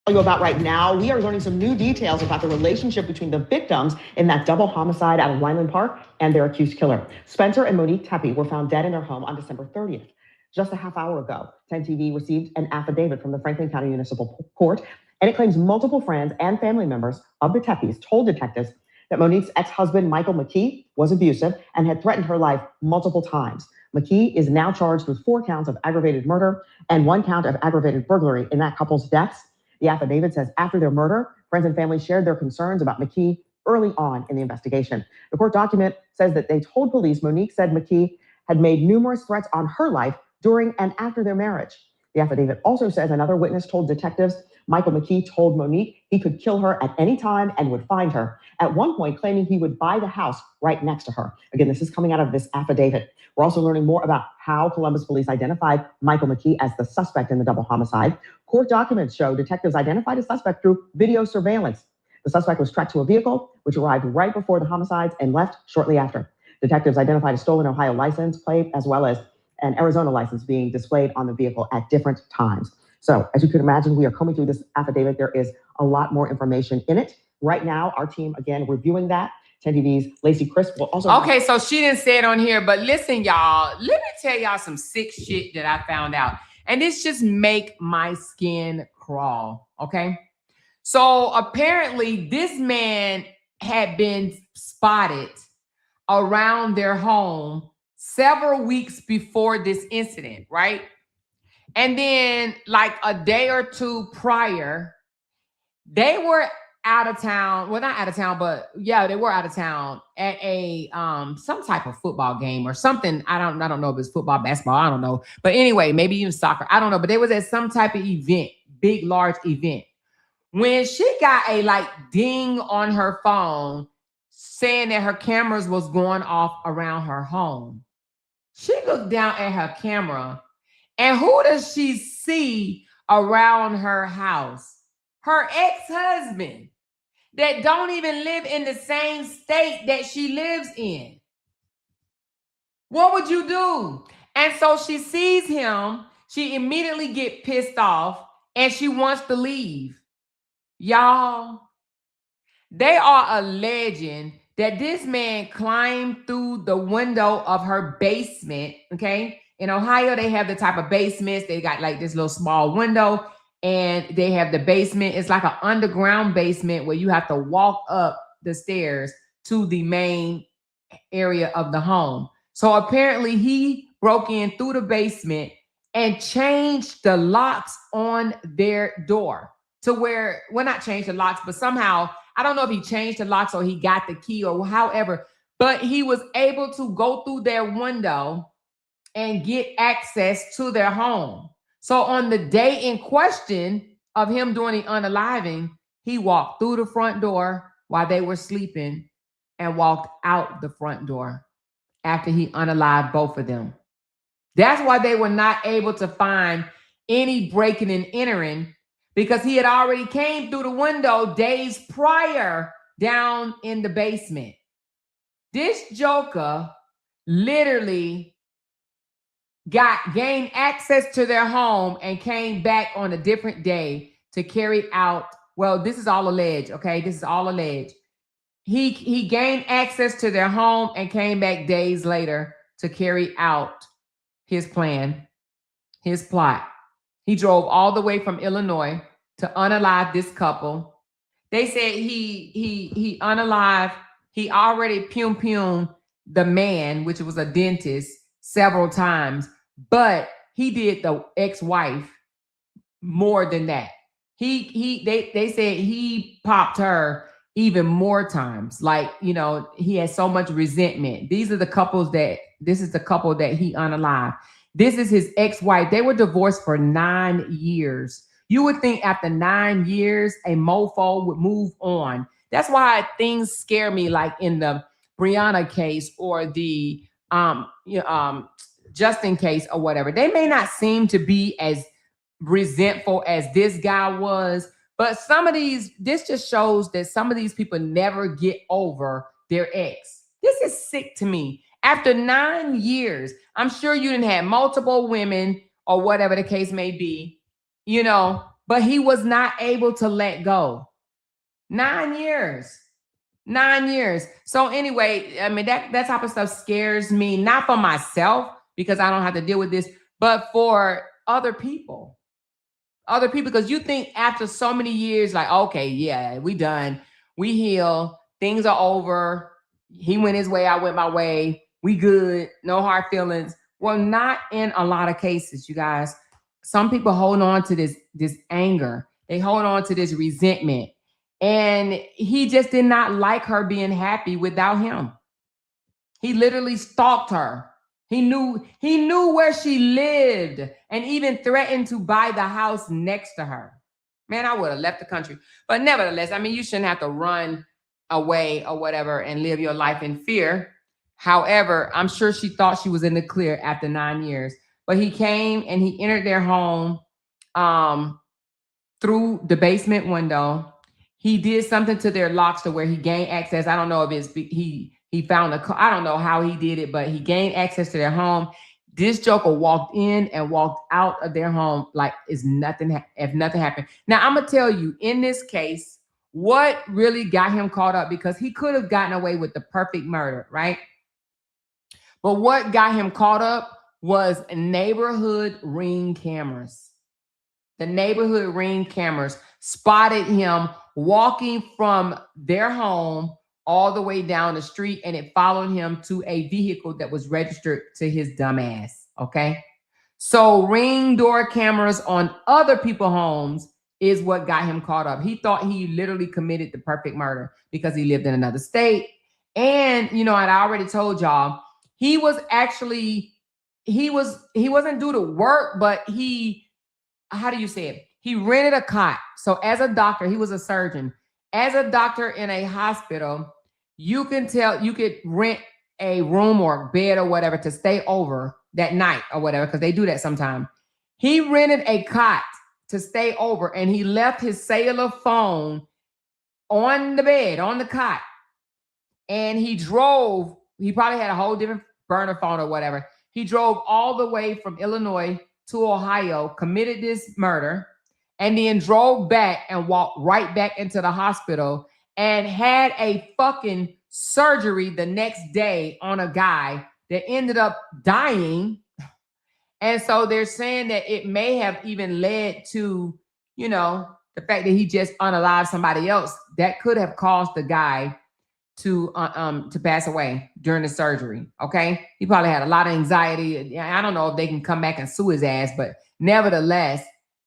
You about right now, we are learning some new details about the relationship between the victims in that double homicide out of Wineland Park and their accused killer. Spencer and Monique Tepe were found dead in their home on December 30th. Just a half hour ago, 10 TV received an affidavit from the Franklin County Municipal Court, and it claims multiple friends and family members of the Tepes told detectives that Monique's ex-husband, Michael McKee, was abusive and had threatened her life multiple times. McKee is now charged with 4 counts of aggravated murder and 1 count of aggravated burglary in that couple's deaths. The affidavit says after their murder, friends and family shared their concerns about McKee early on in the investigation. The court document says that they told police Monique said McKee had made numerous threats on her life during and after their marriage. The affidavit also says another witness told detectives Michael McKee told Monique he could kill her at any time and would find her, at one point claiming he would buy the house right next to her. Again, this is coming out of this affidavit. We're also learning more about how Columbus police identified Michael McKee as the suspect in the double homicide. Court documents show detectives identified a suspect through video surveillance. The suspect was tracked to a vehicle, which arrived right before the homicides and left shortly after. Detectives identified a stolen Ohio license plate as well as an Arizona license being displayed on the vehicle at different times. So as you can imagine, we are combing through this affidavit. There is a lot more information in it. Right now, our team, again, reviewing that. 10 TV's Lacey Crisp will also... Okay, so she didn't say it on here, but listen, y'all. Let me tell y'all some sick shit that I found out. And this just make my skin crawl, okay? So apparently this man had been spotted around their home several weeks before this incident, right? And then like a day or two prior, they were out of town. Well, not out of town, but yeah, they were out of town at a some type of football game or something. I don't know if it's football, basketball, I don't know. But anyway, maybe even soccer. I don't know. But they was at some type of event, big, large event. When she got a like ding on her phone saying that her cameras was going off around her home, she looked down at her camera, and who does she see around her house? Her ex-husband that don't even live in the same state that she lives in. What would you do? And so she sees him, she immediately get pissed off, and she wants to leave. Y'all, they are alleging that this man climbed through the window of her basement, okay? In Ohio, they have the type of basements. They got like this little small window, and they have the basement. It's like an underground basement where you have to walk up the stairs to the main area of the home. So apparently he broke in through the basement and changed the locks on their door to where, well, not changed the locks, but somehow, I don't know if he changed the locks or he got the key or however, but he was able to go through their window and get access to their home. So on the day in question of him doing the unaliving, he walked through the front door while they were sleeping and walked out the front door after he unalived both of them. That's why they were not able to find any breaking and entering, because he had already came through the window days prior down in the basement. This joker literally gained access to their home and came back on a different day to carry out, well, this is all alleged, okay? This is all alleged. He gained access to their home and came back days later to carry out his plan, his plot. He drove all the way from Illinois to unalive this couple. They said he unalived, he already pum the man, which was a dentist, several times, but he did the ex-wife more than that. They said he popped her even more times. Like, you know, he had so much resentment. This is the couple that he unalived. This is his ex-wife. They were divorced for 9 years. You would think after 9 years, a mofo would move on. That's why things scare me, like in the Brianna case or the Justin case or whatever. They may not seem to be as resentful as this guy was, but this just shows that some of these people never get over their ex. This is sick to me. After 9 years, I'm sure you didn't have multiple women or whatever the case may be, you know, but he was not able to let go. 9 years. 9 years. So anyway, I mean, that type of stuff scares me, not for myself, because I don't have to deal with this, but for other people. Other people, because you think after so many years, like, okay, yeah, we done. We heal. Things are over. He went his way. I went my way. We good. No hard feelings. Well, not in a lot of cases, you guys. Some people hold on to this anger. They hold on to this resentment. And he just did not like her being happy without him. He literally stalked her. He knew where she lived and even threatened to buy the house next to her. Man, I would have left the country. But nevertheless, I mean, you shouldn't have to run away or whatever and live your life in fear. However, I'm sure she thought she was in the clear after 9 years. But he came and he entered their home through the basement window. He did something to their locks to where he gained access. I don't know if he found I don't know how he did it, but he gained access to their home. This joker walked in and walked out of their home like if nothing happened. Now, I'm going to tell you, in this case, what really got him caught up, because he could have gotten away with the perfect murder, right? But what got him caught up was neighborhood ring cameras. The neighborhood ring cameras spotted him walking from their home all the way down the street, and it followed him to a vehicle that was registered to his dumb ass, okay? So ring door cameras on other people's homes is what got him caught up. He thought he literally committed the perfect murder because he lived in another state. And, you know, I already told y'all, he was actually, he wasn't due to work, but how do you say it? He rented a cot. So as a doctor, he was a surgeon. As a doctor in a hospital, you could rent a room or bed or whatever to stay over that night or whatever, because they do that sometimes. He rented a cot to stay over, and he left his cellular phone on the bed, on the cot. And he drove, he probably had a whole different burner phone or whatever. He drove all the way from Illinois to Ohio, committed this murder, and then drove back and walked right back into the hospital and had a fucking surgery the next day on a guy that ended up dying. And so they're saying that it may have even led to, you know, the fact that he just unalived somebody else that could have caused the guy to pass away during the surgery. Okay, he probably had a lot of anxiety. I don't know if they can come back and sue his ass, but nevertheless,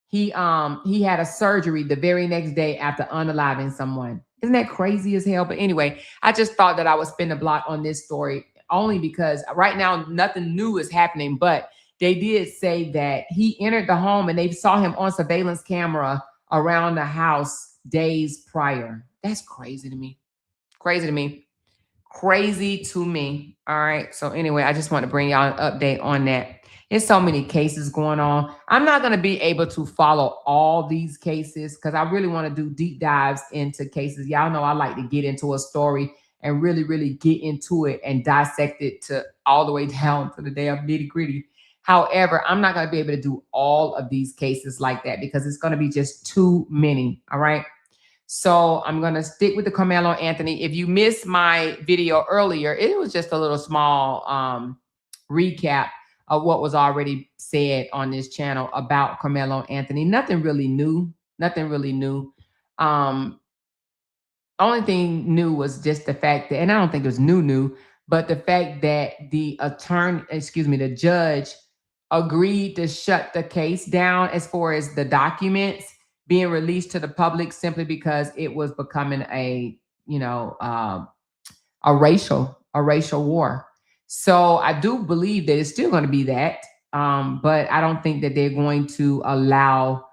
he had a surgery the very next day after unaliving someone. Isn't that crazy as hell? But anyway, I just thought that I would spin the block on this story only because right now nothing new is happening, but they did say that he entered the home and they saw him on surveillance camera around the house days prior. That's crazy to me. Crazy to me. Crazy to me. All right. So anyway, I just want to bring y'all an update on that. There's so many cases going on. I'm not going to be able to follow all these cases because I really want to do deep dives into cases. Y'all know I like to get into a story and really, really get into it and dissect it to all the way down to the damn nitty gritty. However, I'm not going to be able to do all of these cases like that because it's going to be just too many. All right. So I'm going to stick with the Carmelo Anthony. If you missed my video earlier, it was just a little small recap of what was already said on this channel about Carmelo Anthony. Nothing really new. Nothing really new. Only thing new was just the fact that, and I don't think it was new, but the fact that the judge agreed to shut the case down as far as the documents being released to the public simply because it was becoming a racial war. So I do believe that it's still going to be that, but I don't think that they're going to allow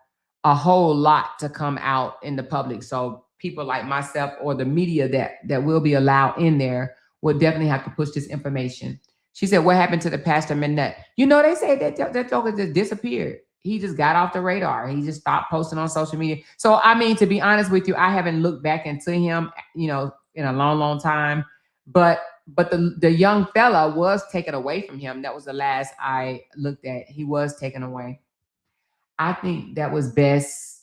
a whole lot to come out in the public. So people like myself or the media that will be allowed in there will definitely have to push this information. She said, what happened to the Pastor Minette? You know, they say that joker just disappeared. He just got off the radar. He just stopped posting on social media. So, I mean, to be honest with you, I haven't looked back into him, in a long, long time. But the young fella was taken away from him. That was the last I looked at. He was taken away. I think that was best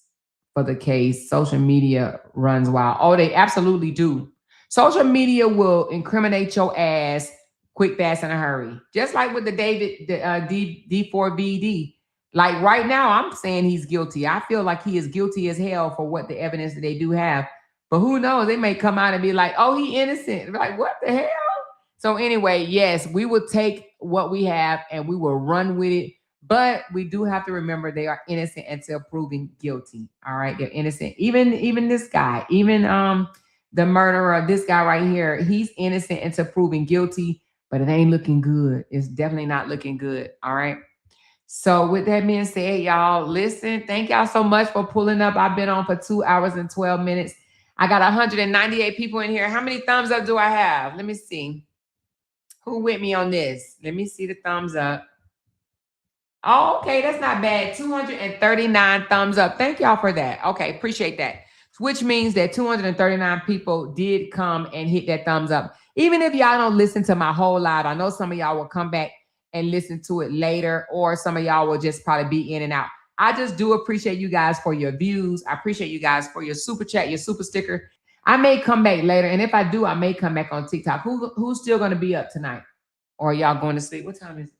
for the case. Social media runs wild. Oh, they absolutely do. Social media will incriminate your ass quick, fast, in a hurry. Just like with the D4VD. Like right now, I'm saying he's guilty. I feel like he is guilty as hell for what the evidence that they do have. But who knows? They may come out and be like, oh, he innocent. Like, what the hell? So anyway, yes, we will take what we have and we will run with it. But we do have to remember they are innocent until proven guilty. All right, they're innocent. Even this guy, even the murderer, this guy right here, he's innocent until proven guilty. But it ain't looking good. It's definitely not looking good. All right. So with that being said, y'all, listen, thank y'all so much for pulling up. I've been on for 2 hours and 12 minutes. I got 198 people in here. How many thumbs up do I have? Let me see. Who with me on this? Let me see the thumbs up. Oh, okay, that's not bad. 239 thumbs up. Thank y'all for that. Okay, appreciate that. Which means that 239 people did come and hit that thumbs up. Even if y'all don't listen to my whole live, I know some of y'all will come back and listen to it later, or some of y'all will just probably be in and out. I just do appreciate you guys for your views. I appreciate you guys for your super chat, your super sticker. I may come back later, and if I do, I may come back on TikTok. Who's still going to be up tonight? Or are y'all going to sleep? What time is it?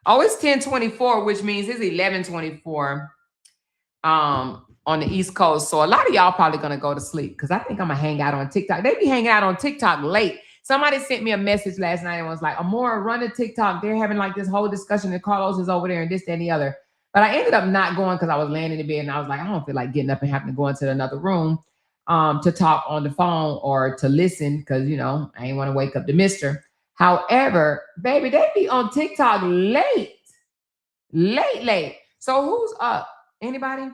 Oh, it's 10:24, which means it's 11:24 on the East Coast. So a lot of y'all probably going to go to sleep because I think I'm going to hang out on TikTok. They be hanging out on TikTok late. Somebody sent me a message last night and was like, Amora, run to TikTok. They're having like this whole discussion that Carlos is over there and this, that, and the other. But I ended up not going because I was laying in the bed and I was like, I don't feel like getting up and having to go into another room to talk on the phone or to listen because, you know, I ain't want to wake up the mister. However, baby, they be on TikTok late. So who's up? Anybody?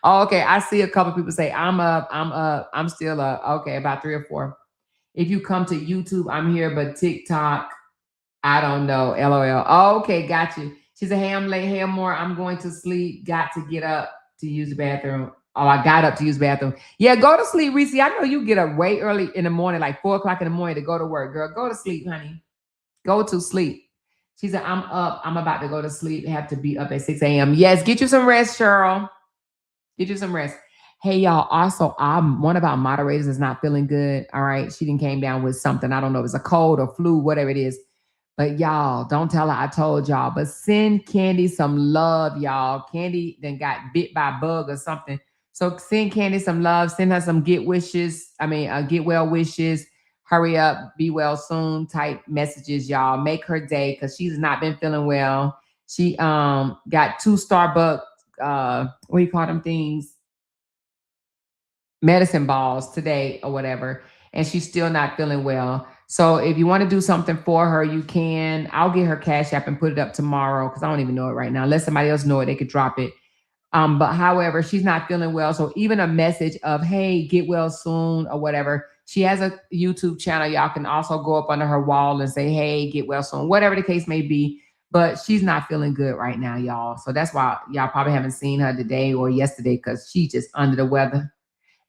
Oh, okay, I see a couple people say, I'm up, I'm still up. Okay, about 3 or 4. If you come to YouTube, I'm here, but TikTok, I don't know. LOL. Oh, okay, got you. She said, hey, I'm late. Hey, more. I'm going to sleep. Got to get up to use the bathroom. Oh, I got up to use the bathroom. Yeah, go to sleep, Reese. I know you get up way early in the morning, like 4 o'clock in the morning to go to work. Girl, go to sleep, honey. Go to sleep. She said, I'm up. I'm about to go to sleep. Have to be up at 6 a.m. Yes, get you some rest, Cheryl. Get you some rest. Hey, y'all. Also, one of our moderators is not feeling good. All right. She didn't came down with something. I don't know if it's a cold or flu, whatever it is. But y'all, don't tell her I told y'all. But send Candy some love, y'all. Candy then got bit by a bug or something. So send Candy some love. Send her some get well wishes. Hurry up, be well soon type messages, y'all. Make her day because she's not been feeling well. She got 2 Starbucks, what do you call them things? Medicine balls today or whatever. And she's still not feeling well. So if you want to do something for her, you can. I'll get her Cash App and put it up tomorrow because I don't even know it right now. Unless somebody else know it, they could drop it. But however, she's not feeling well. So even a message of, hey, get well soon or whatever. She has a YouTube channel. Y'all can also go up under her wall and say, hey, get well soon, whatever the case may be. But she's not feeling good right now, y'all. So that's why y'all probably haven't seen her today or yesterday because she's just under the weather.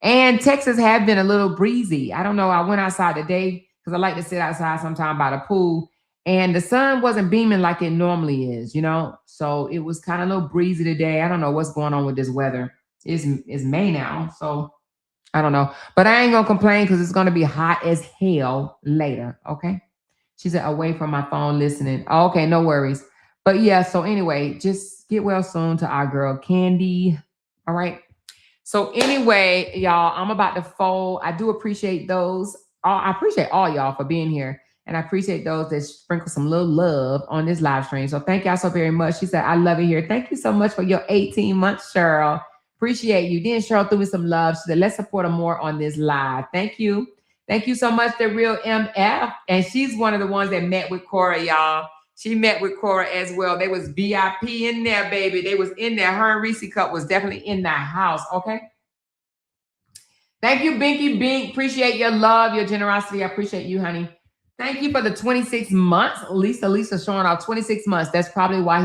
And Texas have been a little breezy. I don't know. I went outside today because I like to sit outside sometime by the pool. And the sun wasn't beaming like it normally is, you know? So it was kind of a little breezy today. I don't know what's going on with this weather. It's May now, so I don't know. But I ain't going to complain because it's going to be hot as hell later, okay? She said, away from my phone listening. Oh, okay, no worries. But yeah, so anyway, just get well soon to our girl, Candy. All right? So anyway, y'all, I'm about to fold. I do appreciate those. I appreciate all y'all for being here. And I appreciate those that sprinkle some little love on this live stream. So thank y'all so very much. She said, I love it here. Thank you so much for your 18 months, Cheryl. Appreciate you. Then Cheryl threw me some love. She said, let's support her more on this live. Thank you. Thank you so much, The Real MF. And she's one of the ones that met with Kora, y'all. She met with Kora as well. They was VIP in there, baby. They was in there. Her and Reese Cup was definitely in the house, okay? Thank you, Binky Bink. Appreciate your love, your generosity. I appreciate you, honey. Thank you for the 26 months. Lisa showing off 26 months. That's probably why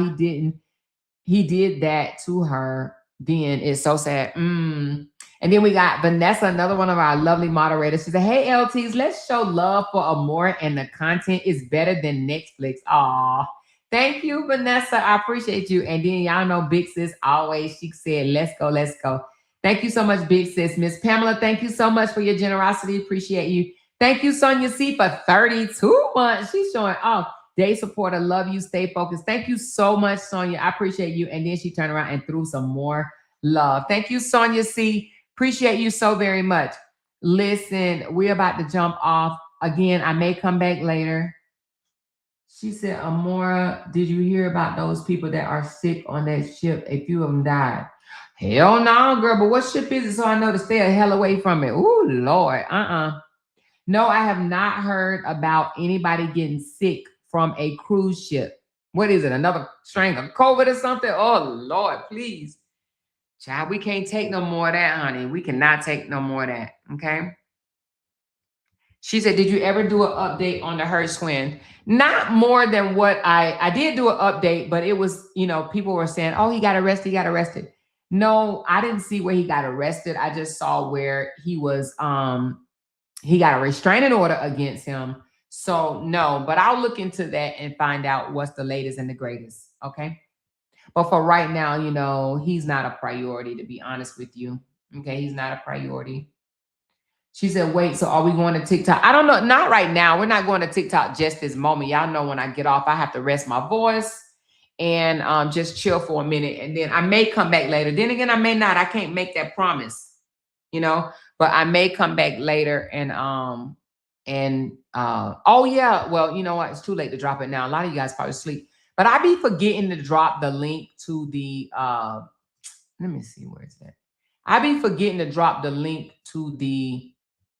he did that to her. Then it's so sad. And then we got Vanessa, another one of our lovely moderators. She said, hey, LTs, let's show love for Amore, and the content is better than Netflix. Aw, thank you, Vanessa. I appreciate you. And then y'all know Big Sis always, she said, let's go, let's go. Thank you so much, Big Sis. Miss Pamela, thank you so much for your generosity. Appreciate you. Thank you, Sonia C, for 32 months. She's showing off. Day supporter, love you, stay focused. Thank you so much, Sonia. I appreciate you. And then she turned around and threw some more love. Thank you, Sonia C. Appreciate you so very much. Listen, we're about to jump off. Again, I may come back later. She said, Amora, did you hear about those people that are sick on that ship? A few of them died. Hell no, girl. But what ship is it so I know to stay a hell away from it? Ooh, Lord. No, I have not heard about anybody getting sick from a cruise ship. What is it? Another strain of COVID or something? Oh, Lord, please. Child, we can't take no more of that, honey. We cannot take no more of that, okay? She said, did you ever do an update on the Hertz twin? Not more than what I did do an update, but it was, you know, people were saying, oh, he got arrested, he got arrested. No, I didn't see where he got arrested. I just saw where he was, he got a restraining order against him. So no, but I'll look into that and find out what's the latest and the greatest, okay? But for right now, you know, he's not a priority, to be honest with you. Okay, he's not a priority. She said, wait, so are we going to TikTok? I don't know. Not right now. We're not going to TikTok just this moment. Y'all know when I get off, I have to rest my voice and just chill for a minute. And then I may come back later. Then again, I may not. I can't make that promise, you know, but I may come back later and oh yeah, well, you know what? It's too late to drop it now. A lot of you guys probably sleep. But I be forgetting to drop the link to the, let me see, where is that? I be forgetting to drop the link to the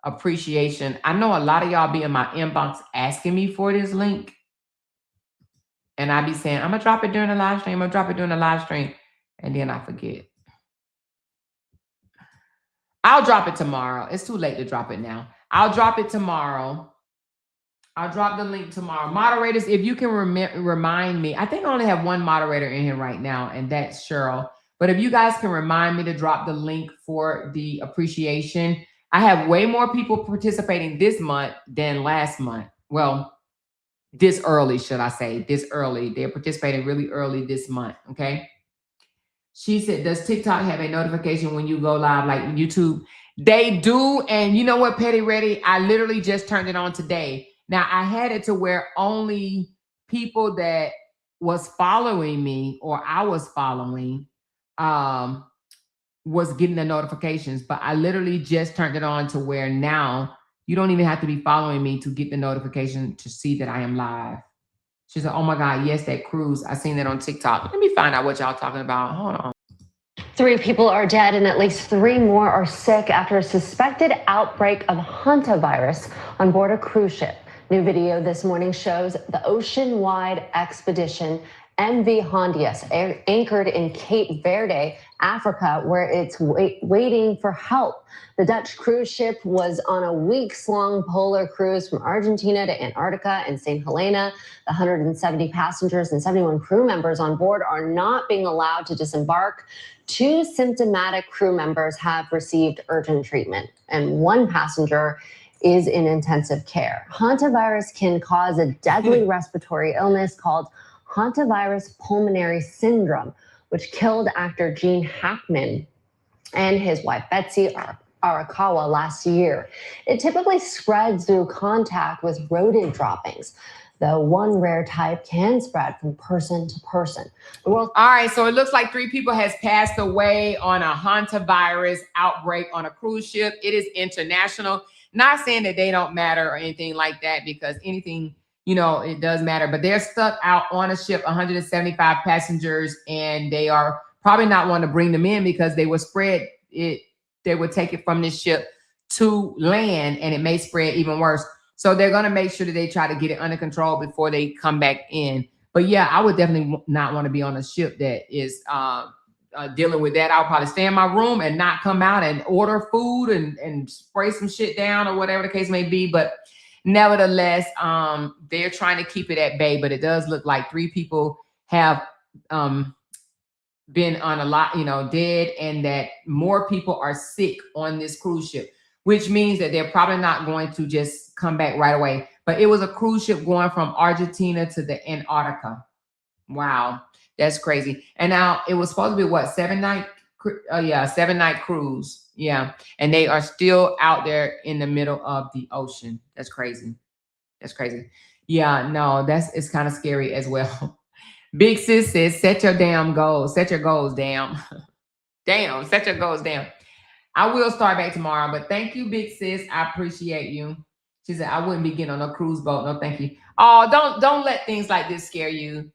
appreciation. I know a lot of y'all be in my inbox asking me for this link. And I be saying, I'm going to drop it during the live stream. I'm going to drop it during the live stream. And then I forget. I'll drop it tomorrow. It's too late to drop it now. I'll drop it tomorrow. I'll drop the link tomorrow. Moderators, if you can remind me, I think I only have one moderator in here right now, and that's Cheryl. But if you guys can remind me to drop the link for the appreciation, I have way more people participating this month than last month. Well, this early, should I say, this early. They're participating really early this month, okay? She said, does TikTok have a notification when you go live like YouTube? They do, and you know what, Petty Ready? I literally just turned it on today. Now, I had it to where only people that was following me or I was following was getting the notifications. But I literally just turned it on to where now you don't even have to be following me to get the notification to see that I am live. She said, oh my God, yes, that cruise. I seen that on TikTok. Let me find out what y'all talking about. Hold on. 3 people are dead and at least 3 more are sick after a suspected outbreak of hantavirus on board a cruise ship. New video this morning shows the ocean-wide expedition MV Hondias anchored in Cape Verde, Africa, where it's waiting for help. The Dutch cruise ship was on a weeks-long polar cruise from Argentina to Antarctica and St. Helena. The 170 passengers and 71 crew members on board are not being allowed to disembark. 2 symptomatic crew members have received urgent treatment, and 1 passenger is in intensive care. Hantavirus can cause a deadly respiratory illness called hantavirus pulmonary syndrome, which killed actor Gene Hackman and his wife Betsy Arakawa last year. It typically spreads through contact with rodent droppings, though one rare type can spread from person to person. All right, so it looks like 3 people has passed away on a hantavirus outbreak on a cruise ship. It is international. Not saying that they don't matter or anything like that, because anything, you know, it does matter. But they're stuck out on a ship, 175 passengers, and they are probably not wanting to bring them in because they would spread it. They would take it from this ship to land, and it may spread even worse. So they're going to make sure that they try to get it under control before they come back in. But yeah, I would definitely not want to be on a ship that is dealing with that. I'll probably stay in my room and not come out and order food and spray some shit down or whatever the case may be. But nevertheless, they're trying to keep it at bay. But it does look like 3 people have been on a lot, you know, dead, and that more people are sick on this cruise ship, which means that they're probably not going to just come back right away. But it was a cruise ship going from Argentina to the Antarctica. Wow, that's crazy. And now it was supposed to be what, 7-night? 7-night cruise. Yeah, and they are still out there in the middle of the ocean. That's crazy. That's crazy. Yeah, no, it's kind of scary as well. Big Sis says, set your damn goals. Set your goals, damn. Damn, set your goals, damn. I will start back tomorrow, but thank you, Big Sis. I appreciate you. She said, I wouldn't be getting on a cruise boat. No, thank you. Oh, don't let things like this scare you.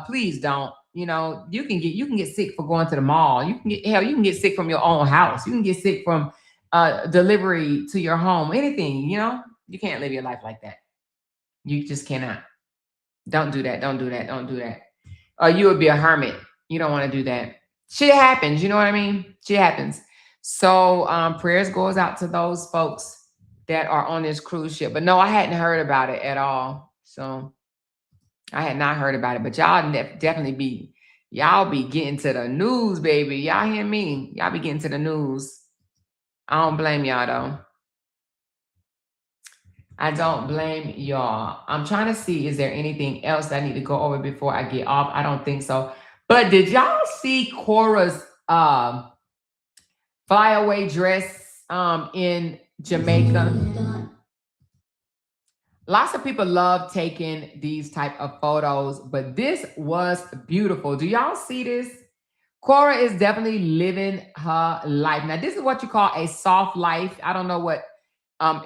Please don't. You know, you can get sick for going to the mall. You can get sick from your own house. You can get sick from delivery to your home. Anything, you know, you can't live your life like that. You just cannot. Don't do that. Don't do that. Don't do that. Or you would be a hermit. You don't want to do that. Shit happens. You know what I mean? Shit happens. So prayers goes out to those folks that are on this cruise ship. But no, I hadn't heard about it at all. So I had not heard about it. But y'all definitely be getting to the news, baby. Y'all hear me? Y'all be getting to the news. I don't blame y'all, though. I don't blame y'all. I'm trying to see, is there anything else that I need to go over before I get off? I don't think so. But did y'all see Kora's flyaway dress in Jamaica? Lots of people love taking these type of photos, but this was beautiful. Do y'all see this? Kora is definitely living her life. Now, this is what you call a soft life. I don't know what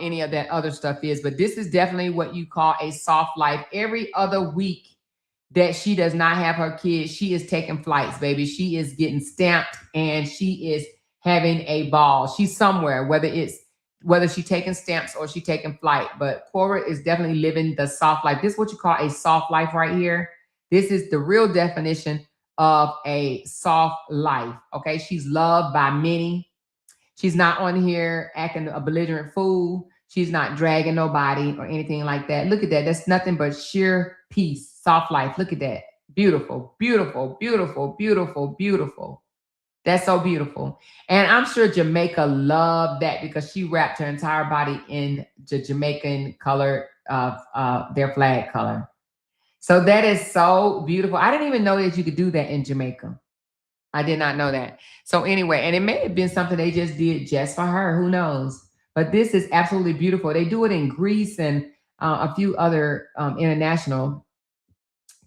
any of that other stuff is, but this is definitely what you call a soft life. Every other week, that she does not have her kids. She is taking flights, baby. She is getting stamped and she is having a ball. She's somewhere, whether she's taking stamps or she's taking flight. But Kora is definitely living the soft life. This is what you call a soft life right here. This is the real definition of a soft life. Okay, she's loved by many. She's not on here acting a belligerent fool. She's not dragging nobody or anything like that. Look at that. That's nothing but sheer peace, soft life. Look at that. Beautiful, beautiful, beautiful, beautiful, beautiful. That's so beautiful. And I'm sure Jamaica loved that because she wrapped her entire body in the Jamaican color of their flag color. So that is so beautiful. I didn't even know that you could do that in Jamaica. I did not know that. So anyway, and it may have been something they just did just for her. Who knows? But this is absolutely beautiful. They do it in Greece and a few other international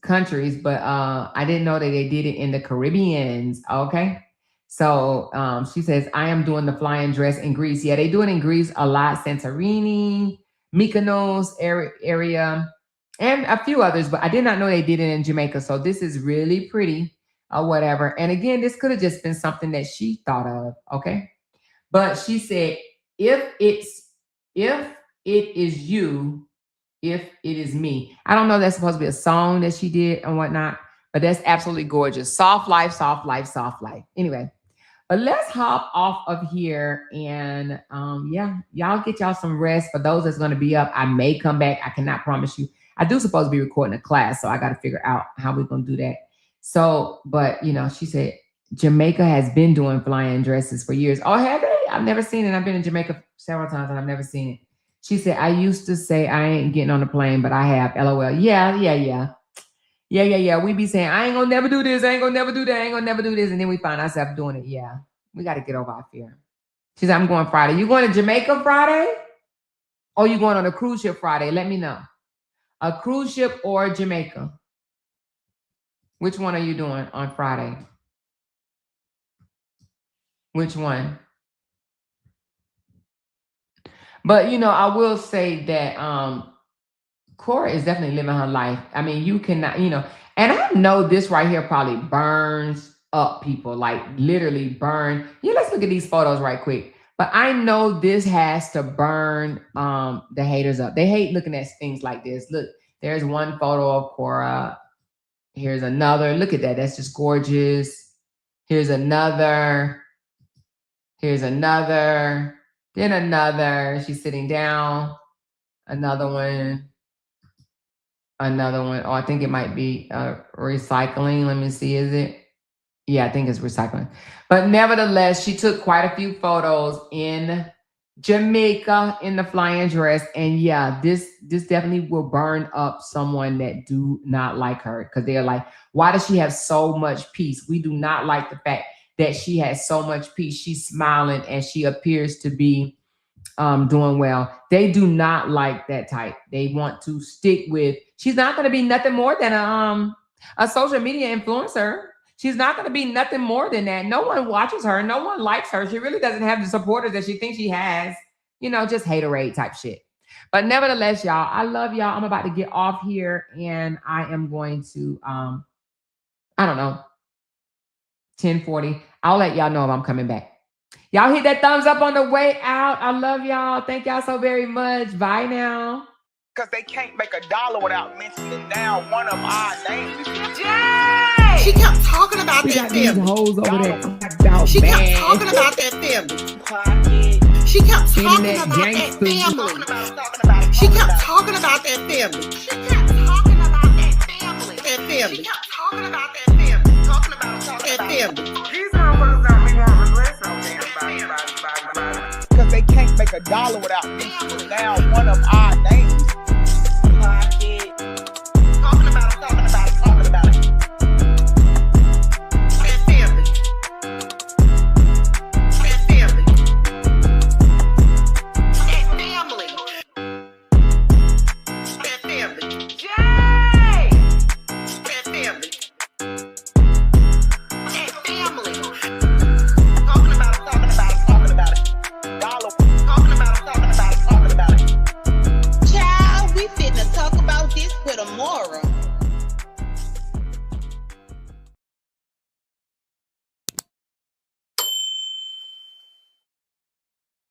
countries, but I didn't know that they did it in the Caribbeans. Okay. So she says, I am doing the flying dress in Greece. Yeah, they do it in Greece a lot. Santorini, Mykonos area, and a few others, but I did not know they did it in Jamaica. So this is really pretty or whatever. And again, this could have just been something that she thought of. Okay. But she said, if it is you, if it is me. I don't know, that's supposed to be a song that she did and whatnot, but that's absolutely gorgeous. Soft life, soft life, soft life. Anyway, but let's hop off of here and yeah, y'all get y'all some rest. For those that's going to be up, I may come back. I cannot promise you. I do supposed to be recording a class, so I got to figure out how we're going to do that. So, but you know, she said Jamaica has been doing flying dresses for years. Oh, have they? I've never seen it. I've been in Jamaica several times and I've never seen it. She said, I used to say I ain't getting on the plane, but I have. LOL. Yeah. We be saying, I ain't gonna never do this. I ain't gonna never do that. I ain't gonna never do this. And then we find ourselves doing it. Yeah. We got to get over our fear. She said, I'm going Friday. You going to Jamaica Friday? Or you going on a cruise ship Friday? Let me know. A cruise ship or Jamaica? Which one are you doing on Friday? Which one? But, you know, I will say that Kora is definitely living her life. I mean, you cannot, you know, and I know this right here probably burns up people, like literally burn. Yeah, let's look at these photos right quick. But I know this has to burn the haters up. They hate looking at things like this. Look, there's one photo of Kora. Here's another. Look at that. That's just gorgeous. Here's another. Here's another. Then another. She's sitting down. Another one. Another one. Oh, I think it might be recycling. Let me see. Is it? Yeah, I think it's recycling. But nevertheless, she took quite a few photos in Jamaica in the flying dress. And yeah, this definitely will burn up someone that do not like her, because they're like, why does she have so much peace? We do not like the fact that she has so much peace. She's smiling and she appears to be doing well. They do not like that type. They want to stick with, she's not going to be nothing more than a social media influencer. She's not going to be nothing more than that. No one watches her. No one likes her. She really doesn't have the supporters that she thinks she has. You know, just haterade type shit. But nevertheless, y'all, I love y'all. I'm about to get off here and I am going to, I don't know, 10:40. I'll let y'all know if I'm coming back. Y'all hit that thumbs up on the way out. I love y'all. Thank y'all so very much. Bye now. Because they can't make $1 without mentioning down one of our names. Yay! She kept talking about that family. Hoes over there. She kept talking about that family. She kept talking about that family. She kept talking about that family. She kept talking about that family. That family. She kept talking about that family. Talking about that family. These motherfuckers don't be wanting to listen on them. Because they can't make $1 without mentioning down one of our names.